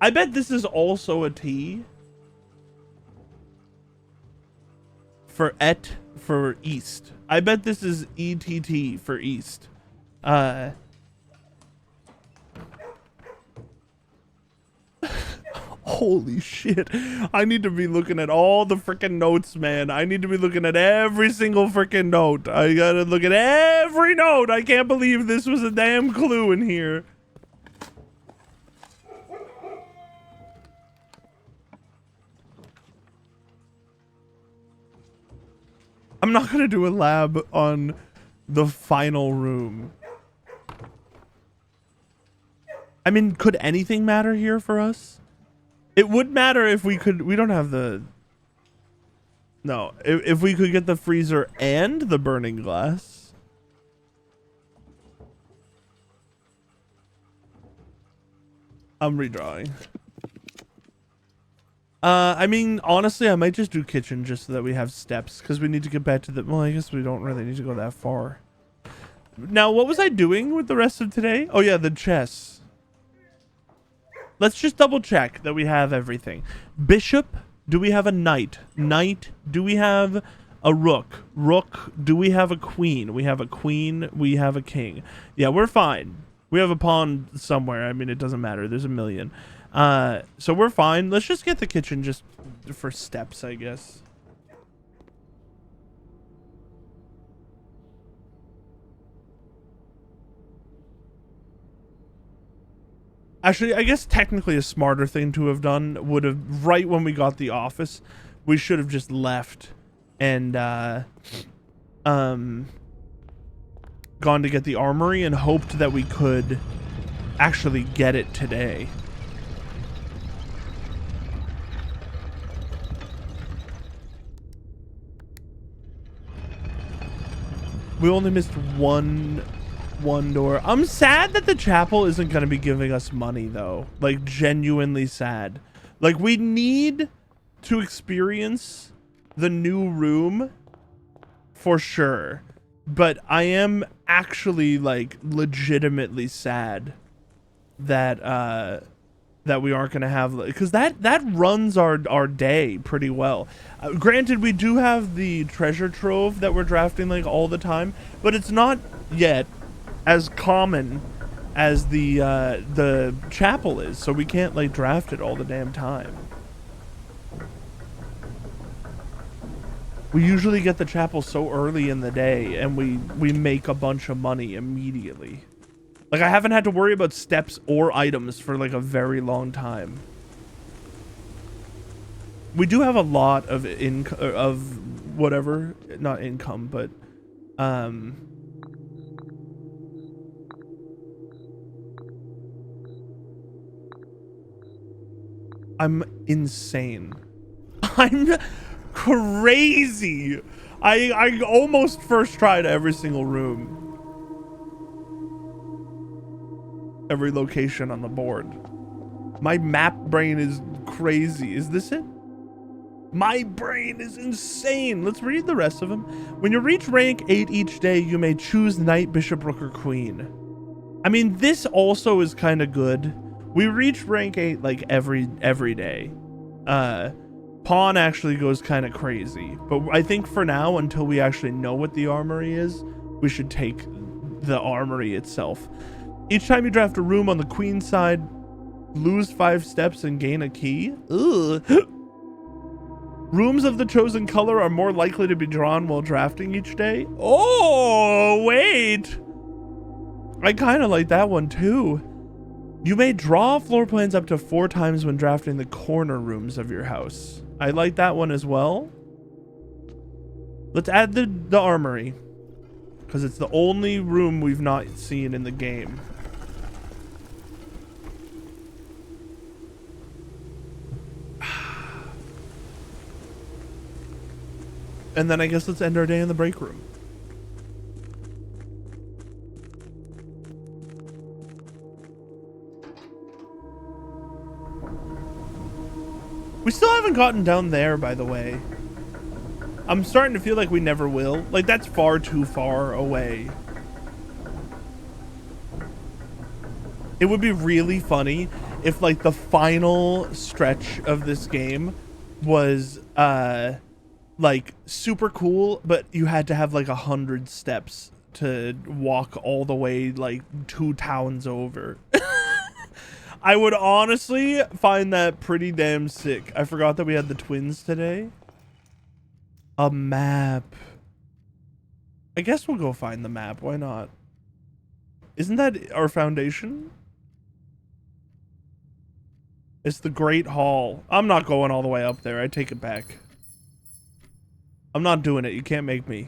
I bet this is also a T for for east. I bet this is ETT for east. Holy shit. I need to be looking at all the freaking notes, man. I need to be looking at every single freaking note. I gotta look at every note. I can't believe this was a damn clue in here. I'm not gonna do a lab on the final room. I mean, could anything matter here for us? It would matter if we could. We don't have the. No, if we could get the freezer and the burning glass. I'm redrawing. I mean, honestly, I might just do kitchen just so that we have steps, because we need to get back to the. Well, I guess we don't really need to go that far. Now, what was I doing with the rest of today? Oh yeah, the chess. Let's just double check that we have everything. Bishop, do we have a knight? Knight, do we have a rook? Rook, do we have a queen? We have a queen, we have a king. Yeah, we're fine. We have a pawn somewhere. I mean, it doesn't matter. There's a million. So we're fine. Let's just get the kitchen just for steps, I guess. Actually, I guess technically a smarter thing to have done would have, right when we got the office, we should have just left and gone to get the armory and hoped that we could actually get it today. We only missed one door. I'm sad that the chapel isn't going to be giving us money, though. Like, genuinely sad. Like, we need to experience the new room for sure. But I am actually, like, legitimately sad that that we aren't going to have, because that runs our day pretty well. Granted, we do have the treasure trove that we're drafting like all the time, but it's not yet as common as the chapel is, so we can't like draft it all the damn time. We usually get the chapel so early in the day, and we make a bunch of money immediately. Like, I haven't had to worry about steps or items for like a very long time. We do have a lot of whatever, not income, but I'm insane. I'm crazy. I almost first tried every single room. Every location on the board. My map brain is crazy. Is this it? My brain is insane. Let's read the rest of them. When you reach rank 8 each day, you may choose knight, bishop, rook, or queen. I mean, this also is kind of good. We reach rank 8 like every day. Pawn actually goes kind of crazy, but I think for now, until we actually know what the armory is, we should take the armory itself. Each time you draft a room on the queen side, lose 5 steps and gain a key. Ugh. Rooms of the chosen color are more likely to be drawn while drafting each day. Oh, wait. I kind of like that one too. You may draw floor plans up to 4 times when drafting the corner rooms of your house. I like that one as well. Let's add the armory, because it's the only room we've not seen in the game. And then I guess let's end our day in the break room. We still haven't gotten down there, by the way. I'm starting to feel like we never will. Like, that's far too far away. It would be really funny if, like, the final stretch of this game was, like, super cool, but you had to have, like, 100 steps to walk all the way, like, 2 towns over. I would honestly find that pretty damn sick. I forgot that we had the twins today. A map. I guess we'll go find the map. Why not? Isn't that our foundation? It's the Great Hall. I'm not going all the way up there. I take it back. I'm not doing it. You can't make me.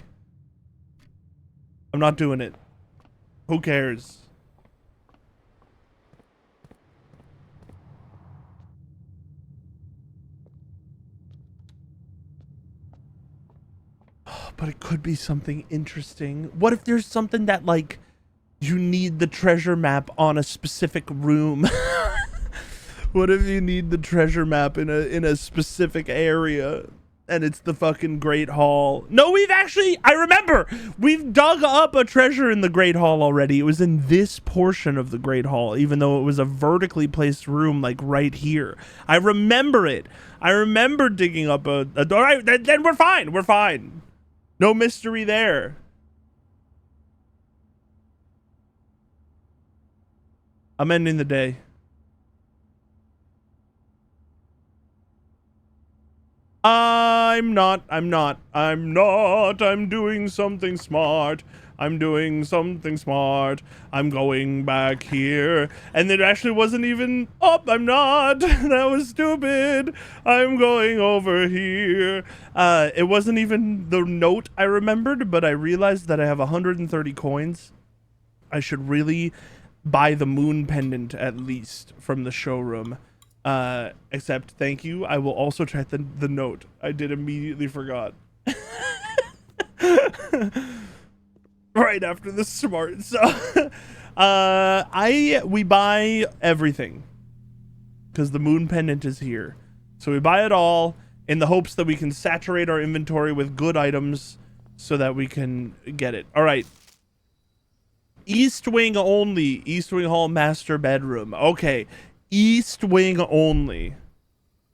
I'm not doing it. Who cares? But it could be something interesting. What if there's something that, like, you need the treasure map on a specific room? What if you need the treasure map in a specific area and it's the fucking Great Hall? No, I remember, we've dug up a treasure in the Great Hall already. It was in this portion of the Great Hall, even though it was a vertically placed room, like right here. I remember it. I remember digging up a door. All right, then we're fine. We're fine. No mystery there. I'm ending the day. I'm doing something smart. I'm doing something smart. I'm going back here. And it actually wasn't even, oh, I'm not. That was stupid. I'm going over here. It wasn't even the note I remembered, but I realized that I have 130 coins. I should really buy the moon pendant at least from the showroom. Except, thank you. I will also check the note. I did immediately forgot. Right after the smart. So, we buy everything because the moon pendant is here. So we buy it all in the hopes that we can saturate our inventory with good items so that we can get it. All right. East wing only. East wing hall master bedroom. Okay. East wing only.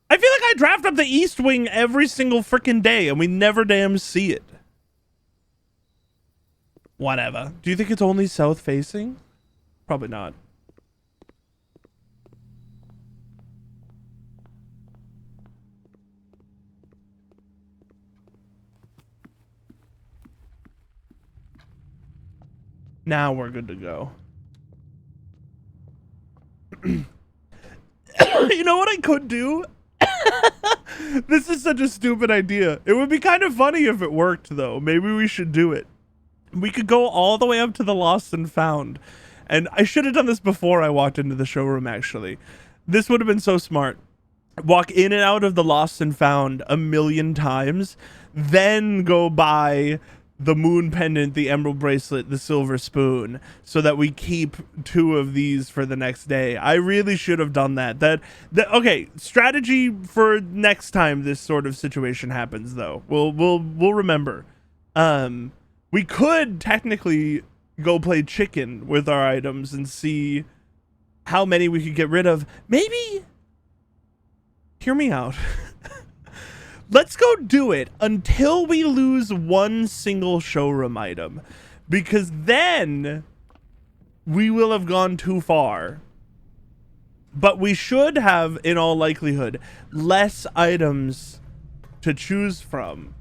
I feel like I draft up the east wing every single freaking day and we never damn see it. Whatever. Do you think it's only south facing? Probably not. Now we're good to go. You know what I could do? This is such a stupid idea. It would be kind of funny if it worked, though. Maybe we should do it. We could go all the way up to the Lost and Found. And I should have done this before I walked into the showroom, actually. This would have been so smart. Walk in and out of the Lost and Found a million times, then go buy the moon pendant, the emerald bracelet, the silver spoon, so that we keep 2 of these for the next day. I really should have done that. Okay, strategy for next time this sort of situation happens, though. We'll remember. We could technically go play chicken with our items and see how many we could get rid of. Maybe, hear me out. Let's go do it until we lose 1 single showroom item, because then we will have gone too far. But we should have, in all likelihood, less items to choose from.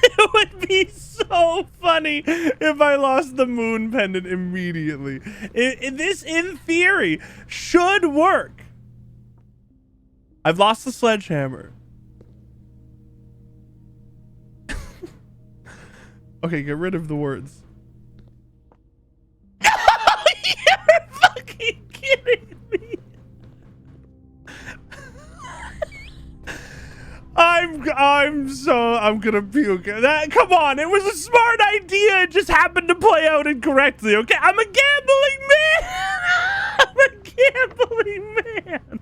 It would be so funny if I lost the moon pendant immediately. This, in theory, should work. I've lost the sledgehammer. Okay, get rid of the words. You're fucking kidding me. I'm gonna puke. Come on, it was a smart idea. It just happened to play out incorrectly. Okay, I'm a gambling man. I'm a gambling man.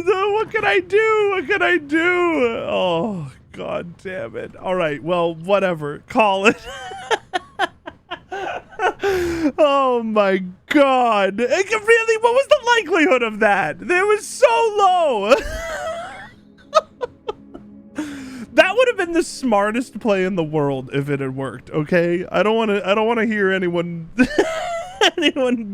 So what can I do? What can I do? Oh, God damn it. All right, well, whatever. Call it. Oh my God. Really? What was the likelihood of that? It was so low. That would have been the smartest play in the world if it had worked, okay? I don't want to hear anyone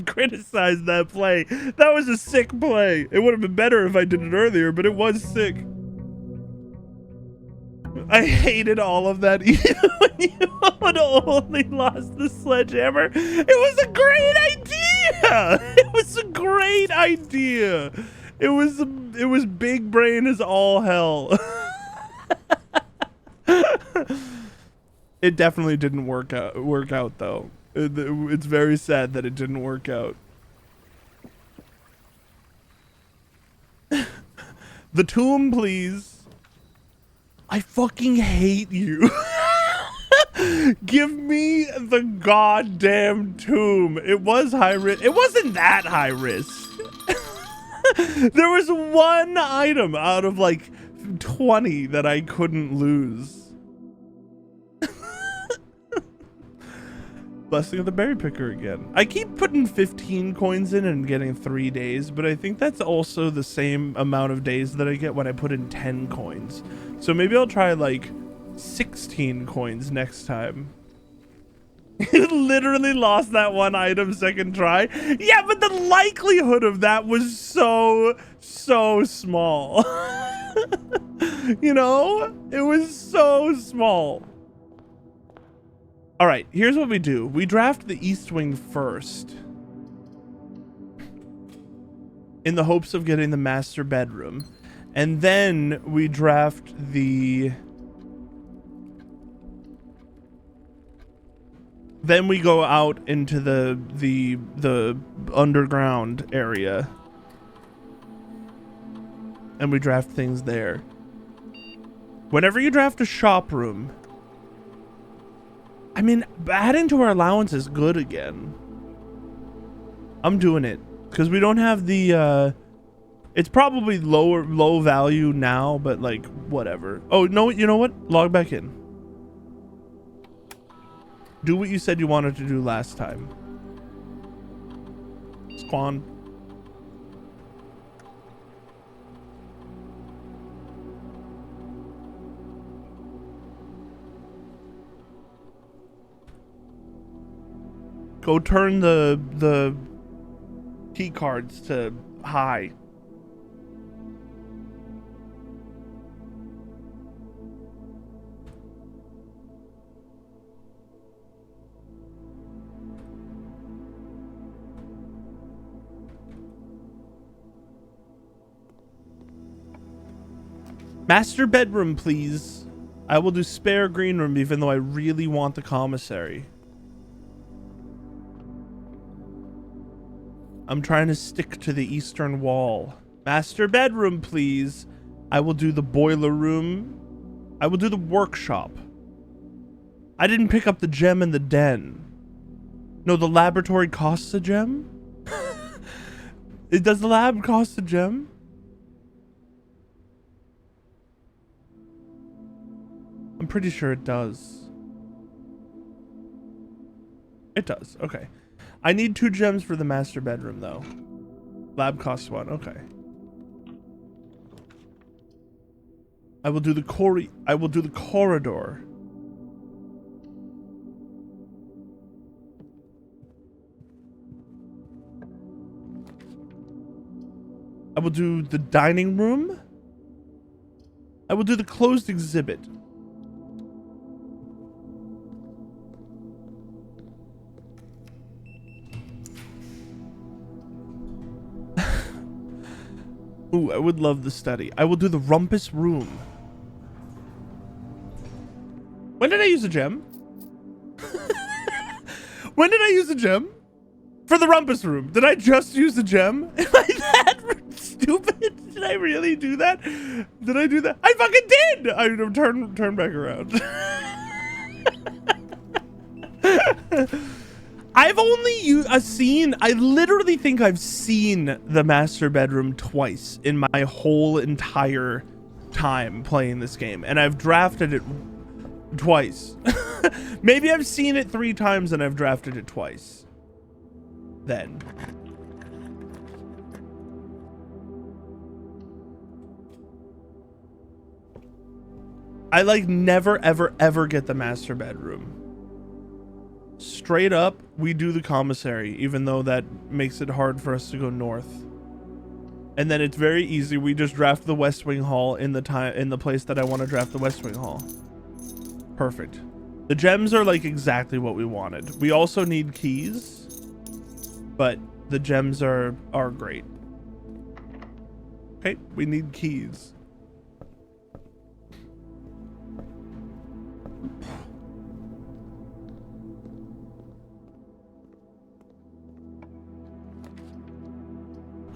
criticize that play. That was a sick play. It would have been better if I did it earlier, but it was sick. I hated all of that even when you would only lost the sledgehammer. It was a great idea. It was a great idea. It was big brain as all hell. It definitely didn't work out though. It's very sad that it didn't work out. The tomb, please. I fucking hate you. Give me the goddamn tomb. It was high risk. It wasn't that high risk. There was one item out of like 20 that I couldn't lose. Blessing of the Berry Picker again. I keep putting 15 coins in and getting 3 days, but I think that's also the same amount of days that I get when I put in 10 coins. So maybe I'll try like 16 coins next time. You literally lost that one item second try. Yeah, but the likelihood of that was so small. You know, it was so small. All right, here's what we do. We draft the East Wing first in the hopes of getting the master bedroom. And then we draft the... Then we go out into the underground area. And we draft things there. Whenever you draft a shop room, I mean, adding to our allowance is good again. I'm doing it because we don't have the it's probably low value now, but like whatever. Oh no, you know what? Log back in. Do what you said you wanted to do last time. Spawn. Go turn the key cards to high. Master bedroom, please. I will do spare green room even though I really want the commissary. I'm trying to stick to the eastern wall. Master bedroom, please. I will do the boiler room. I will do the workshop. I didn't pick up the gem in the den. No, the laboratory costs a gem? Does the lab cost a gem? I'm pretty sure it does. It does, okay. I need 2 gems for the master bedroom though. Lab costs 1, okay. I will do the corridor. I will do the dining room. I will do the closed exhibit. Ooh, I would love the study. I will do the rumpus room. When did I use a gem? When did I use a gem? For the rumpus room. Did I just use a gem? Am I that stupid? Did I really do that? Did I do that? I fucking did! I turn back around. I've only I literally think I've seen the master bedroom twice in my whole entire time playing this game, and I've drafted it twice. Maybe I've seen it 3 times and I've drafted it twice. Then. I like never ever get the master bedroom. Straight up, we do the commissary, even though that makes it hard for us to go north. And then it's very easy. We just draft the West Wing Hall in the place that I want to draft the West Wing Hall. Perfect. The gems are like exactly what we wanted. We also need keys, but the gems are great. Okay, we need keys.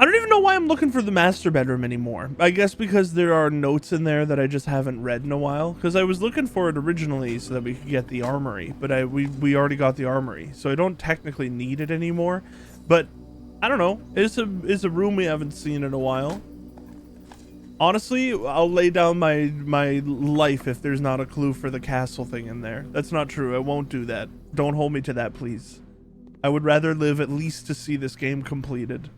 I don't even know why I'm looking for the master bedroom anymore. I guess because there are notes in there that I just haven't read in a while. Because I was looking for it originally so that we could get the armory, but we already got the armory, so I don't technically need it anymore. But I don't know. It's a room we haven't seen in a while. Honestly, I'll lay down my life if there's not a clue for the castle thing in there. That's not true. I won't do that. Don't hold me to that, please. I would rather live at least to see this game completed.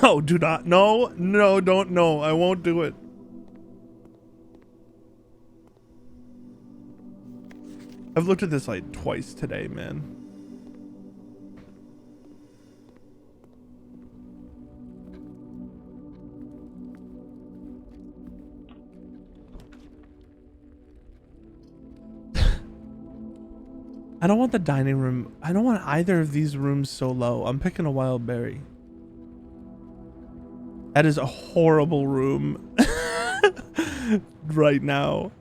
No, do not. No, don't. No, I won't do it. I've looked at this like twice today, man. I don't want the dining room. I don't want either of these rooms so low. I'm picking a wild berry. That is a horrible room right now.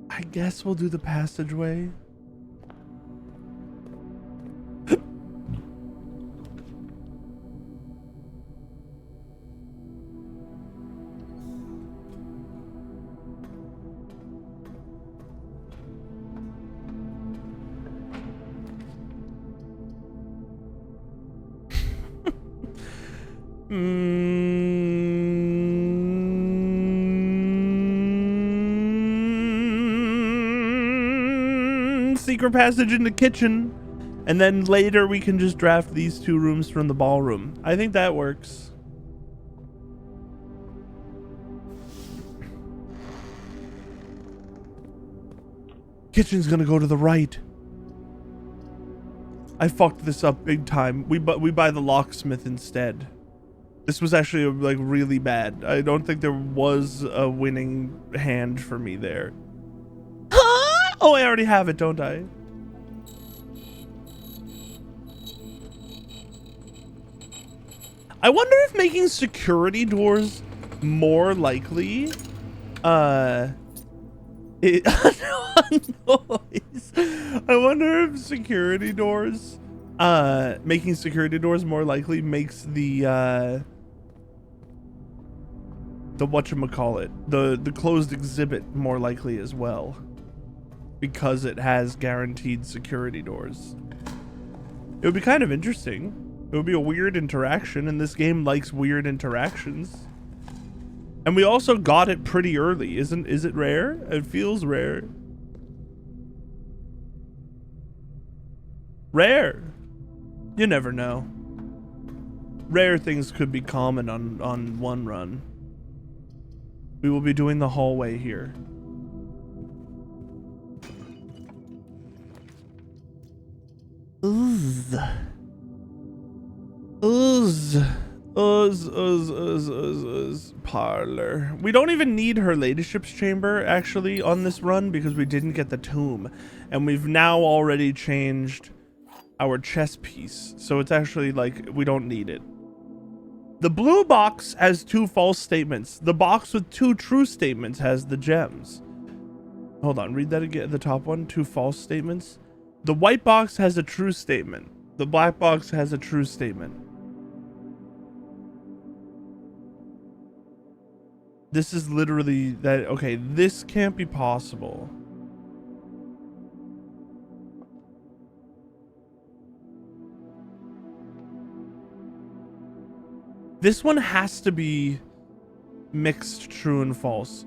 I guess we'll do the passageway. Secret passage in the kitchen, and then later we can just draft these 2 rooms from the ballroom. I think that works. Kitchen's gonna go to the right. I fucked this up big time. We buy the locksmith instead. This was actually like really bad. I don't think there was a winning hand for me there. Huh? Oh, I already have it, don't I? I wonder if making security doors more likely noise. I wonder if security doors making security doors more likely makes the whatchamacallit, the closed exhibit more likely as well, because it has guaranteed security doors. It would be kind of interesting. It would be a weird interaction, and this game likes weird interactions. And we also got it pretty early. Is it rare? It feels rare. Rare. You never know. Rare things could be common on one run. We will be doing the hallway here. Ooh. Parlor. We don't even need her ladyship's chamber actually on this run because we didn't get the tomb, and we've now already changed our chess piece, so it's actually like we don't need it. The blue box has 2 false statements. The box with 2 true statements has the gems. Hold on, read that again. The top one, 2 false statements. The white box has a true statement. The black box has a true statement. This is literally that. Okay, this can't be possible. This one has to be mixed true and false.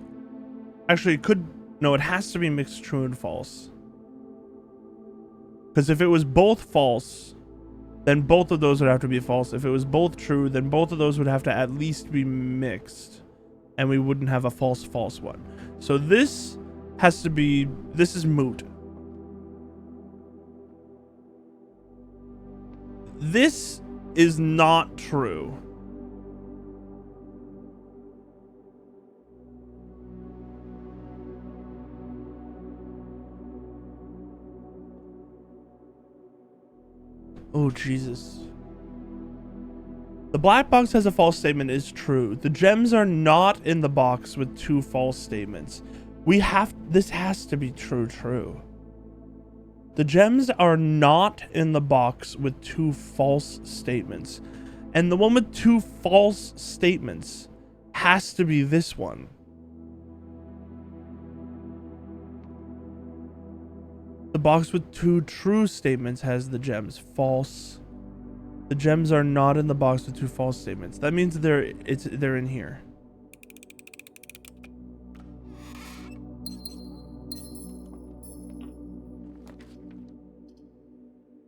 Actually, it could. No, it has to be mixed true and false. Because if it was both false, then both of those would have to be false. If it was both true, then both of those would have to at least be mixed. And we wouldn't have a false one. So this has to be, this is moot. This is not true. Oh, Jesus. The black box has a false statement is true. The gems are not in the box with 2 false statements. This has to be true. The gems are not in the box with 2 false statements. And the one with 2 false statements has to be this one. The box with 2 true statements has the gems. False. The gems are not in the box with 2 false statements. That means they're in here.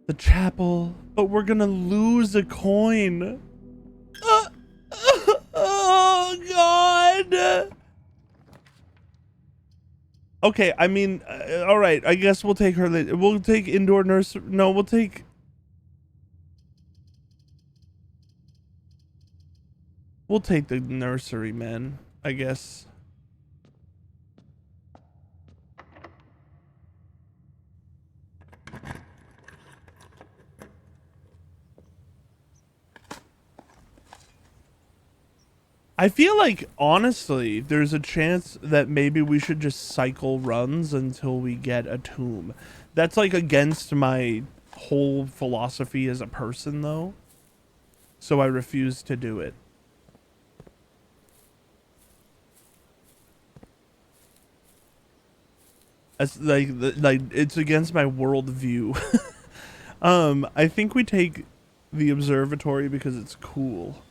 The chapel, but we're gonna lose a coin. Oh God. Okay, I mean, all right. I guess we'll take her. We'll take indoor nurse. No, we'll take. We'll take the nursery, man. I guess. I feel like, honestly, there's a chance that maybe we should just cycle runs until we get a tomb. That's like against my whole philosophy as a person, though. So I refuse to do it. It's like it's against my worldview. I think we take the observatory because it's cool.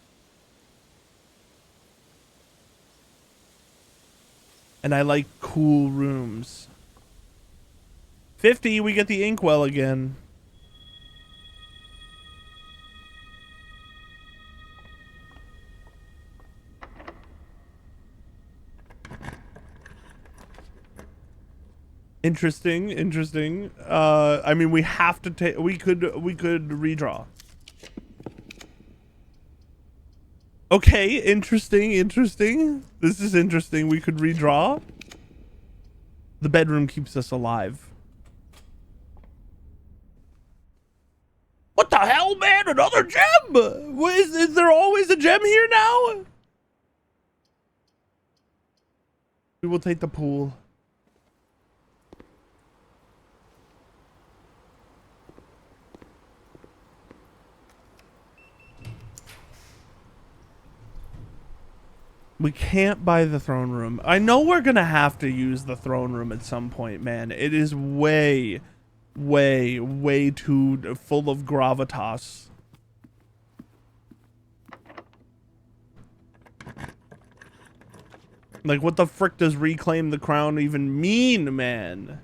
And I like cool rooms. 50, we get the inkwell again. Interesting. I mean, we have to take. We could redraw. Okay, interesting. This is interesting. We could redraw. The bedroom keeps us alive. What the hell, man? Another gem? Is there always a gem here now? We will take the pool. We can't buy the throne room. I know we're gonna have to use the throne room at some point, man. It is way too full of gravitas. Like, what the frick does reclaim the crown even mean, man?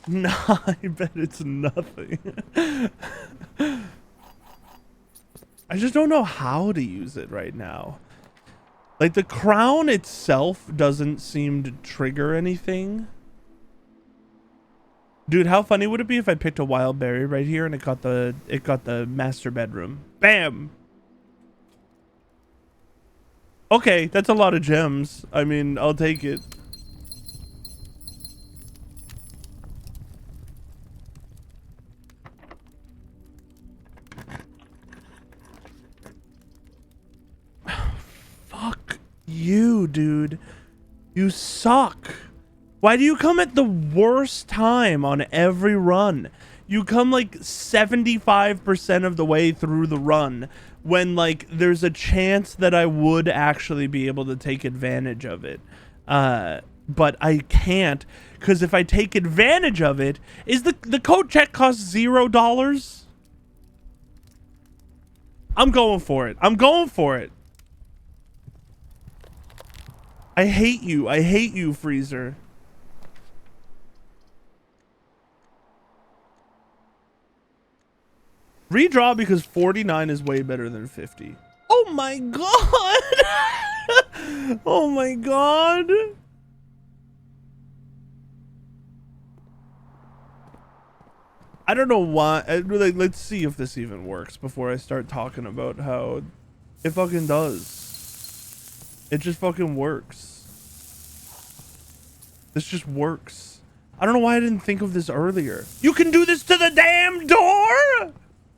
Nah, I bet it's nothing. I just don't know how to use it right now. Like, the crown itself doesn't seem to trigger anything. Dude, how funny would it be if I picked a wild berry right here and it got the master bedroom? Bam! Okay, that's a lot of gems. I mean, I'll take it. Fuck you, dude. You suck. Why do you come at the worst time on every run? You come like 75% of the way through the run when like there's a chance that I would actually be able to take advantage of it. But I can't, because if I take advantage of it, is the code check costs $0? I'm going for it. I'm going for it. I hate you. I hate you, Freezer. Redraw because 49 is way better than 50. Oh my god! Oh my god! I don't know why. Let's see if this even works before I start talking about how it fucking does. It just fucking works. This just works. I don't know why I didn't think of this earlier. You can do this to the damn door?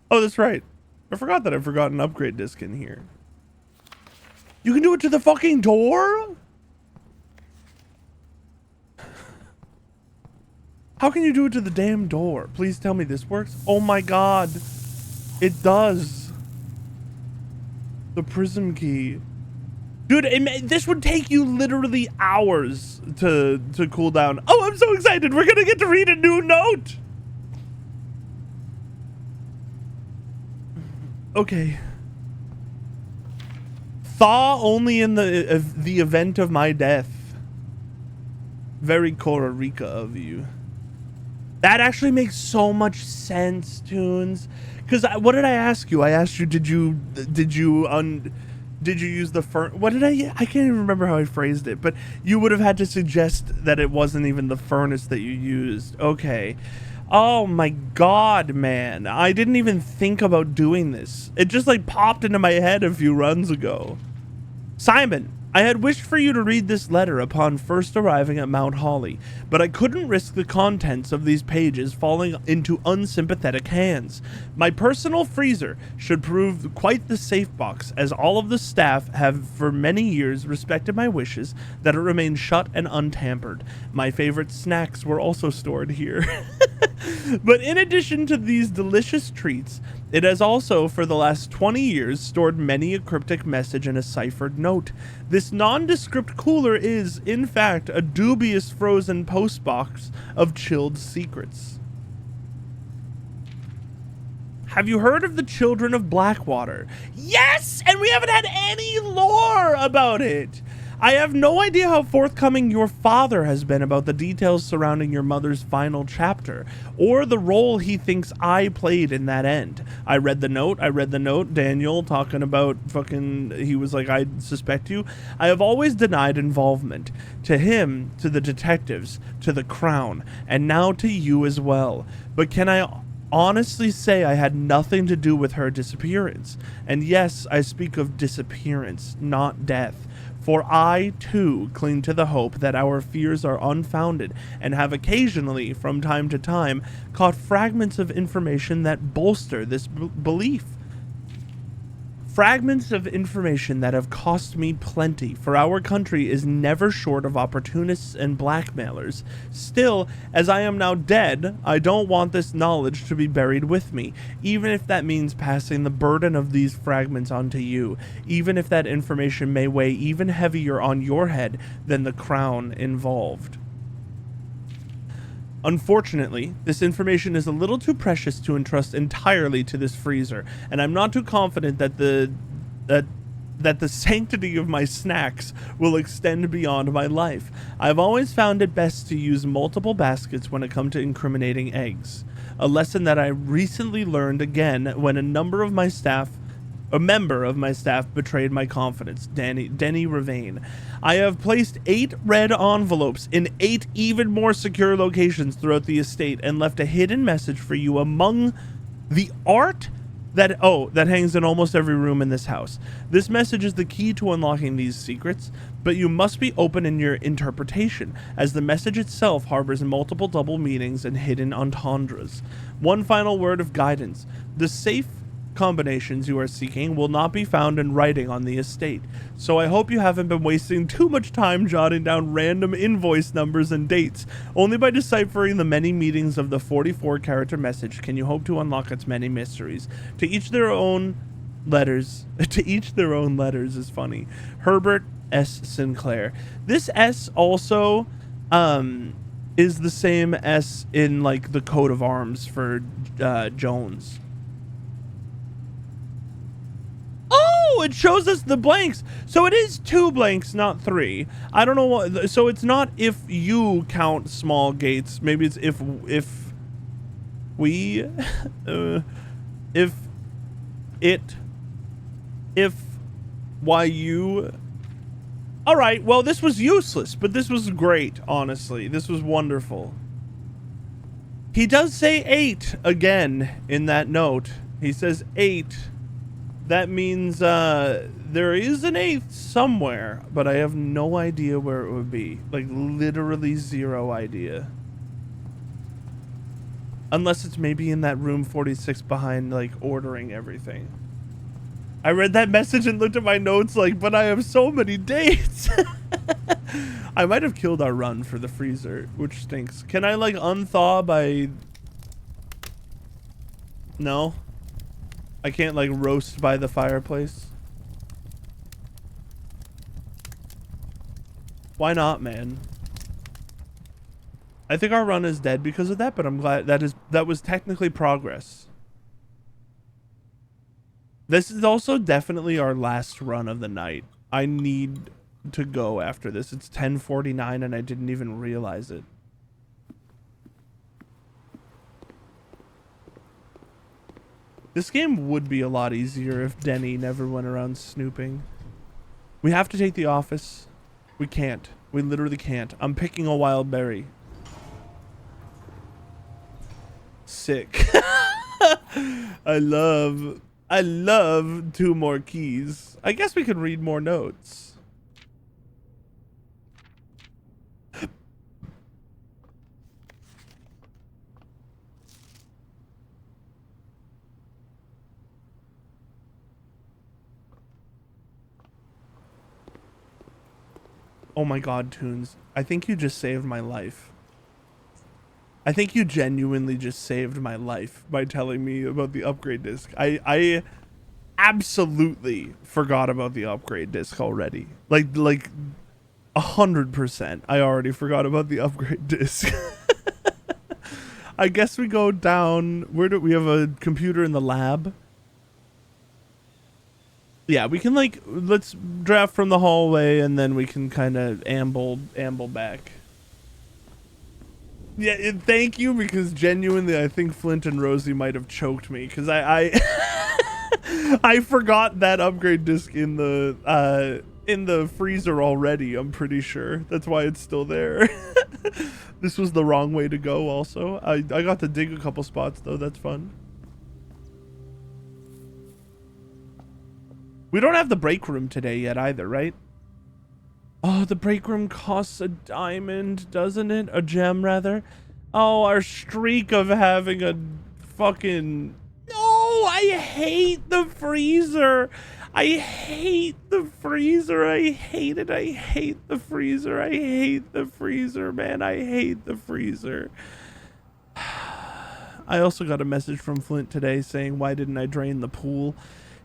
Oh, that's right. I forgot that I forgot an upgrade disc in here. You can do it to the fucking door? How can you do it to the damn door? Please tell me this works. Oh my god. It does. The prism key. Dude, this would take you literally hours to cool down. Oh, I'm so excited. We're gonna get to read a new note. Okay. Thaw only in the event of my death. Very Costa Rica of you. That actually makes so much sense, Tunes. Because what did I ask you? I asked you, did you use the what did I can't even remember how I phrased it, but you would have had to suggest that it wasn't even the furnace that you used. Okay. Oh my god, man. I didn't even think about doing this. It just like popped into my head a few runs ago. Simon, I had wished for you to read this letter upon first arriving at Mount Holly, but I couldn't risk the contents of these pages falling into unsympathetic hands. My personal freezer should prove quite the safe box, as all of the staff have for many years respected my wishes that it remain shut and untampered. My favorite snacks were also stored here. But in addition to these delicious treats, it has also, for the last 20 years, stored many a cryptic message in a ciphered note. This nondescript cooler is, in fact, a dubious frozen postbox of chilled secrets. Have you heard of the Children of Blackwater? Yes! And we haven't had any lore about it! I have no idea how forthcoming your father has been about the details surrounding your mother's final chapter, or the role he thinks I played in that end. I read the note, Daniel talking about fucking, he was like, I suspect you. I have always denied involvement. To him, to the detectives, to the Crown, and now to you as well. But can I honestly say I had nothing to do with her disappearance? And yes, I speak of disappearance, not death. For I, too, cling to the hope that our fears are unfounded and have occasionally, from time to time, caught fragments of information that bolster this belief. Fragments of information that have cost me plenty, for our country is never short of opportunists and blackmailers. Still, as I am now dead, I don't want this knowledge to be buried with me, even if that means passing the burden of these fragments onto you, even if that information may weigh even heavier on your head than the Crown involved. Unfortunately, this information is a little too precious to entrust entirely to this freezer, and I'm not too confident that the sanctity of my snacks will extend beyond my life. I've always found it best to use multiple baskets when it comes to incriminating eggs, a lesson that I recently learned again when a number of my staff A member of my staff betrayed my confidence. Denny Ravane. I have placed 8 red envelopes in 8 even more secure locations throughout the estate and left a hidden message for you among the art that hangs in almost every room in this house. This message is the key to unlocking these secrets, but you must be open in your interpretation, as the message itself harbors multiple double meanings and hidden entendres. One final word of guidance. The safe combinations you are seeking will not be found in writing on the estate, so I hope you haven't been wasting too much time jotting down random invoice numbers and dates. Only by deciphering the many meanings of the 44-character message can you hope to unlock its many mysteries. To each their own letters is funny. Herbert S. Sinclair. This S also is the same S in like the coat of arms for Jones. Oh, it shows us the blanks. So it is 2 blanks, not 3. I don't know what. So it's not if you count small gates. Maybe it's if we, if why you. All right. Well, this was useless, but this was great. Honestly, this was wonderful. He does say 8 again in that note. He says 8. That means there is an 8th somewhere, but I have no idea where it would be. Like, literally 0 idea. Unless it's maybe in that room 46 behind, like, ordering everything. I read that message and looked at my notes like, but I have so many dates. I might have killed our run for the freezer, which stinks. Can I, like, unthaw by... No? I can't, like, roast by the fireplace. Why not, man? I think our run is dead because of that, but I'm glad that was technically progress. This is also definitely our last run of the night. I need to go after this. It's 10:49 and I didn't even realize it. This game would be a lot easier if Denny never went around snooping. We have to take the office. We can't. We literally can't. I'm picking a wild berry. Sick. I love 2 more keys. I guess we could read more notes. Oh my god, Toons. I think you just saved my life. I think you genuinely just saved my life by telling me about the upgrade disc. I absolutely forgot about the upgrade disc already. Like 100%. I already forgot about the upgrade disc. I guess we go down. Where do we have a computer in the lab? Yeah, we can, like, let's draft from the hallway and then we can kind of amble back. Yeah, thank you, because genuinely I think Flint and Rosie might have choked me because I I forgot that upgrade disc in the freezer already. I'm pretty sure that's why it's still there. This was the wrong way to go. Also, I got to dig a couple spots though. That's fun. We don't have the break room today yet either, right? Oh, the break room costs a diamond, doesn't it? A gem, rather. Oh, our streak of having a fucking... No, I hate the freezer. I hate the freezer. I hate it. I hate the freezer. I hate the freezer, man. I hate the freezer. I also got a message from Flint today saying, why didn't I drain the pool?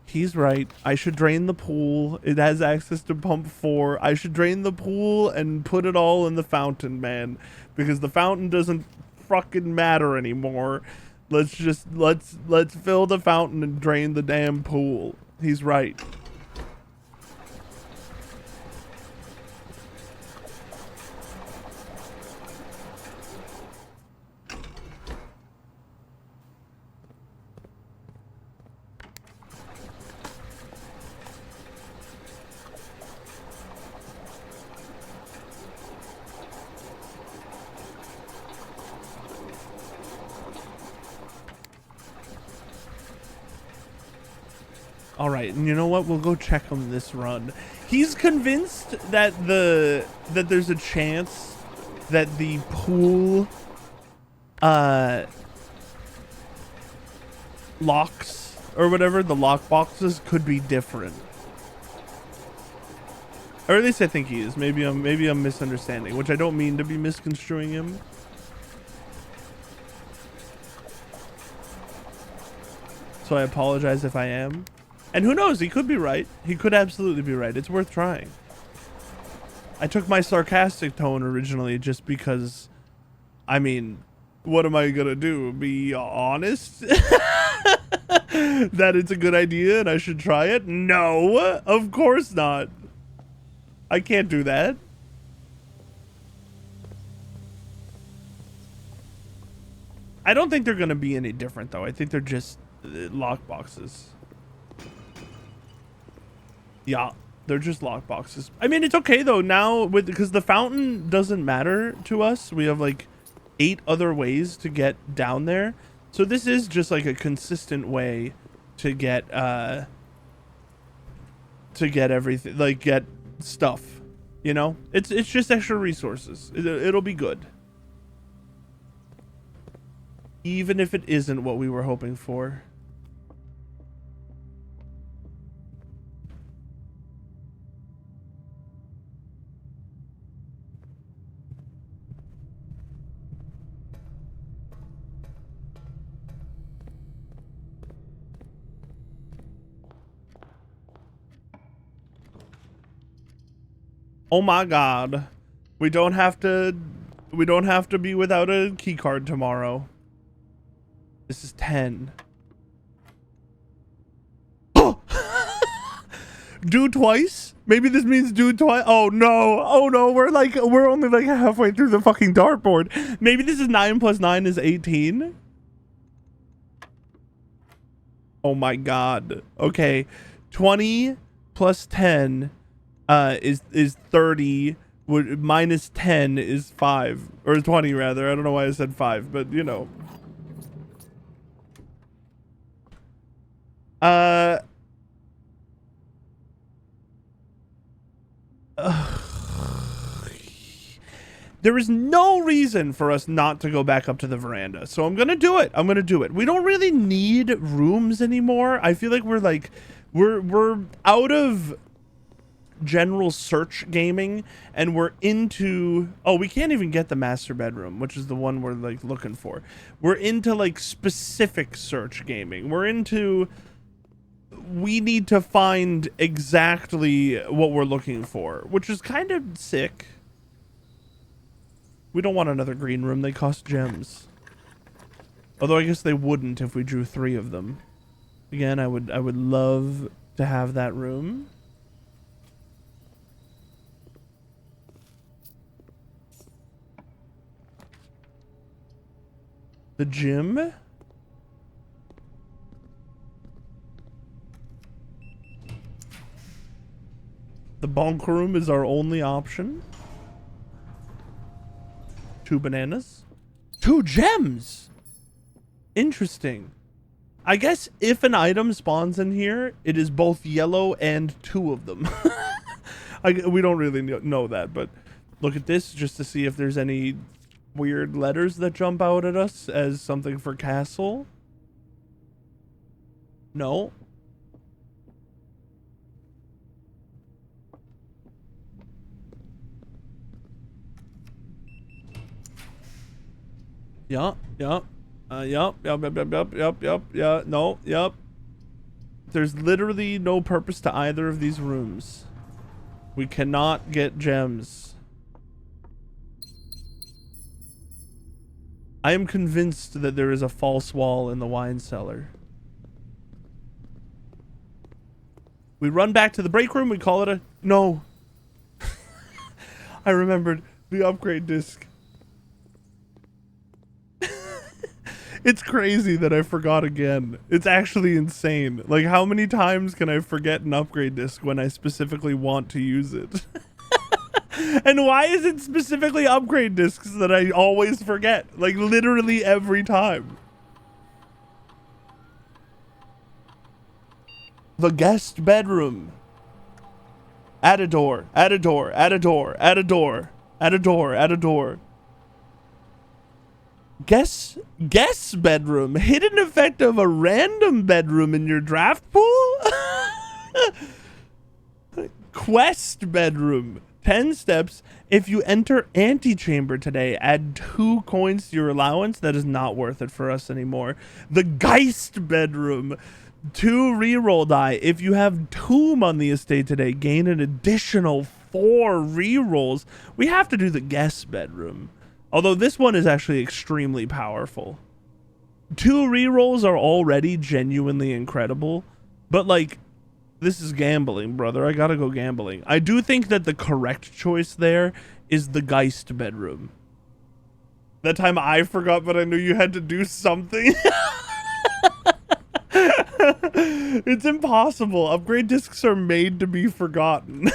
He's right. I should drain the pool. It has access to pump 4. I should drain the pool and put it all in the fountain, man. Because the fountain doesn't fucking matter anymore. Let's fill the fountain and drain the damn pool. He's right. All right, and you know what? We'll go check him this run. He's convinced that there's a chance that the pool locks or whatever, the lock boxes could be different. Or at least I think he is. Maybe I'm misunderstanding, which I don't mean to be misconstruing him. So I apologize if I am. And who knows, he could be right. He could absolutely be right. It's worth trying. I took my sarcastic tone originally just because, I mean, what am I gonna do? Be honest? That it's a good idea and I should try it? No, of course not. I can't do that. I don't think they're gonna be any different though. I think they're just lock boxes. Yeah, they're just lock boxes. I mean, it's okay though now because the fountain doesn't matter to us. We have like 8 other ways to get down there. So this is just like a consistent way to get everything, like get stuff, you know? It's just extra resources. It'll be good. Even if it isn't what we were hoping for. Oh my god. We don't have to be without a key card tomorrow. This is 10. Do twice? Maybe this means do twice. Oh no. Oh no. We're only like halfway through the fucking dartboard. Maybe this is 9 plus 9 is 18. Oh my god. Okay. 20 plus 10 is 30. Minus 10 is 5 or 20 rather. I don't know why I said 5, but you know. There is no reason for us not to go back up to the veranda, so I'm gonna do it. We don't really need rooms anymore. I feel like we're out of general search gaming and we're into, oh, we can't even get the master bedroom, which is the one we're like looking for. We're into like specific search gaming. We're into, we need to find exactly what we're looking for, which is kind of sick. We don't want another green room. They cost gems. Although I guess they wouldn't if we drew 3 of them. Again, I would love to have that room. The gym? The bunk room is our only option. 2 bananas. 2 gems! Interesting. I guess if an item spawns in here, it is both yellow and 2 of them. We don't really know that, but look at this just to see if there's any weird letters that jump out at us as something for castle. No. Yup. Yeah. No, yep. There's literally no purpose to either of these rooms. We cannot get gems. I am convinced that there is a false wall in the wine cellar. We run back to the break room. We call it a... No. I remembered the upgrade disc. It's crazy that I forgot again. It's actually insane. Like, how many times can I forget an upgrade disc when I specifically want to use it? And why is it specifically upgrade discs that I always forget? Like, literally every time. The guest bedroom. Add a door. Add a door. Add a door. Add a door. Add a door. Add a door. Guest bedroom. Hidden effect of a random bedroom in your draft pool. Quest bedroom. 10 steps. If you enter antechamber today, add 2 coins to your allowance. That is not worth it for us anymore. The Geist bedroom. 2 reroll die. If you have Tomb on the estate today, gain an additional 4 rerolls. We have to do the guest bedroom. Although this one is actually extremely powerful. 2 rerolls are already genuinely incredible. But like, this is gambling, brother. I gotta go gambling. I do think that the correct choice there is the Geist bedroom. That time I forgot, but I knew you had to do something. It's impossible. Upgrade discs are made to be forgotten.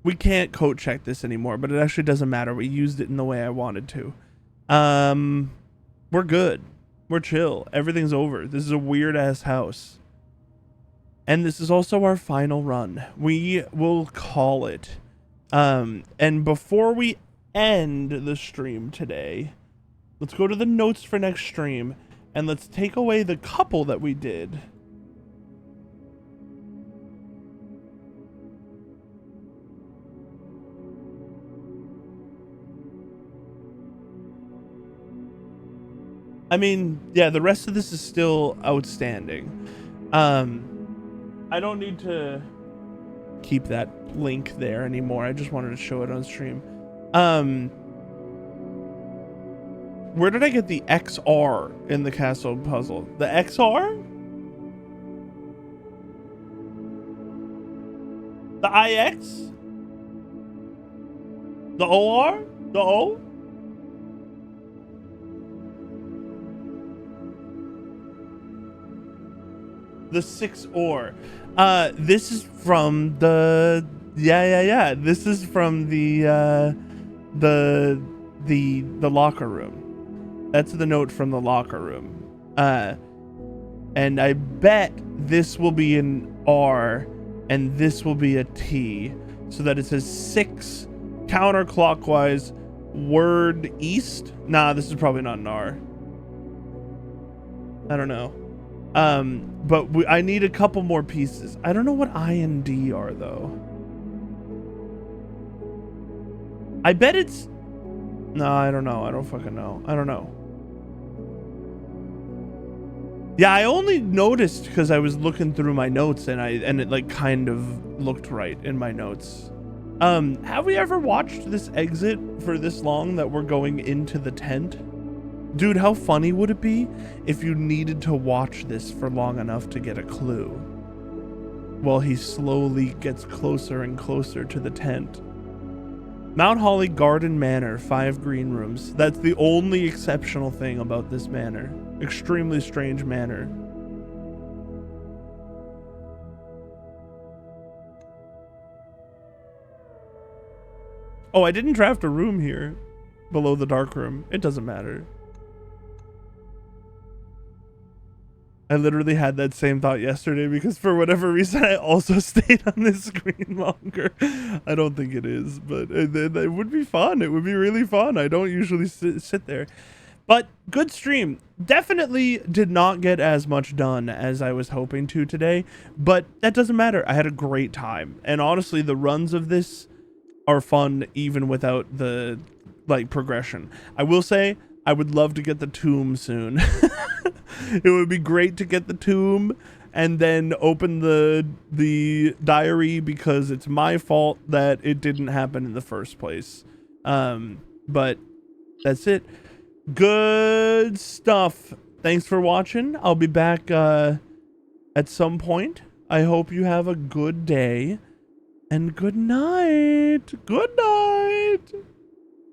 We can't code check this anymore, but it actually doesn't matter. We used it in the way I wanted to. We're good. We're chill. Everything's over. This is a weird ass house. And this is also our final run. We will call it. And before we end the stream today, let's go to the notes for next stream and let's take away the couple that we did. I mean, yeah, the rest of this is still outstanding. I don't need to keep that link there anymore. I just wanted to show it on stream. Where did I get the XR in the castle puzzle? The XR? The IX? The OR? The O? The 6 or. This is from the This is from the locker room. That's the note from the locker room. And I bet this will be an R and this will be a T, so that it says 6 counterclockwise word east. Nah, this is probably not an R. I don't know. But I need a couple more pieces. I don't know what I and D are though. I bet it's... No, I don't know. I don't fucking know. I don't know. Yeah, I only noticed because I was looking through my notes and it like kind of looked right in my notes. Have we ever watched this exit for this long that we're going into the tent? Dude, how funny would it be if you needed to watch this for long enough to get a clue while he slowly gets closer and closer to the tent? Mount Holly Garden Manor, 5 green rooms. That's the only exceptional thing about this manor. Extremely strange manor. Oh, I didn't draft a room here below the dark room. It doesn't matter. I literally had that same thought yesterday because for whatever reason I also stayed on this screen longer. I don't think it is, but it would be fun. It would be really fun. I don't usually sit there. But good stream. Definitely did not get as much done as I was hoping to today, but that doesn't matter. I had a great time. And honestly, the runs of this are fun even without the like progression. I will say I would love to get the tomb soon. It would be great to get the tomb and then open the diary because it's my fault that it didn't happen in the first place. But that's it. Good stuff. Thanks for watching. I'll be back at some point. I hope you have a good day and good night. Good night.